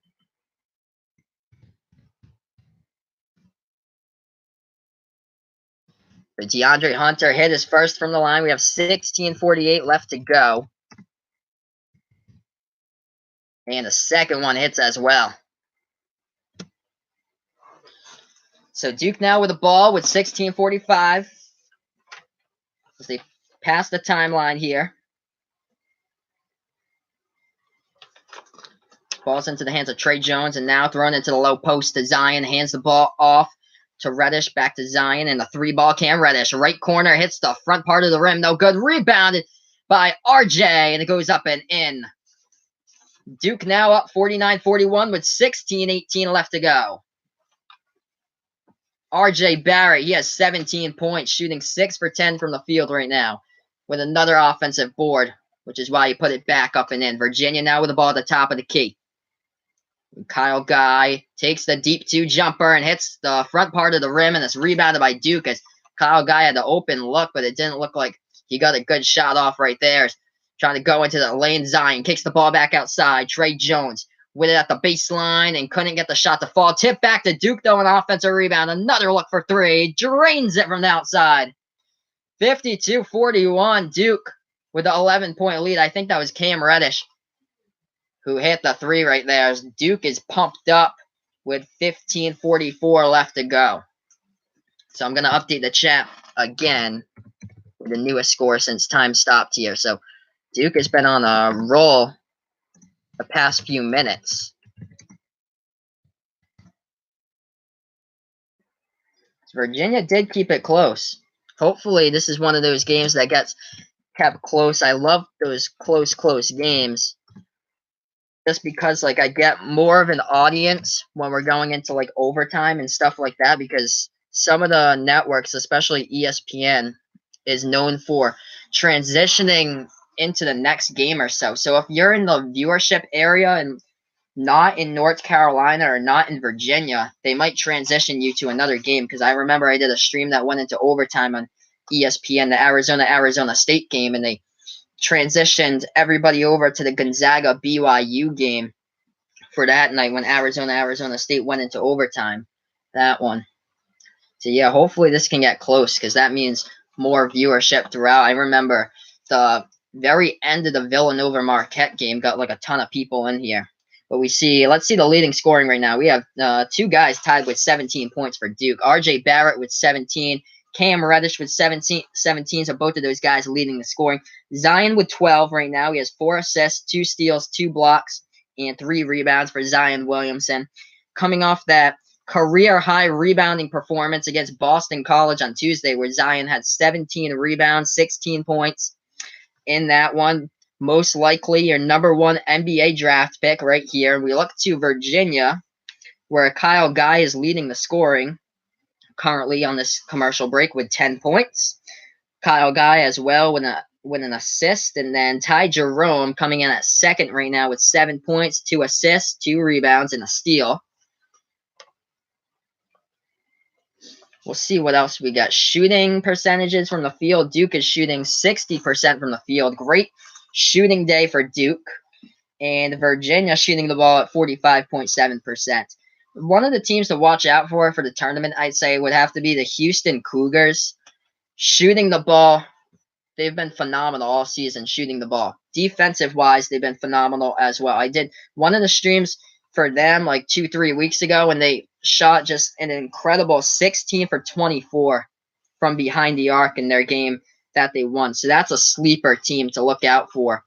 For DeAndre Hunter, hit his first from the line. We have 16:48 left to go. And the second one hits as well. So Duke now with the ball with 16:45 as they pass the timeline here. Ball's into the hands of Trey Jones and now thrown into the low post to Zion. Hands the ball off to Reddish, back to Zion, and the 3-ball Cam Reddish. Right corner hits the front part of the rim. No good. Rebounded by RJ, and it goes up and in. Duke now up 49-41 with 16:18 left to go. RJ Barrett, he has 17 points, shooting 6 for 10 from the field right now with another offensive board, which is why he put it back up and in. Virginia now with the ball at the top of the key. Kyle Guy takes the deep 2 jumper and hits the front part of the rim, and it's rebounded by Duke as Kyle Guy had the open look, but it didn't look like he got a good shot off right there. Trying to go into the lane. Zion kicks the ball back outside. Trey Jones with it at the baseline and couldn't get the shot to fall. Tip back to Duke, though, an offensive rebound. Another look for 3. Drains it from the outside. 52-41, Duke with the 11-point lead. I think that was Cam Reddish who hit the 3 right there. As Duke is pumped up with 15:44 left to go. So I'm going to update the chat again with the newest score since time stopped here. So Duke has been on a roll the past few minutes. Virginia did keep it close. Hopefully this is one of those games that gets kept close. I love those close games. Just because, like, I get more of an audience when we're going into, like, overtime and stuff like that, because some of the networks, especially ESPN, is known for transitioning into the next game or so. So if you're in the viewership area and not in North Carolina or not in Virginia, they might transition you to another game, because I remember I did a stream that went into overtime on ESPN, the Arizona State game, and they transitioned everybody over to the Gonzaga BYU game for that night when Arizona State went into overtime. That one. So yeah, hopefully this can get close, because that means more viewership throughout. I remember the very end of the Villanova Marquette game got like a ton of people in here. But let's see the leading scoring right now. We have 2 guys tied with 17 points for Duke. RJ Barrett with 17. Cam Reddish with 17, so both of those guys leading the scoring. Zion with 12 right now. He has 4 assists, 2 steals, 2 blocks, and 3 rebounds for Zion Williamson. Coming off that career-high rebounding performance against Boston College on Tuesday, where Zion had 17 rebounds, 16 points in that one. Most likely your number 1 NBA draft pick right here. We look to Virginia, where Kyle Guy is leading the scoring currently on this commercial break with 10 points. Kyle Guy as well with an assist, and then Ty Jerome coming in at second right now with 7 points, 2 assists, 2 rebounds, and a steal. We'll see what else we got. Shooting percentages from the field. Duke is shooting 60% from the field. Great shooting day for Duke. And Virginia shooting the ball at 45.7%. One of the teams to watch out for the tournament, I'd say, would have to be the Houston Cougars. Shooting the ball, they've been phenomenal all season shooting the ball. Defensive-wise, they've been phenomenal as well. I did one of the streams for them like 2-3 weeks ago, and they shot just an incredible 16 for 24 from behind the arc in their game that they won. So that's a sleeper team to look out for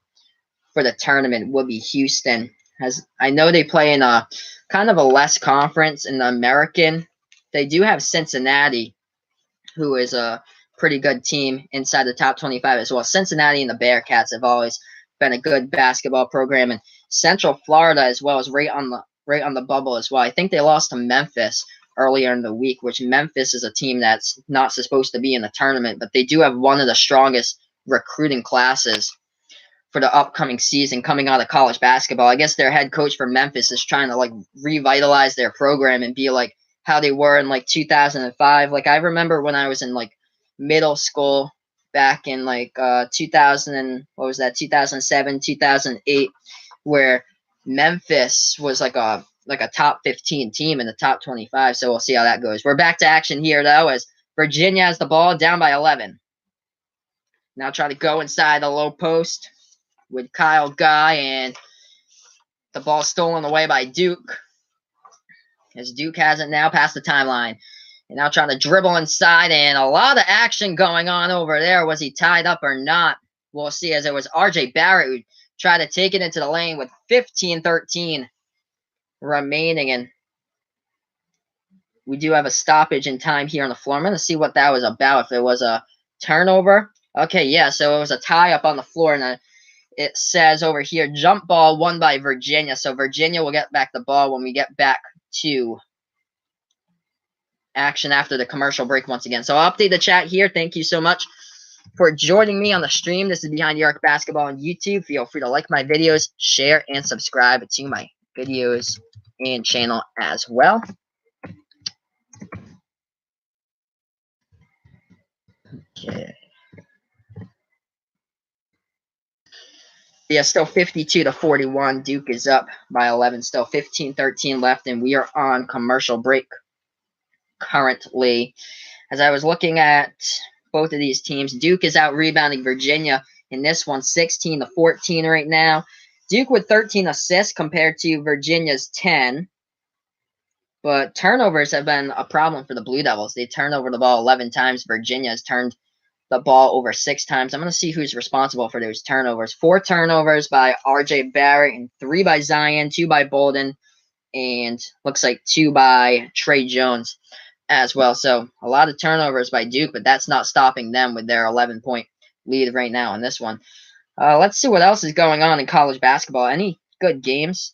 the tournament, would be Houston. As I know they play in a kind of a less conference in the American. They do have Cincinnati, who is a pretty good team inside the top 25 as well. Cincinnati and the Bearcats have always been a good basketball program, and Central Florida as well is right on the bubble as well. I think they lost to Memphis earlier in the week, which Memphis is a team that's not supposed to be in the tournament, but they do have one of the strongest recruiting classes for the upcoming season coming out of college basketball. I guess their head coach for Memphis is trying to like revitalize their program and be like how they were in like 2005. Like I remember when I was in like middle school back in like 2007, 2008, where Memphis was like a top 15 team in the top 25. So we'll see how that goes. We're back to action here though, as Virginia has the ball down by 11. Now try to go inside the low post with Kyle Guy, and the ball stolen away by Duke, as Duke has it now past the timeline. And now trying to dribble inside, and a lot of action going on over there. Was he tied up or not? We'll see, as it was RJ Barrett who tried to take it into the lane with 15-13 remaining. And we do have a stoppage in time here on the floor. I'm going to see what that was about, if it was a turnover. Okay, yeah, so it was a tie up on the floor, and it says over here, jump ball won by Virginia. So Virginia will get back the ball when we get back to action after the commercial break once again. So I'll update the chat here. Thank you so much for joining me on the stream. This is Behind the Arc Basketball on YouTube. Feel free to like my videos, share, and subscribe to my videos and channel as well. Okay. Yeah, still 52-41. Duke is up by 11. Still 15-13 left, and we are on commercial break currently. As I was looking at both of these teams, Duke is out rebounding Virginia in this one, 16-14 right now. Duke with 13 assists compared to Virginia's 10. But turnovers have been a problem for the Blue Devils. They turned over the ball 11 times. Virginia has turned the ball over 6 times. I'm going to see who's responsible for those turnovers. 4 turnovers by RJ Barrett, and 3 by Zion, 2 by Bolden, and looks like 2 by Trey Jones as well. So a lot of turnovers by Duke, but that's not stopping them with their 11-point lead right now in this one. Let's see what else is going on in college basketball. Any good games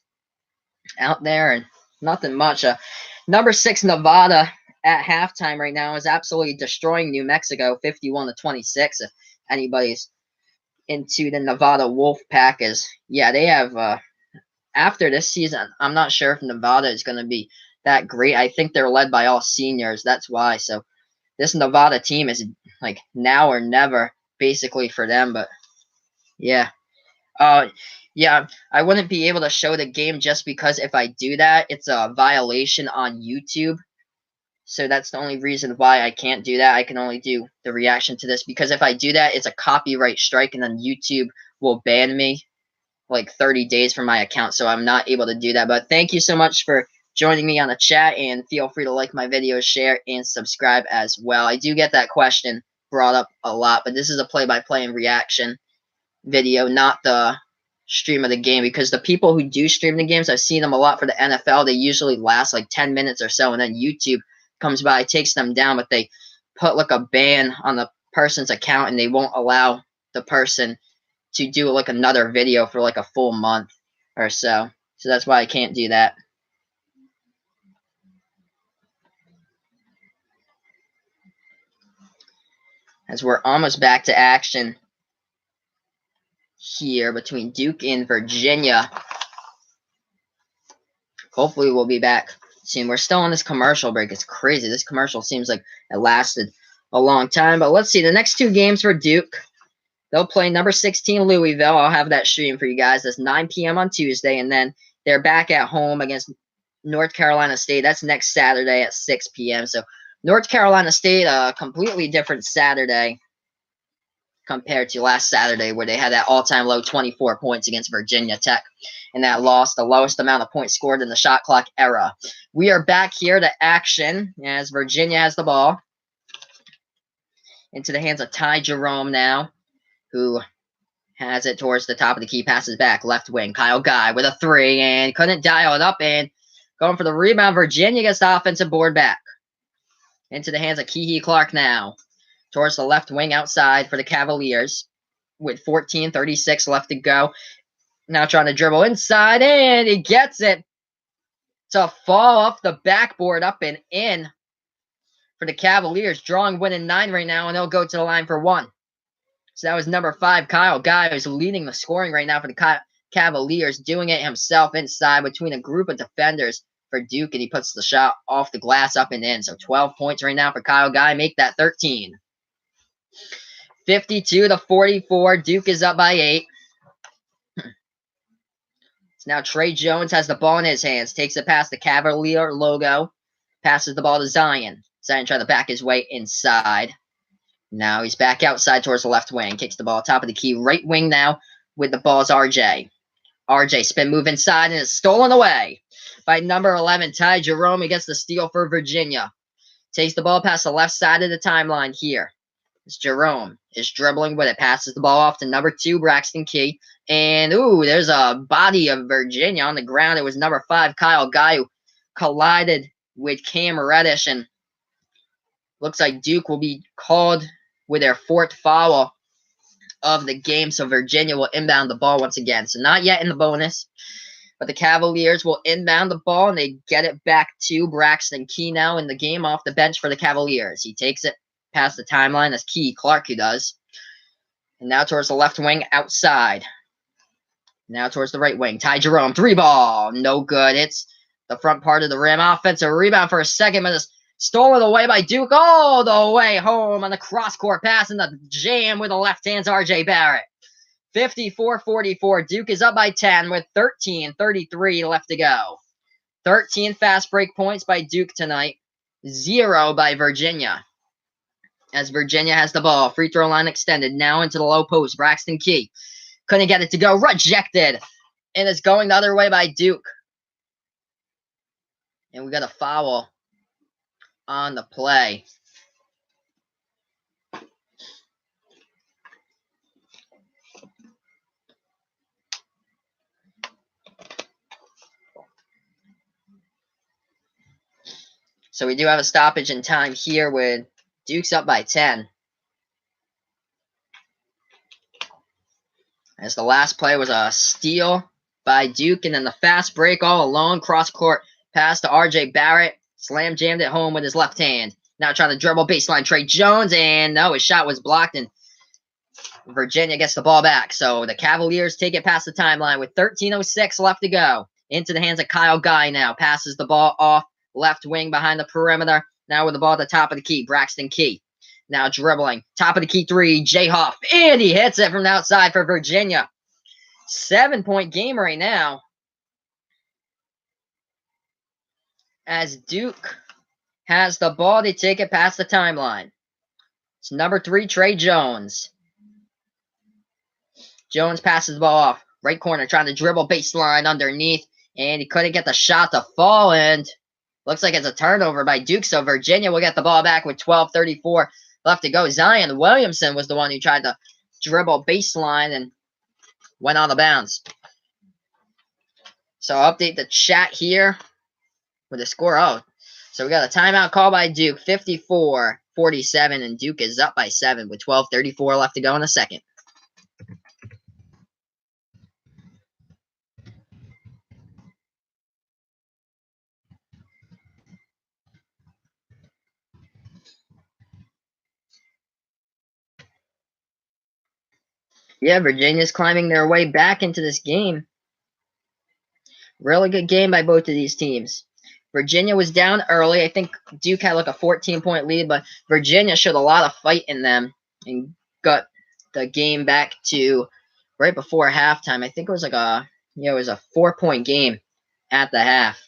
out there? And nothing much. Number 6 Nevada at halftime right now is absolutely destroying New Mexico, 51-26. If anybody's into the Nevada Wolf Pack, yeah, they have after this season, I'm not sure if Nevada is going to be that great. I think they're led by all seniors. That's why. So this Nevada team is like now or never basically for them. But yeah. Yeah, I wouldn't be able to show the game just because if I do that, it's a violation on YouTube. So that's the only reason why I can't do that. I can only do the reaction to this because if I do that, it's a copyright strike, and then YouTube will ban me like 30 days from my account. So I'm not able to do that. But thank you so much for joining me on the chat, and feel free to like my videos, share, and subscribe as well. I do get that question brought up a lot, but this is a play-by-play and reaction video, not the stream of the game, because the people who do stream the games, I've seen them a lot for the NFL. They usually last like 10 minutes or so, and then YouTube comes by, takes them down, but they put like a ban on the person's account, and they won't allow the person to do like another video for like a full month or so. So that's why I can't do that. as we're almost back to action here between Duke and Virginia. Hopefully we'll be back soon. We're still on this commercial break. It's crazy. This commercial seems like it lasted a long time. But let's see. The next two games for Duke. They'll play number 16 Louisville. I'll have that stream for you guys. That's 9 p.m. on Tuesday. And then they're back at home against North Carolina State. That's next Saturday at 6 p.m. So North Carolina State, a completely different Saturday compared to last Saturday where they had that all-time low 24 points against Virginia Tech. And that lost the lowest amount of points scored in the shot clock era. We are back here to action as Virginia has the ball. Into the hands of Ty Jerome now, who has it towards the top of the key, passes back, left wing. Kyle Guy with a three and couldn't dial it up, and going for the rebound. Virginia gets the offensive board back. Into the hands of Kihei Clark now, towards the left wing outside for the Cavaliers with 14:36 left to go. Now trying to dribble inside, and he gets it to fall off the backboard up and in for the Cavaliers, drawing winning 9 right now, and they'll go to the line for 1. So that was number 5, Kyle Guy, who's leading the scoring right now for the Cavaliers, doing it himself inside between a group of defenders for Duke, and he puts the shot off the glass up and in. So 12 points right now for Kyle Guy, make that 13. 52-44, Duke is up by 8. So now Trey Jones has the ball in his hands, takes it past the Cavalier logo, passes the ball to Zion. Zion trying to back his way inside. Now he's back outside towards the left wing. Kicks the ball top of the key. Right wing now with the ball is RJ. RJ spin move inside and it's stolen away by number 11, Ty Jerome. He gets the steal for Virginia. Takes the ball past the left side of the timeline here. It's Jerome is dribbling with it. Passes the ball off to number 2, Braxton Key. And, there's a body of Virginia on the ground. It was number 5, Kyle Guy, who collided with Cam Reddish. And looks like Duke will be called with their 4th foul of the game. So Virginia will inbound the ball once again. So not yet in the bonus. But the Cavaliers will inbound the ball, and they get it back to Braxton Key now in the game off the bench for the Cavaliers. He takes it past the timeline. That's Key Clark who does. And now towards the left wing outside. Now towards the right wing. Ty Jerome, 3-ball. No good. It's the front part of the rim. Offensive rebound for a second, but it's stolen away by Duke all the way home on the cross-court pass and the jam with the left hand's RJ Barrett. 54-44. Duke is up by 10 with 13:33 left to go. 13 fast break points by Duke tonight. 0 by Virginia. As Virginia has the ball. Free throw line extended. Now into the low post. Braxton Key. Couldn't get it to go. Rejected. And it's going the other way by Duke. And we got a foul on the play. So we do have a stoppage in time here with Duke's up by 10. As the last play was a steal by Duke, and then the fast break all alone, cross-court pass to RJ Barrett. Slam jammed it home with his left hand. Now trying to dribble baseline Trey Jones, and no, his shot was blocked, and Virginia gets the ball back. So the Cavaliers take it past the timeline with 13:06 left to go. Into the hands of Kyle Guy now. Passes the ball off left wing behind the perimeter. Now with the ball at the top of the key, Braxton Key. Now dribbling. Top of the key 3, Jay Huff. And he hits it from the outside for Virginia. 7-point game right now. As Duke has the ball, they take it past the timeline. It's number 3, Trey Jones. Jones passes the ball off. Right corner, trying to dribble baseline underneath. And he couldn't get the shot to fall, and looks like it's a turnover by Duke. So Virginia will get the ball back with 12:34 left to go. Zion Williamson was the one who tried to dribble baseline and went on the bounce. So I'll update the chat here with the score. So we got a timeout call by Duke, 54-47, and Duke is up by 7 with 12:34 left to go in the second. Yeah, Virginia's climbing their way back into this game. Really good game by both of these teams. Virginia was down early. I think Duke had like a 14-point lead, but Virginia showed a lot of fight in them and got the game back to right before halftime. I think it was like it was a 4-point game at the half.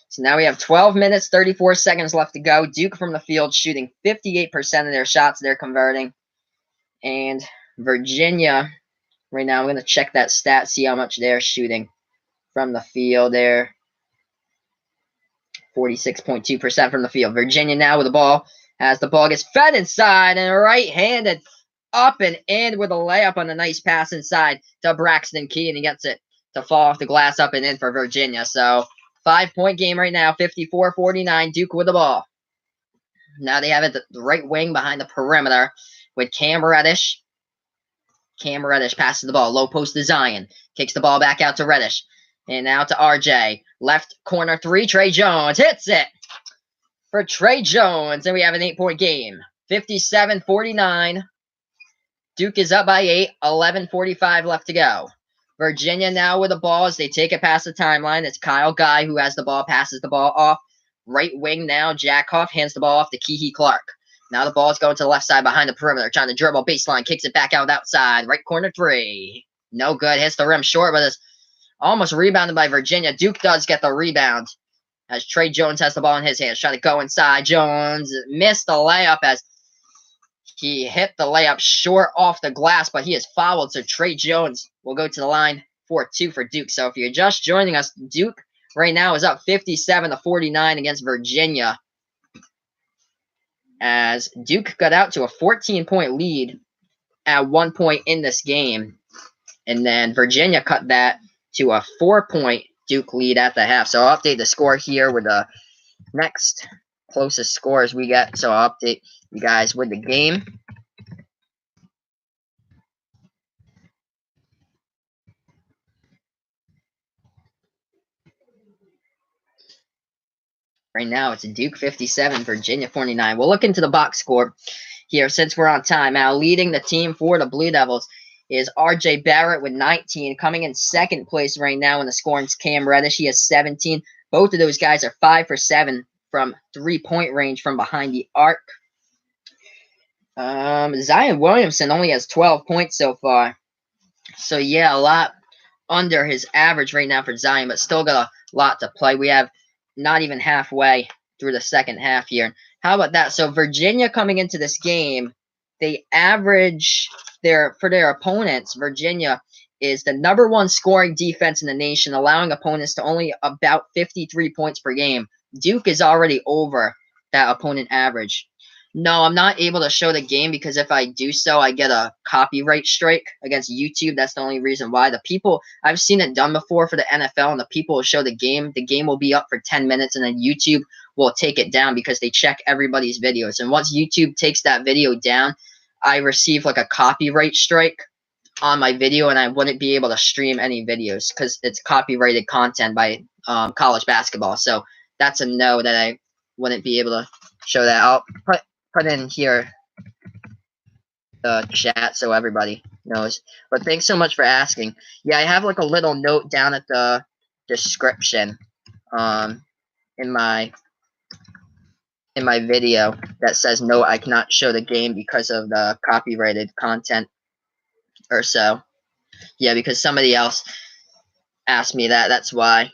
So now we have 12 minutes, 34 seconds left to go. Duke from the field shooting 58% of their shots they're converting. And Virginia, right now, I'm going to check that stat, see how much they're shooting from the field there. 46.2% from the field. Virginia now with the ball. As the ball gets fed inside and right-handed up and in with a layup on a nice pass inside to Braxton Key. And he gets it to fall off the glass up and in for Virginia. So 5-point game right now, 54-49, Duke with the ball. Now they have it the right wing behind the perimeter with Cam Reddish. Cam Reddish passes the ball. Low post to Zion. Kicks the ball back out to Reddish. And now to RJ. Left corner three. Trey Jones hits it for Trey Jones. And we have an 8-point game. 57-49. Duke is up by 8. 11:45 left to go. Virginia now with the ball as they take it past the timeline. It's Kyle Guy who has the ball, passes the ball off. Right wing now. Jack Huff hands the ball off to Kiki Clark. Now the ball is going to the left side behind the perimeter. Trying to dribble baseline. Kicks it back out outside. Right corner three. No good. Hits the rim short, but it's almost rebounded by Virginia. Duke does get the rebound as Trey Jones has the ball in his hands. Trying to go inside. Jones missed the layup as he hit the layup short off the glass, but he is fouled. So Trey Jones will go to the line for 2 for Duke. So if you're just joining us, Duke right now is up 57-49 against Virginia, as Duke got out to a 14-point lead at one point in this game. And then Virginia cut that to a 4-point Duke lead at the half. So I'll update the score here with the next closest scores we get. So I'll update you guys with the game. Right now, it's Duke 57, Virginia 49. We'll look into the box score here since we're on timeout. Leading the team for the Blue Devils is RJ Barrett with 19. Coming in second place right now in the scoring is Cam Reddish. He has 17. Both of those guys are 5 for 7 from 3-point range from behind the arc. Zion Williamson only has 12 points so far. So, yeah, a lot under his average right now for Zion, but still got a lot to play. We have not even halfway through the second half here. How about that? So Virginia coming into this game, they average for their opponents. Virginia is the #1 scoring defense in the nation, allowing opponents to only about 53 points per game. Duke is already over that opponent average. No, I'm not able to show the game because if I do so, I get a copyright strike against YouTube. That's the only reason why. The people, I've seen it done before for the NFL, and the people will show the game. The game will be up for 10 minutes, and then YouTube will take it down because they check everybody's videos. And once YouTube takes that video down, I receive like a copyright strike on my video, and I wouldn't be able to stream any videos because it's copyrighted content by college basketball. So that's a no that I wouldn't be able to show that. I'll put in here the chat so everybody knows. But thanks so much for asking. Yeah, I have like a little note down at the description in my video that says no, I cannot show the game because of the copyrighted content or so. Yeah, because somebody else asked me that. That's why.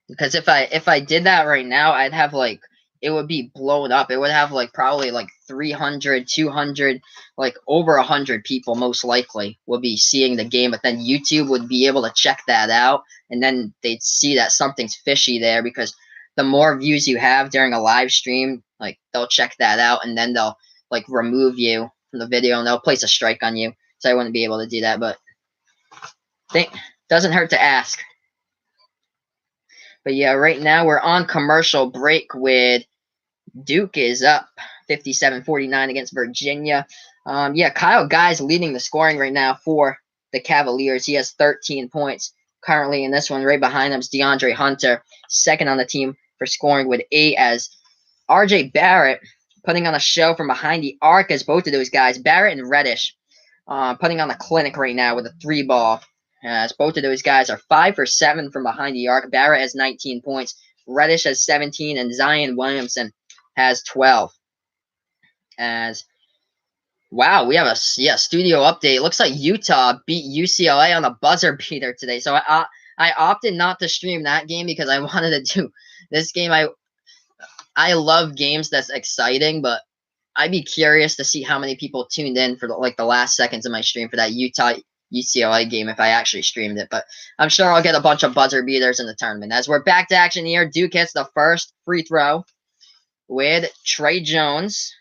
Because if I did that right now, I'd have like, it would be blown up. It would have like probably like 300, 200, like over 100 people most likely would be seeing the game. But then YouTube would be able to check that out, and then they'd see that something's fishy there because the more views you have during a live stream, like they'll check that out, and then they'll like remove you from the video and they'll place a strike on you. So I wouldn't be able to do that, but doesn't hurt to ask. But yeah, right now we're on commercial break with Duke is up 57-49 against Virginia. Yeah, Kyle Guy's leading the scoring right now for the Cavaliers. He has 13 points. currently in this one. Right behind him is DeAndre Hunter, second on the team for scoring with 8, as RJ Barrett putting on a show from behind the arc as both of those guys, Barrett and Reddish, putting on a clinic right now with a 3-ball. As both of those guys are 5 for 7 from behind the arc. Barrett has 19 points, Reddish has 17, and Zion Williamson has 12. As wow, we have a studio update. It looks like Utah beat UCLA on a buzzer beater today. So I opted not to stream that game because I wanted to do this game. I love games that's exciting, but I'd be curious to see how many people tuned in for the last seconds of my stream for that Utah UCLA game if I actually streamed it. But I'm sure I'll get a bunch of buzzer beaters in the tournament. As we're back to action here, Duke hits the first free throw with Tre Jones.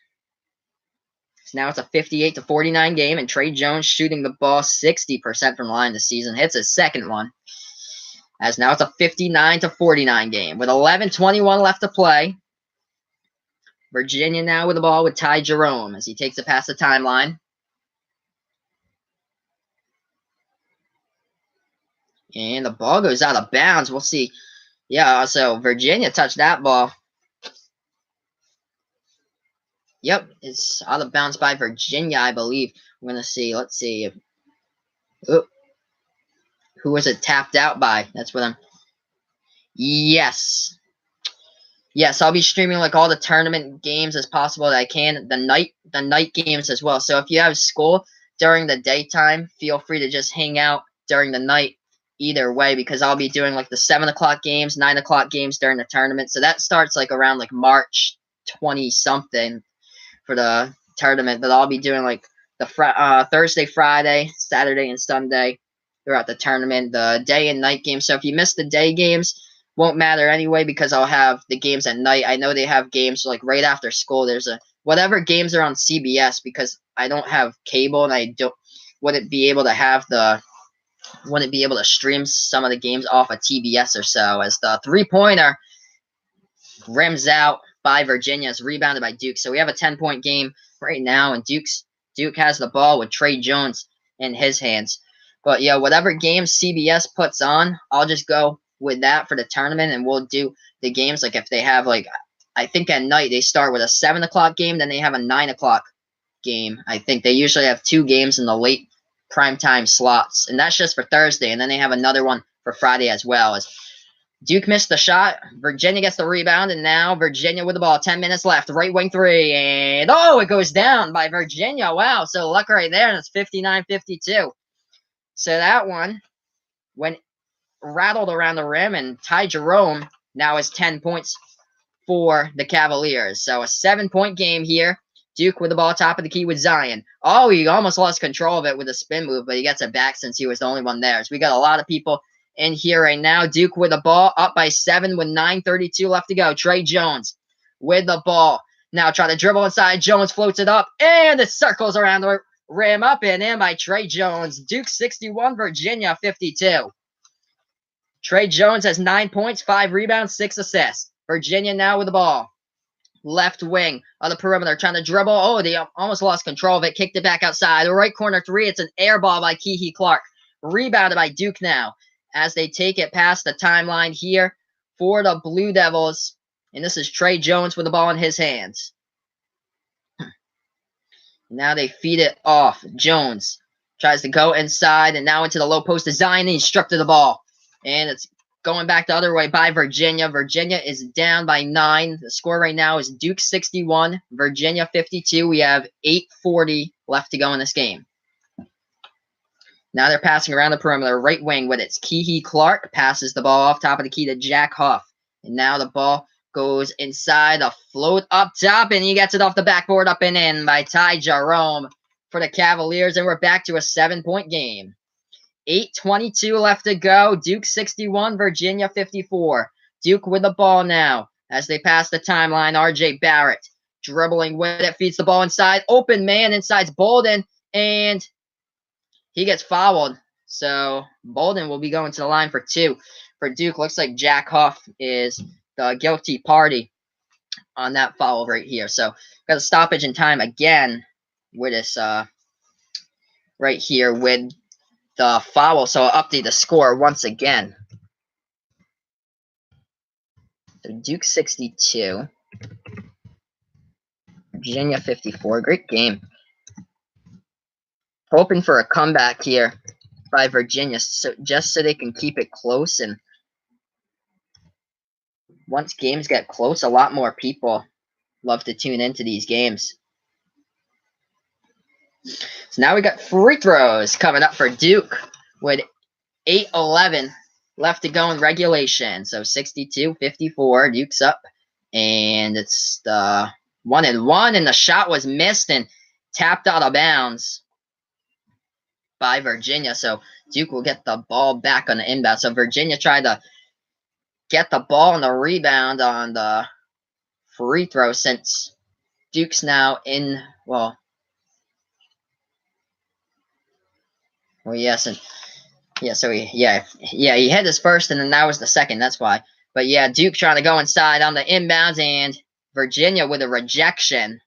So now it's a 58-49 game, and Tre Jones shooting the ball 60% from the line this season. Hits his second one. As now it's a 59-49 game with 11:21 left to play. Virginia now with the ball with Ty Jerome as he takes it past the timeline. And the ball goes out of bounds. We'll see. Yeah, so Virginia touched that ball. Yep, it's out of bounds by Virginia, I believe. I'm going to see. Let's see. Oh, who was it tapped out by? That's what I'm... Yes. Yes, I'll be streaming like all the tournament games as possible that I can. The night games as well. So if you have school during the daytime, feel free to just hang out during the night either way, because I'll be doing like the 7 o'clock games, 9 o'clock games during the tournament. So that starts like around like March 20-something for the tournament. But I'll be doing like the Thursday, Friday, Saturday, and Sunday throughout the tournament. The day and night games. So if you miss the day games, won't matter anyway because I'll have the games at night. I know they have games like right after school. There's whatever games are on CBS because I don't have cable and I wouldn't be able to stream some of the games off of TBS or so. As the 3-pointer rims out by Virginia, is rebounded by Duke. So we have a 10-point game right now, and Duke has the ball with Tre Jones in his hands. But yeah, whatever games CBS puts on, I'll just go with that for the tournament, and we'll do the games like if they have like, I think at night they start with a 7 o'clock game, then they have a 9 o'clock game. I think they usually have 2 games in the late primetime slots, and that's just for Thursday, and then they have another one for Friday as well. As Duke missed the shot, Virginia gets the rebound, and now Virginia with the ball, 10 minutes left, right wing 3, and oh, it goes down by Virginia. Wow, so luck right there, and it's 59-52. So that one went rattled around the rim, and Ty Jerome now has 10 points for the Cavaliers. So a 7-point game here. Duke with the ball top of the key with Zion. Oh, he almost lost control of it with a spin move, but he gets it back since he was the only one there. So we got a lot of people in here right now. Duke with the ball up by 7 with 9:32 left to go. Tre Jones with the ball. Now try to dribble inside. Jones floats it up, and it circles around the rim, up and in by Tre Jones. Duke 61, Virginia 52. Tre Jones has 9 points, 5 rebounds, 6 assists. Virginia now with the ball. Left wing on the perimeter, trying to dribble. Oh, they almost lost control of it. Kicked it back outside. The right corner 3. It's an air ball by Kihei Clark. Rebounded by Duke now as they take it past the timeline here for the Blue Devils. And this is Tre Jones with the ball in his hands. Now they feed it off. Jones tries to go inside and now into the low post to Zion. And he struck to the ball. And it's going back the other way by Virginia. Virginia is down by 9. The score right now is Duke 61, Virginia 52. We have 8:40 left to go in this game. Now they're passing around the perimeter. Right wing with it's Kihei Clark. Passes the ball off top of the key to Jack Huff. And now the ball goes inside. A float up top. And he gets it off the backboard up and in by Ty Jerome for the Cavaliers. And we're back to a 7-point game. 8:22 left to go. Duke 61, Virginia 54. Duke with the ball now as they pass the timeline. RJ Barrett dribbling with it, feeds the ball inside. Open man inside's Bolden, and he gets fouled. So Bolden will be going to the line for 2 for Duke. Looks like Jack Huff is the guilty party on that foul right here. So got a stoppage in time again with this right here with the foul, so I'll update the score once again. So Duke 62, Virginia 54. Great game. Hoping for a comeback here by Virginia, just so they can keep it close. And once games get close, a lot more people love to tune into these games. So now we got free throws coming up for Duke with 8:11 left to go in regulation. So 62-54, Duke's up. And it's the 1-1, and the shot was missed and tapped out of bounds by Virginia. So Duke will get the ball back on the inbound. So Virginia tried to get the ball on the rebound on the free throw, since Duke's now in, he hit his first, and then that was the second. That's why. But yeah, Duke trying to go inside on the inbounds, and Virginia with a rejection.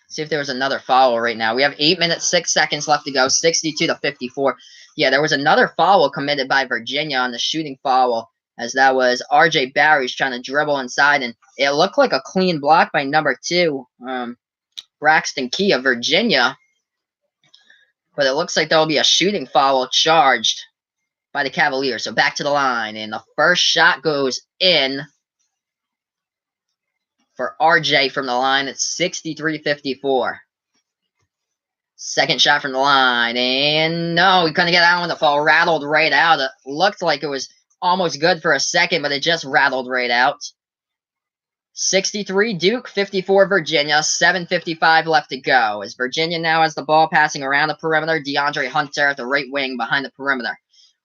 See if there was another foul right now. We have 8 minutes, 6 seconds left to go. 62-54. Yeah, there was another foul committed by Virginia on the shooting foul, as that was RJ Barry's trying to dribble inside, and it looked like a clean block by number 2, Braxton Key of Virginia. But it looks like there will be a shooting foul charged by the Cavaliers. So back to the line, and the first shot goes in for RJ from the line. It's 63-54. Second shot from the line, and no, we couldn't get out when the fall rattled right out. It looked like it was almost good for a second, but it just rattled right out. 63 Duke, 54 Virginia, 7:55 left to go. As Virginia now has the ball passing around the perimeter, DeAndre Hunter at the right wing behind the perimeter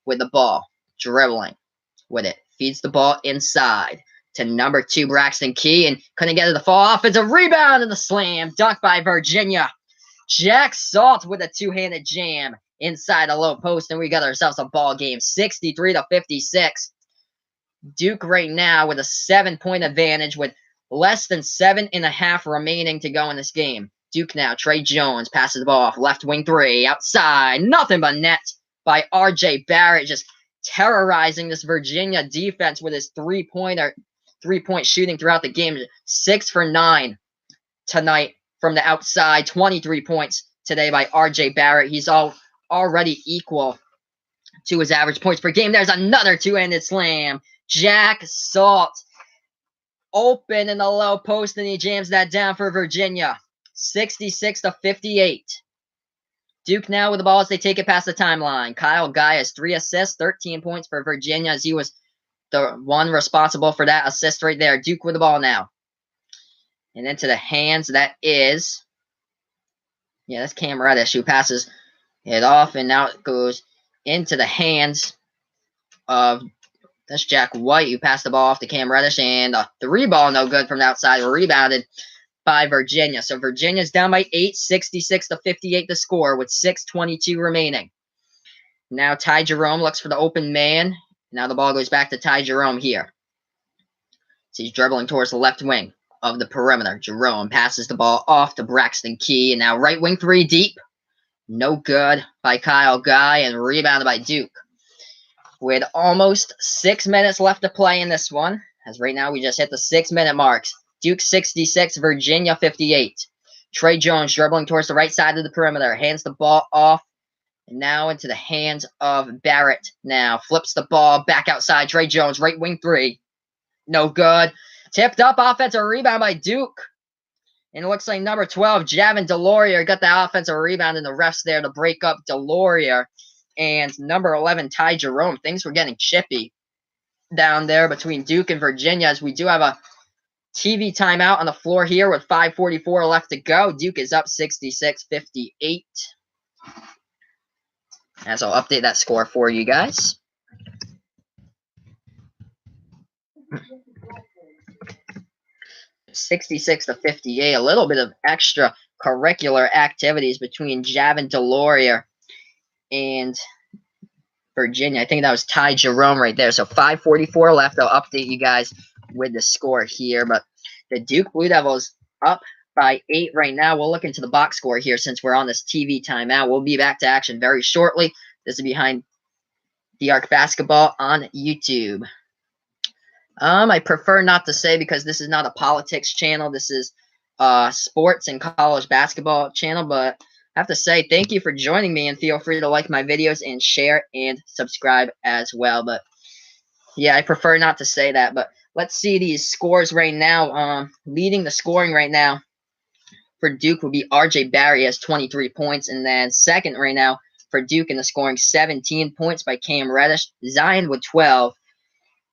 with the ball, dribbling with it. Feeds the ball inside to number 2 Braxton Key, and couldn't get it to fall. Offensive rebound and the slam dunk by Virginia. Jack Salt with a two-handed jam inside a low post, and we got ourselves a ball game, 63-56. Duke right now with a 7-point advantage with less than 7.5 remaining to go in this game. Duke now, Trey Jones passes the ball off, left wing 3, outside, nothing but net by RJ Barrett, just terrorizing this Virginia defense with his three-point shooting throughout the game. 6 for 9 tonight from the outside, 23 points today by RJ Barrett. He's already equal to his average points per game. There's another two-handed slam. Jack Salt open in the low post, and he jams that down for Virginia. 66-58. Duke now with the ball as they take it past the timeline. Kyle Guy has 3 assists, 13 points for Virginia, as he was the one responsible for that assist right there. Duke with the ball now. And into the hands, that's Cam Reddish, who passes it off, and now it goes into the hands of, that's Jack White, who passed the ball off to Cam Reddish, and the 3-ball no good from the outside, rebounded by Virginia. So Virginia's down by 8, 66-58 to score with 6:22 remaining. Now Ty Jerome looks for the open man. Now the ball goes back to Ty Jerome here. So he's dribbling towards the left wing of the perimeter. Jerome passes the ball off to Braxton Key, and now right wing 3 deep. No good by Kyle Guy, and rebounded by Duke. With almost 6 minutes left to play in this one, as right now we just hit the 6-minute marks. Duke 66, Virginia 58. Trey Jones dribbling towards the right side of the perimeter, hands the ball off, and now into the hands of Barrett. Now flips the ball back outside. Trey Jones, right wing 3. No good. Tipped up, offensive rebound by Duke. And it looks like number 12, Javin DeLaurier, got the offensive rebound, and the refs there to break up DeLaurier. And number 11, Ty Jerome. Things were getting chippy down there between Duke and Virginia, as we do have a TV timeout on the floor here with 5:44 left to go. Duke is up 66-58. As I'll update that score for you guys. $66-58. A little bit of extra curricular activities between Javin DeLaurier and Virginia. I think that was Ty Jerome right there. So 5:44 left. I'll update you guys with the score here. But the Duke Blue Devils up by 8 right now. We'll look into the box score here since we're on this TV timeout. We'll be back to action very shortly. This is Behind the Arc Basketball on YouTube. I prefer not to say because this is not a politics channel. This is sports and college basketball channel, but I have to say thank you for joining me, and feel free to like my videos and share and subscribe as well. But yeah, I prefer not to say that. But let's see these scores right now. Leading the scoring right now for Duke would be RJ Barry, has 23 points, and then second right now for Duke in the scoring, 17 points by Cam Reddish. Zion with 12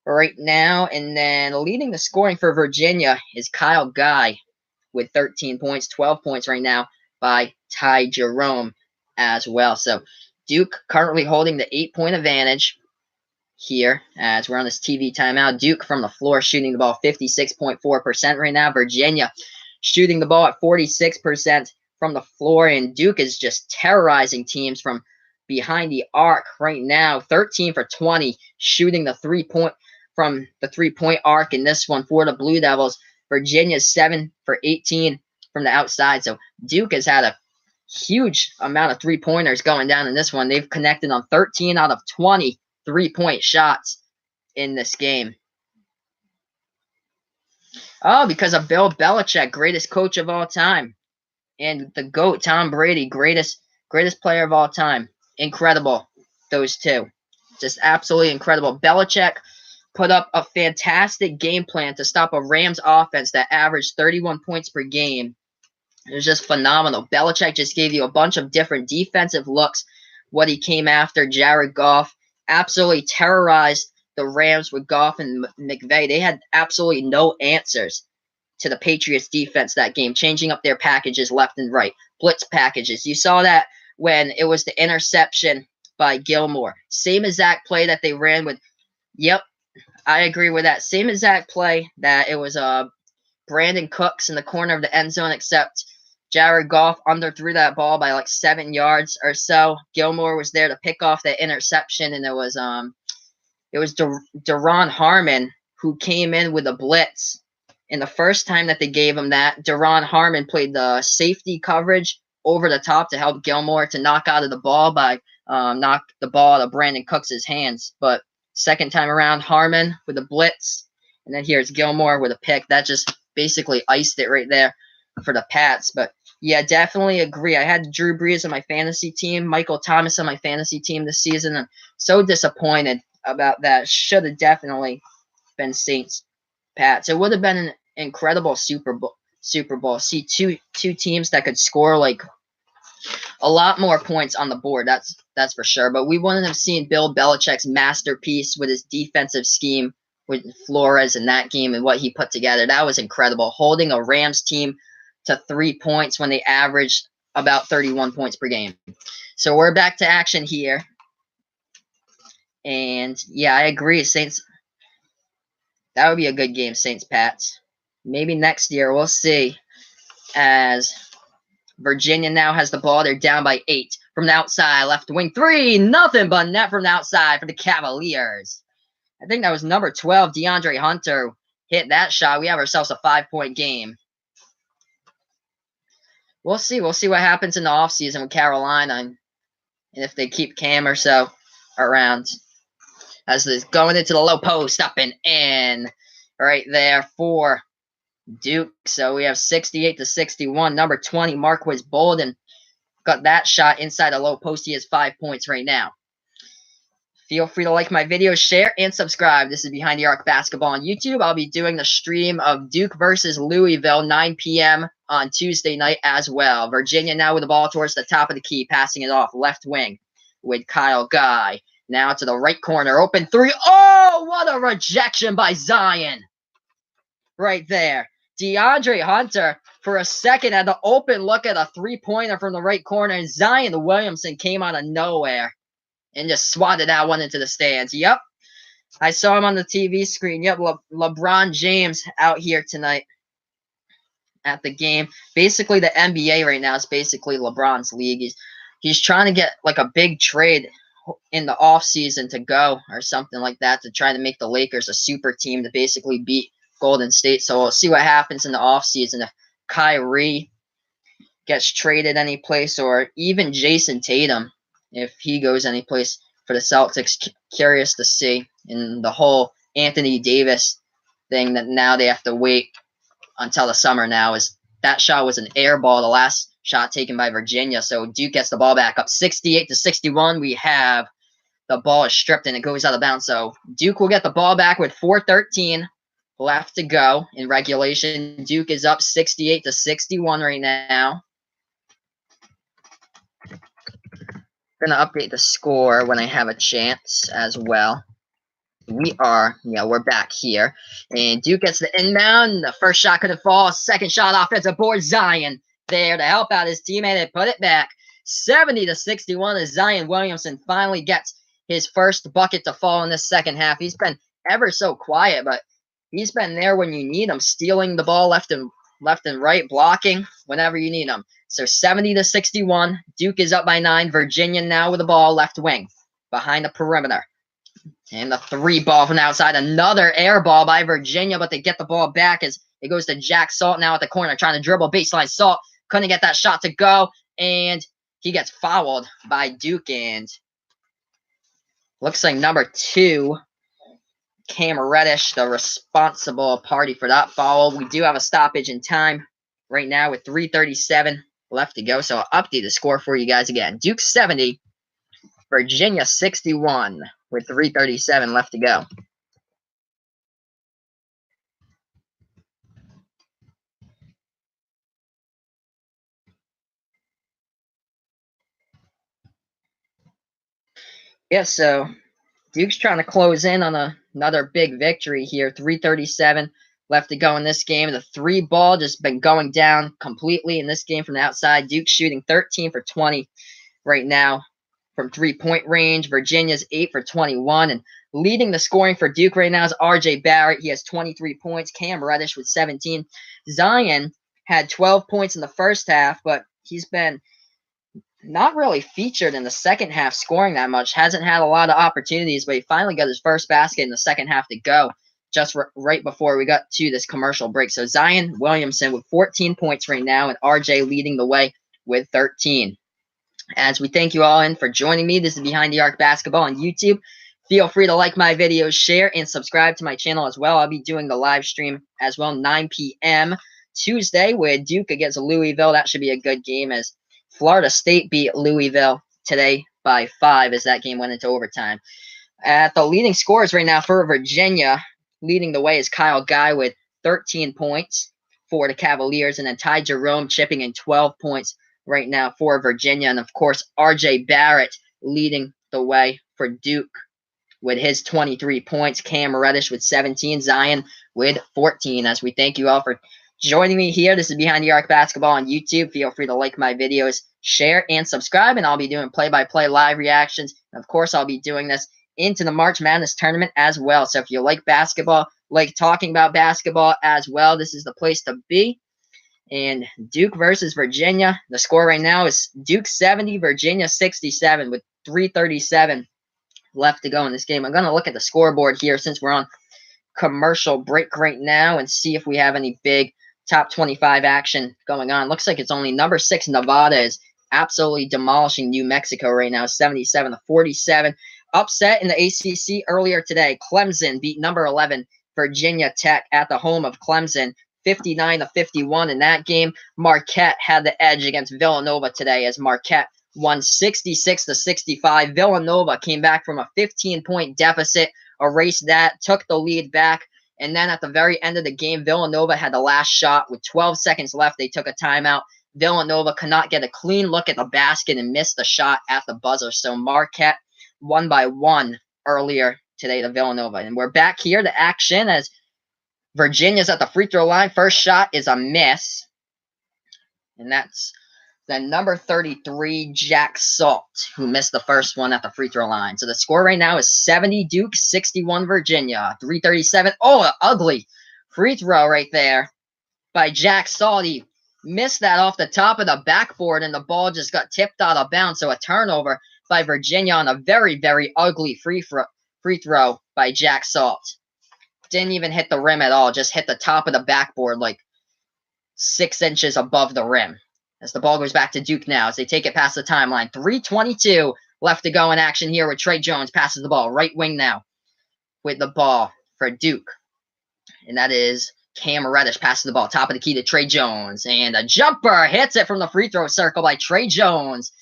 right now, and then leading the scoring for Virginia is Kyle Guy with 13 points, 12 points right now by Ty Jerome as well. So Duke currently holding the 8-point advantage here as we're on this TV timeout. Duke from the floor shooting the ball 56.4% right now. Virginia shooting the ball at 46% from the floor, and Duke is just terrorizing teams from behind the arc right now. 13 for 20 shooting the three-point from the three-point arc in this one for the Blue Devils. Virginia's 7 for 18 from the outside. So Duke has had a huge amount of three-pointers going down in this one. They've connected on 13 out of 20 three-point shots in this game. Oh, because of Bill Belichick, greatest coach of all time. And the GOAT, Tom Brady, greatest player of all time. Incredible, those two. Just absolutely incredible. Belichick put up a fantastic game plan to stop a Rams offense that averaged 31 points per game. It was just phenomenal. Belichick just gave you a bunch of different defensive looks. What he came after, Jared Goff, absolutely terrorized the Rams with Goff and McVay. They had absolutely no answers to the Patriots defense that game, changing up their packages left and right, blitz packages. You saw that when it was the interception by Gilmore. Same exact play that they ran with. Yep, I agree with that. Same exact play that it was Brandon Cooks in the corner of the end zone, except Jared Goff underthrew that ball by like 7 yards or so. Gilmore was there to pick off that interception, and it was Deron Harmon who came in with a blitz. And the first time that they gave him that, Deron Harmon played the safety coverage over the top to help Gilmore to knock out of the ball by knock the ball out of Brandon Cooks' hands. But second time around, Harmon with a blitz, and then here's Gilmore with a pick. That just basically iced it right there for the Pats. But yeah, definitely agree. I had Drew Brees on my fantasy team, Michael Thomas on my fantasy team this season. I'm so disappointed about that. Should have definitely been Saints Pats. It would have been an incredible Super Bowl. See two teams that could score like a lot more points on the board. That's for sure. But we wouldn't have seen Bill Belichick's masterpiece with his defensive scheme with Flores in that game and what he put together. That was incredible. Holding a Rams team to 3 points when they averaged about 31 points per game. So we're back to action here. And yeah, I agree. Saints. That would be a good game, Saints Pats. Maybe next year, we'll see. As Virginia now has the ball, they're down by 8 from the outside, left wing 3, nothing but net from the outside for the Cavaliers. I think that was number 12, DeAndre Hunter, hit that shot. We have ourselves a 5-point game. We'll see. We'll see what happens in the offseason with Carolina and if they keep Cam or so around. As this going into the low post, up and in right there for Duke. So we have 68-61. Number 20, Marquise Bolden, got that shot inside the low post. He has 5 points right now. Feel free to like my videos, share, and subscribe. This is Behind the Arc Basketball on YouTube. I'll be doing the stream of Duke versus Louisville, 9 p.m. on Tuesday night as well. Virginia now with the ball towards the top of the key, passing it off left wing with Kyle Guy. Now to the right corner, open 3. Oh, what a rejection by Zion. Right there. DeAndre Hunter, for a second, had the open look at a three-pointer from the right corner, and Zion Williamson came out of nowhere and just swatted that one into the stands. Yep. I saw him on the TV screen. Yep, LeBron James out here tonight at the game. Basically, the NBA right now is basically LeBron's league. He's trying to get like a big trade in the offseason to go or something like that to try to make the Lakers a super team to basically beat Golden State. So we'll see what happens in the offseason. If Kyrie gets traded any place, or even Jason Tatum, if he goes any place for the Celtics. Curious to see. In the whole Anthony Davis thing that now they have to wait until the summer now, is that shot was an air ball, the last shot taken by Virginia. So Duke gets the ball back up 68-61. We have the ball is stripped and it goes out of bounds. So Duke will get the ball back with 4:13 left to go in regulation. Duke is up 68-61 right now. I'm going to update the score when I have a chance as well. We're back here. And Duke gets the inbound. The first shot couldn't fall. Second shot, offensive board. Zion there to help out his teammate and put it back 70-61 as Zion Williamson finally gets his first bucket to fall in this second half. He's been ever so quiet, but he's been there when you need him, stealing the ball left and right, blocking whenever you need him. So 70-61. Duke is up by 9. Virginia now with the ball left wing behind the perimeter. And the 3 ball from outside. Another air ball by Virginia, but they get the ball back as it goes to Jack Salt now at the corner, trying to dribble baseline. Salt couldn't get that shot to go, and he gets fouled by Duke. And looks like number 2, Cam Reddish, the responsible party for that foul. We do have a stoppage in time right now with 3:37 left to go. So I'll update the score for you guys again. Duke 70, Virginia 61 with 3:37 left to go. Yeah, so Duke's trying to close in on another big victory here. 3:37 left to go in this game. The 3 ball just been going down completely in this game from the outside. Duke shooting 13 for 20 right now from 3-point range. Virginia's 8 for 21. And leading the scoring for Duke right now is R.J. Barrett. He has 23 points. Cam Reddish with 17. Zion had 12 points in the first half, but he's been not really featured in the second half scoring that much. Hasn't had a lot of opportunities, but he finally got his first basket in the second half to go just right before we got to this commercial break. So Zion Williamson with 14 points right now, and RJ leading the way with 13. As we thank you all in for joining me, this is Behind the Arc Basketball on YouTube. Feel free to like my videos, share, and subscribe to my channel as well. I'll be doing the live stream as well, 9 p.m. Tuesday with Duke against Louisville. That should be a good game as Florida State beat Louisville today by 5 as that game went into overtime. At the leading scorers right now for Virginia, leading the way is Kyle Guy with 13 points for the Cavaliers, and then Ty Jerome chipping in 12 points right now for Virginia. And, of course, R.J. Barrett leading the way for Duke with his 23 points. Cam Reddish with 17. Zion with 14. As we thank you all for joining me here. This is Behind the Arc Basketball on YouTube. Feel free to like my videos, share, and subscribe. And I'll be doing play-by-play live reactions. And, of course, I'll be doing this into the March Madness tournament as well. So if you like basketball, like talking about basketball as well, this is the place to be. And Duke versus Virginia. The score right now is Duke 70, Virginia 67 with 3:37 left to go in this game. I'm going to look at the scoreboard here since we're on commercial break right now and see if we have any big top 25 action going on. Looks like it's only number 6 Nevada is absolutely demolishing New Mexico right now, 77-47. Upset in the ACC earlier today. Clemson beat number 11 Virginia Tech at the home of Clemson, 59-51 in that game. Marquette had the edge against Villanova today as Marquette won 66-65. Villanova came back from a 15-point deficit, erased that, took the lead back, and then at the very end of the game, Villanova had the last shot with 12 seconds left. They took a timeout. Villanova could not get a clean look at the basket and missed the shot at the buzzer. So Marquette won by 1 earlier today to Villanova. And we're back here to action as Virginia's at the free throw line. First shot is a miss. And that's the number 33, Jack Salt, who missed the first one at the free throw line. So the score right now is 70 Duke, 61 Virginia, 3:37. Oh, an ugly free throw right there by Jack Salt. He missed that off the top of the backboard, and the ball just got tipped out of bounds. So a turnover by Virginia on a very, very ugly free throw by Jack Salt. Didn't even hit the rim at all, just hit the top of the backboard like 6 inches above the rim. As the ball goes back to Duke now, as they take it past the timeline. 3:22 left to go in action here with Trey Jones passes the ball. Right wing now with the ball for Duke. And that is Cam Reddish passes the ball. Top of the key to Trey Jones. And a jumper hits it from the free throw circle by Trey Jones.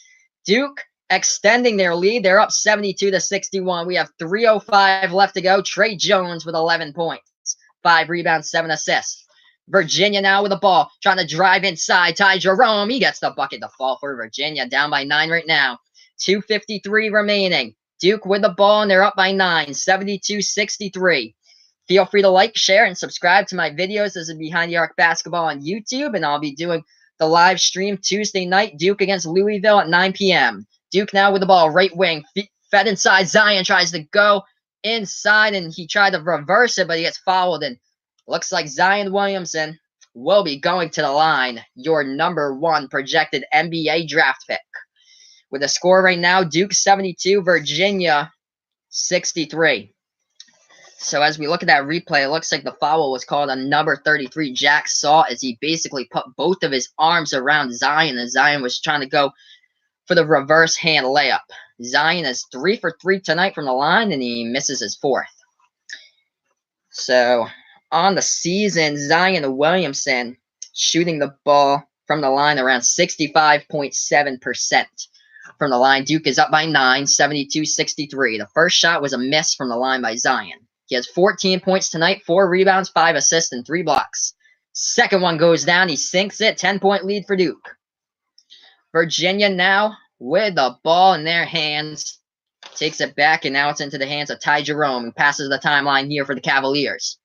Duke extending their lead. They're up 72-61. We have 3:05 left to go. Trey Jones with 11 points. 5 rebounds, 7 assists. Virginia now with the ball. Trying to drive inside. Ty Jerome. He gets the bucket to fall for Virginia. Down by 9 right now. 2:53 remaining. Duke with the ball, and they're up by 9. 72-63. Feel free to like, share, and subscribe to my videos. This is Behind the Arc Basketball on YouTube, and I'll be doing the live stream Tuesday night, Duke against Louisville at 9 p.m. Duke now with the ball, right wing, fed inside. Zion tries to go inside, and he tried to reverse it, but he gets fouled, and looks like Zion Williamson will be going to the line, your number 1 projected NBA draft pick. With the score right now, Duke 72, Virginia 63. So as we look at that replay, it looks like the foul was called on number 33, Jack Saw, as he basically put both of his arms around Zion, and Zion was trying to go for the reverse hand layup. Zion is 3 for 3 tonight from the line, and he misses his 4th. So on the season, Zion Williamson shooting the ball from the line around 65.7% from the line. Duke is up by 9, 72-63. The first shot was a miss from the line by Zion. He has 14 points tonight, 4 rebounds, 5 assists, and 3 blocks. Second one goes down. He sinks it. 10-point lead for Duke. Virginia now with the ball in their hands. Takes it back, and now it's into the hands of Ty Jerome, who passes the timeline here for the Cavaliers.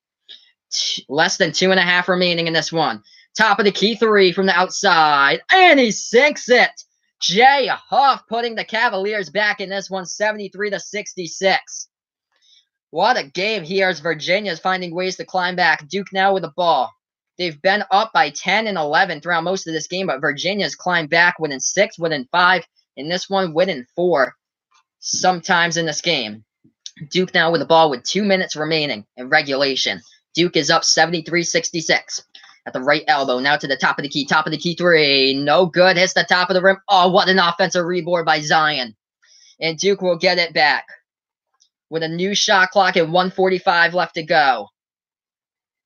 Less than 2.5 remaining in this one. Top of the key 3 from the outside, and he sinks it. Jay Huff putting the Cavaliers back in this one, 73-66. What a game here as Virginia is finding ways to climb back. Duke now with the ball. They've been up by 10 and 11 throughout most of this game, but Virginia's climbed back within 6, within 5, and this one within 4 sometimes in this game. Duke now with the ball with 2 minutes remaining in regulation. Duke is up 73-66. At the right elbow, now to the top of the key. Top of the key 3. No good. Hits the top of the rim. Oh, what an offensive rebound by Zion. And Duke will get it back with a new shot clock and 1:45 left to go.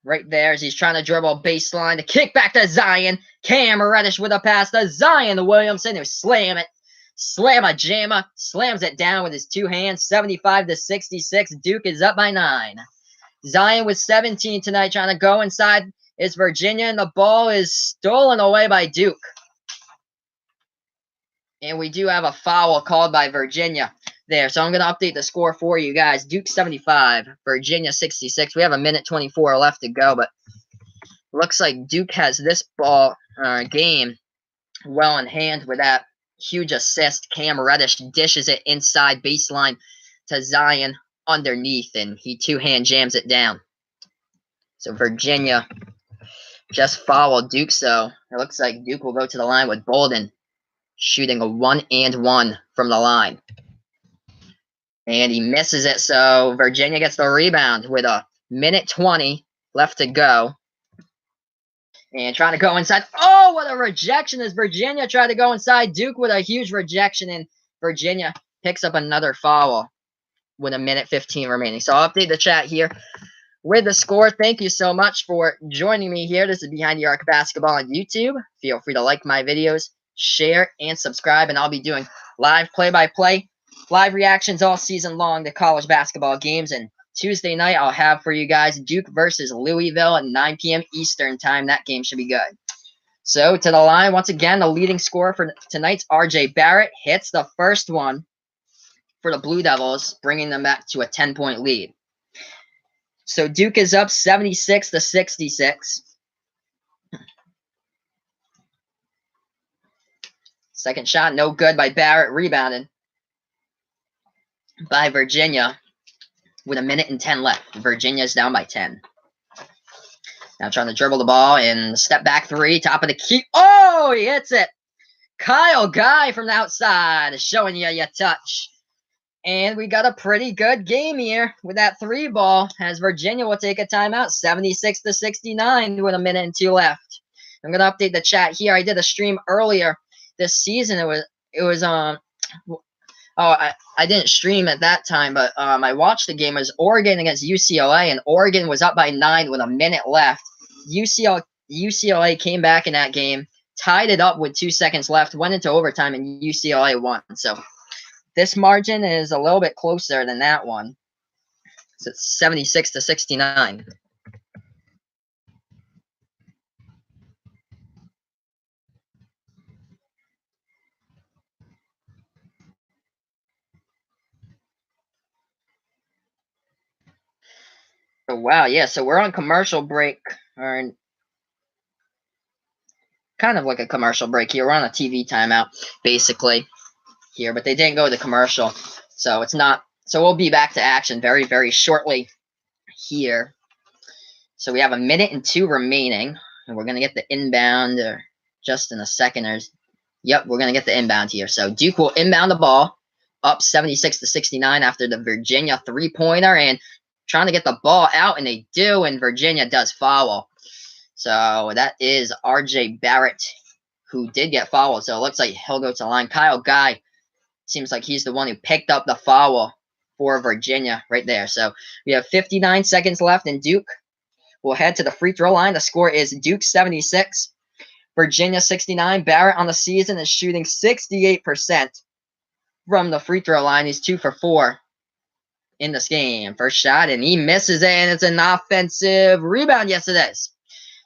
Right there as he's trying to dribble baseline. The kick back to Zion. Cam Reddish with a pass to Zion Williamson, who slam a jammer. Slams it down with his 2 hands. 75-66. Duke is up by 9. Zion with 17 tonight, trying to go inside. It's Virginia, and the ball is stolen away by Duke. And we do have a foul called by Virginia there. So I'm going to update the score for you guys. Duke 75, Virginia 66. We have 1:24 left to go, but looks like Duke has this game well in hand with that huge assist. Cam Reddish dishes it inside baseline to Zion underneath, and he 2-hand jams it down. So Virginia just fouled Duke, so it looks like Duke will go to the line with Bolden shooting a 1-and-1 from the line. And he misses it, so Virginia gets the rebound with 1:20 left to go. And trying to go inside. Oh, what a rejection as Virginia tried to go inside. Duke with a huge rejection, and Virginia picks up another foul with 1:15 remaining. So I'll update the chat here with the score. Thank you so much for joining me here. This is Behind the Arc Basketball on YouTube. Feel free to like my videos, share, and subscribe, and I'll be doing live play-by-play, live reactions all season long to college basketball games. And Tuesday night, I'll have for you guys Duke versus Louisville at 9 p.m. Eastern time. That game should be good. So to the line, once again, the leading scorer for tonight's RJ Barrett hits the first one for the Blue Devils, bringing them back to a 10-point lead. So Duke is up 76-66. Second shot, no good by Barrett, rebounded by Virginia with 1:10 left. Virginia's down by 10. Now trying to dribble the ball and step back 3, top of the key. Oh, he hits it. Kyle Guy from the outside, showing you your touch. And we got a pretty good game here with that 3 ball as Virginia will take a timeout, 76-69 with 1:02 left. I'm gonna update the chat here. I did a stream earlier this season. It was I didn't stream at that time, but I watched the game. It was Oregon against UCLA, and Oregon was up by 9 with a minute left. UCLA came back in that game, tied it up with 2 seconds left, went into overtime, and UCLA won. So this margin is a little bit closer than that one. So it's 76-69. Oh, wow, yeah, so we're on commercial break, or kind of like a commercial break here. We're on a TV timeout, basically, here, but they didn't go to commercial, so it's not. So we'll be back to action very, very shortly here. So we have 1 minute and 2 remaining, and we're gonna get the inbound just in a second. Yep, we're gonna get the inbound here. So Duke will inbound the ball, up 76-69 after the Virginia 3-pointer, and trying to get the ball out, and they do, and Virginia does foul. So that is RJ Barrett, who did get fouled. So it looks like he'll go to the line. Kyle Guy seems like he's the one who picked up the foul for Virginia right there. So we have 59 seconds left, and Duke will head to the free throw line. The score is Duke 76, Virginia 69. Barrett on the season is shooting 68% from the free throw line. He's 2 for 4 in this game. First shot, and he misses it, and it's an offensive rebound. Yes, it is.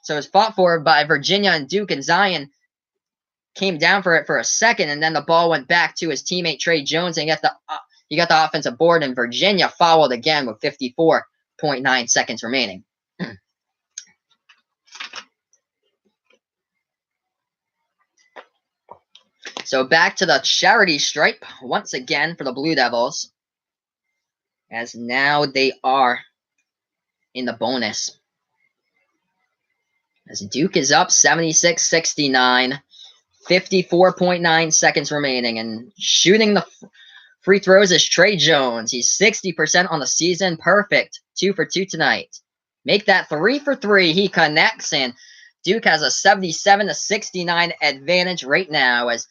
So it's fought for by Virginia and Duke, and Zion came down for it for a second, and then the ball went back to his teammate Trey Jones, and he got the offensive board, and Virginia fouled again with 54.9 seconds remaining. So back to the charity stripe once again for the Blue Devils, as now they are in the bonus. As Duke is up 76-69, 54.9 seconds remaining, and shooting the free throws is Trey Jones. He's 60% on the season. Perfect. 2 for 2 tonight. Make that 3 for 3. He connects, and Duke has a 77-69 advantage right now. As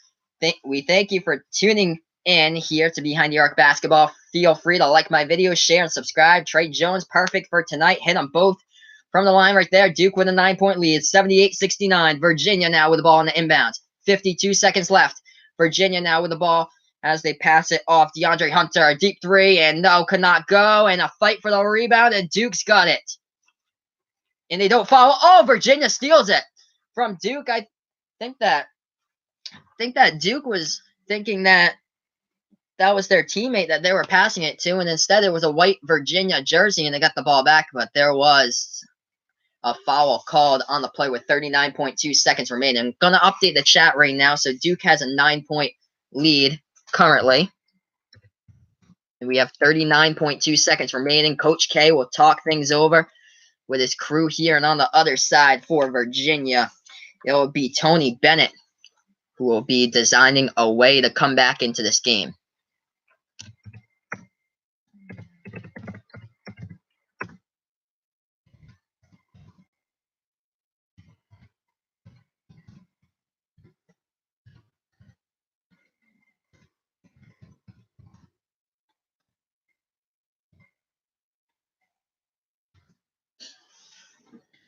we thank you for tuning in here to Behind the Arc Basketball. Feel free to like my video, share, and subscribe. Trey Jones, perfect for tonight. Hit them both from the line right there. Duke with a 9-point lead, 78-69. Virginia now with the ball in the inbounds. 52 seconds left. Virginia now with the ball as they pass it off. DeAndre Hunter, a deep 3, and no, could not go. And a fight for the rebound, and Duke's got it. And they don't follow. Oh, Virginia steals it from Duke. I think that Duke was thinking that was their teammate that they were passing it to, and instead it was a white Virginia jersey, and they got the ball back, but there was a foul called on the play with 39.2 seconds remaining. I'm going to update the chat right now. So Duke has a 9-point lead currently. And we have 39.2 seconds remaining. Coach K will talk things over with his crew here. And on the other side for Virginia, it will be Tony Bennett, who will be designing a way to come back into this game.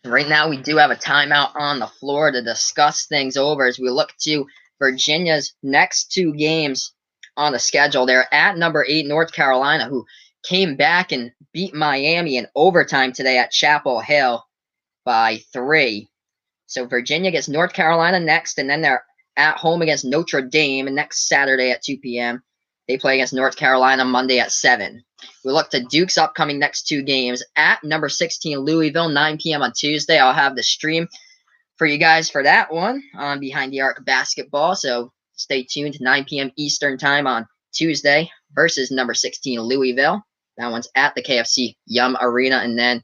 Right now, we do have a timeout on the floor to discuss things over as we look to Virginia's next 2 games on the schedule. They're at number 8, North Carolina, who came back and beat Miami in overtime today at Chapel Hill by 3. So Virginia gets North Carolina next, and then they're at home against Notre Dame next Saturday at 2 p.m. They play against North Carolina Monday at 7. We look to Duke's upcoming next 2 games at number 16 Louisville, 9 p.m. on Tuesday. I'll have the stream for you guys for that one on Behind the Arc Basketball. So stay tuned, 9 p.m. Eastern time on Tuesday versus number 16 Louisville. That one's at the KFC Yum Arena. And then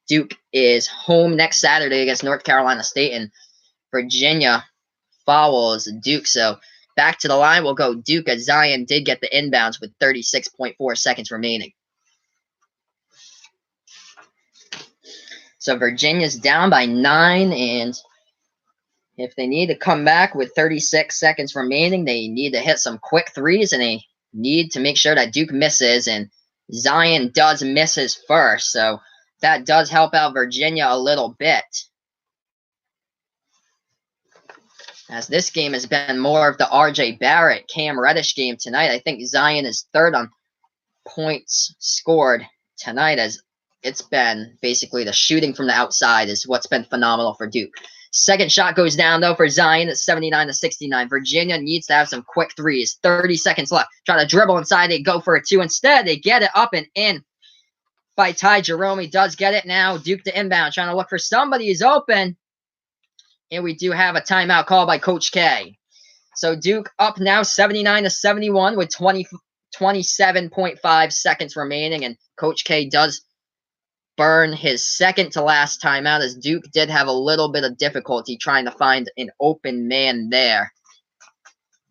Duke is home next Saturday against North Carolina State, and Virginia follows Duke. So back to the line, we'll go Duke as Zion did get the inbounds with 36.4 seconds remaining. So Virginia's down by 9, and if they need to come back with 36 seconds remaining, they need to hit some quick threes, and they need to make sure that Duke misses, and Zion does miss his first, so that does help out Virginia a little bit. As this game has been more of the RJ Barrett, Cam Reddish game tonight. I think Zion is third on points scored tonight, as it's been basically the shooting from the outside is what's been phenomenal for Duke. Second shot goes down, though, for Zion at 79-69. Virginia needs to have some quick threes. 30 seconds left. Try to dribble inside. They go for a two. Instead, they get it up and in by Ty Jerome. He does get it now. Duke to inbound, trying to look for somebody who's open. And we do have a timeout call by Coach K. So Duke up now 79-71 with 27.5 seconds remaining. And Coach K does burn his second to last timeout, as Duke did have a little bit of difficulty trying to find an open man there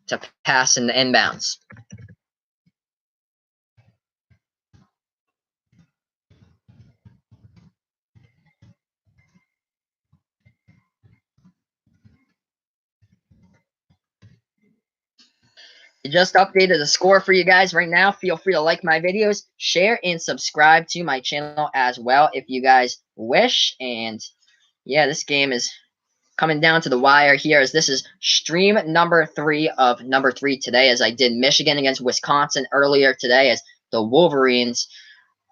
to pass in the inbounds. I just updated the score for you guys right now. Feel free to like my videos, share, and subscribe to my channel as well if you guys wish. And yeah, this game is coming down to the wire here, as this is stream number 3 of number 3 today, as I did Michigan against Wisconsin earlier today, as the Wolverines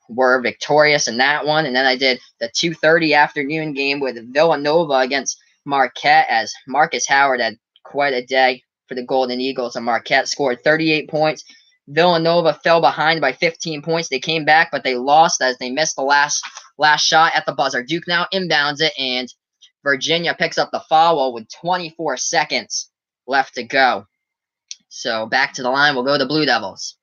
were victorious in that one. And then I did the 2:30 afternoon game with Villanova against Marquette, as Marcus Howard had quite a day for the Golden Eagles, and Marquette scored 38 points. Villanova fell behind by 15 points. They came back, but they lost as they missed the last shot at the buzzer. Duke now inbounds it, and Virginia picks up the foul with 24 seconds left to go. So back to the line, we'll go to Blue Devils.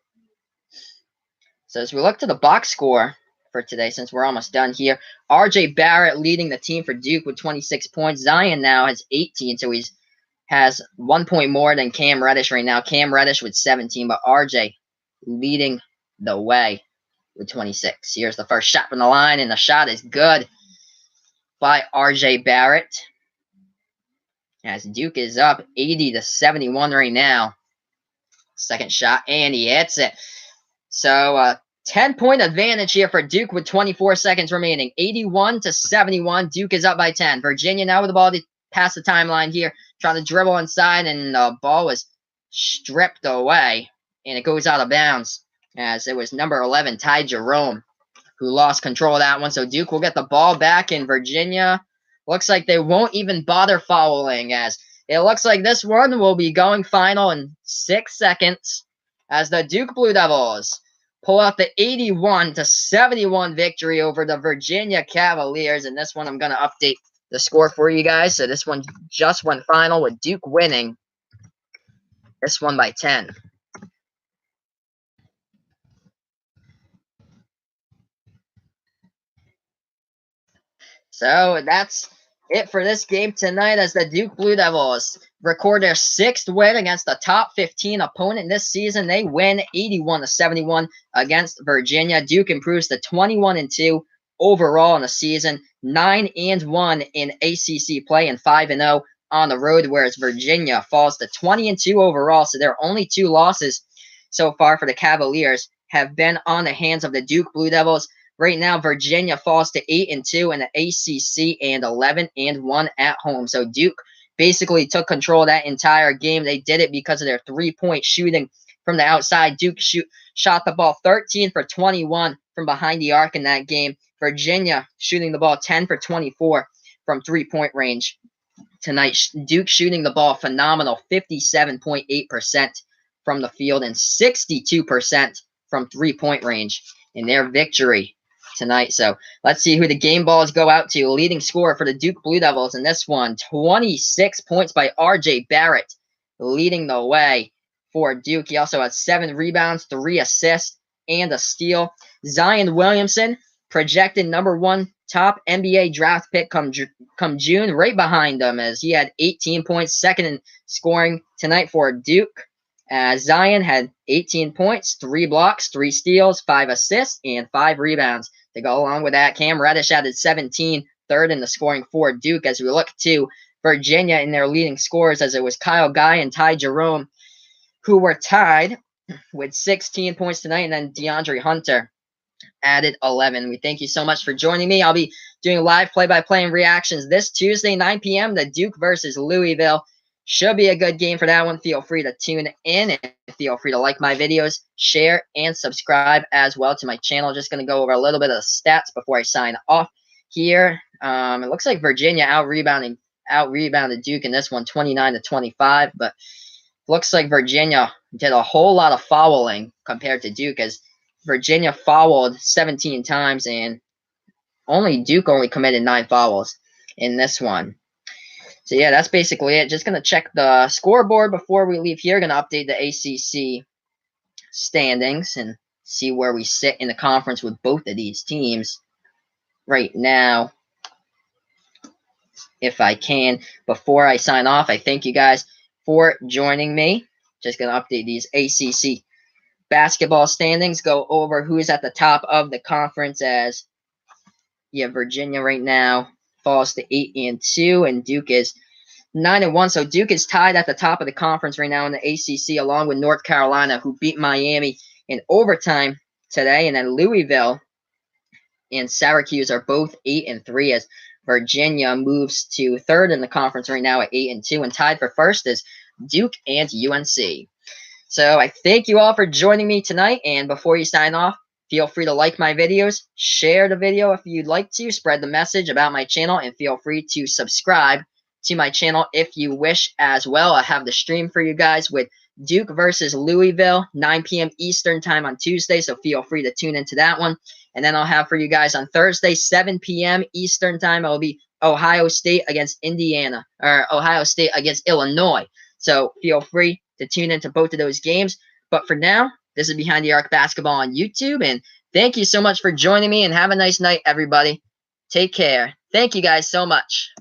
So as we look to the box score for today, since we're almost done here, RJ Barrett leading the team for Duke with 26 points. Zion now has 18, so he's has 1 point more than Cam Reddish right now. Cam Reddish with 17, but RJ leading the way with 26. Here's the first shot from the line, and the shot is good by RJ Barrett, as Duke is up 80-71 right now. Second shot, and he hits it. So 10-point advantage here for Duke with 24 seconds remaining. 81-71. Duke is up by 10. Virginia now with the ball to pass the timeline here, trying to dribble inside, and the ball was stripped away, and it goes out of bounds, as it was number 11, Ty Jerome, who lost control of that one. So Duke will get the ball back, and Virginia looks like they won't even bother fouling, as it looks like this one will be going final in 6 seconds, as the Duke Blue Devils pull out the 81-71 victory over the Virginia Cavaliers. And this one I'm going to update the score for you guys. So this one just went final with Duke winning this one by 10. So that's it for this game tonight, as the Duke Blue Devils record their 6th win against the top 15 opponent this season. They win 81-71 against Virginia. Duke improves to 21-2 overall in the season, 9-1 in ACC play, and 5-0 on the road, whereas Virginia falls to 20-2 overall. So their only 2 losses so far for the Cavaliers have been on the hands of the Duke Blue Devils. Right now, Virginia falls to 8-2 in the ACC and 11-1 at home. So Duke basically took control of that entire game. They did it because of their 3-point shooting from the outside. Duke shot the ball 13 for 21 from behind the arc in that game. Virginia shooting the ball 10 for 24 from 3-point range tonight. Duke shooting the ball phenomenal, 57.8% from the field and 62% from 3-point range in their victory tonight. So let's see who the game balls go out to. Leading scorer for the Duke Blue Devils in this one, 26 points by RJ Barrett, leading the way for Duke. He also had 7 rebounds, 3 assists, and a steal. Zion Williamson, projected number 1 top NBA draft pick come June, right behind him, as he had 18 points, second in scoring tonight for Duke. Zion had 18 points, 3 blocks, 3 steals, 5 assists, and 5 rebounds. To go along with that, Cam Reddish added 17, third in the scoring for Duke, as we look to Virginia in their leading scorers, as it was Kyle Guy and Ty Jerome, who were tied with 16 points tonight, and then DeAndre Hunter added 11. We thank you so much for joining me. I'll be doing live play-by-play and reactions this Tuesday, 9 p.m. The Duke versus Louisville. Should be a good game for that one. Feel free to tune in and feel free to like my videos, share, and subscribe as well to my channel. Just going to go over a little bit of the stats before I sign off here. It looks like Virginia out-rebounded Duke in this one, 29-25, but looks like Virginia did a whole lot of fouling compared to Duke, as Virginia fouled 17 times and Duke only committed 9 fouls in this one. So yeah, that's basically it. Just going to check the scoreboard before we leave here. Going to update the ACC standings and see where we sit in the conference with both of these teams right now, if I can. Before I sign off, I thank you guys for joining me. Just going to update these ACC basketball standings, go over who is at the top of the conference, as Virginia right now falls to 8-2, and Duke is 9-1. So Duke is tied at the top of the conference right now in the ACC, along with North Carolina, who beat Miami in overtime today, and then Louisville and Syracuse are both 8-3, as Virginia moves to third in the conference right now at 8-2, and tied for first is Duke and UNC. So I thank you all for joining me tonight, and before you sign off, feel free to like my videos, share the video if you'd like to, spread the message about my channel, and feel free to subscribe to my channel if you wish as well. I have the stream for you guys with Duke versus Louisville, 9 p.m. Eastern time on Tuesday, so feel free to tune into that one. And then I'll have for you guys on Thursday, 7 p.m. Eastern time, it'll be Ohio State against Indiana, or Ohio State against Illinois. So feel free to tune into both of those games. But for now, this is Behind the Arc Basketball on YouTube, and thank you so much for joining me, and have a nice night, everybody. Take care. Thank you guys so much.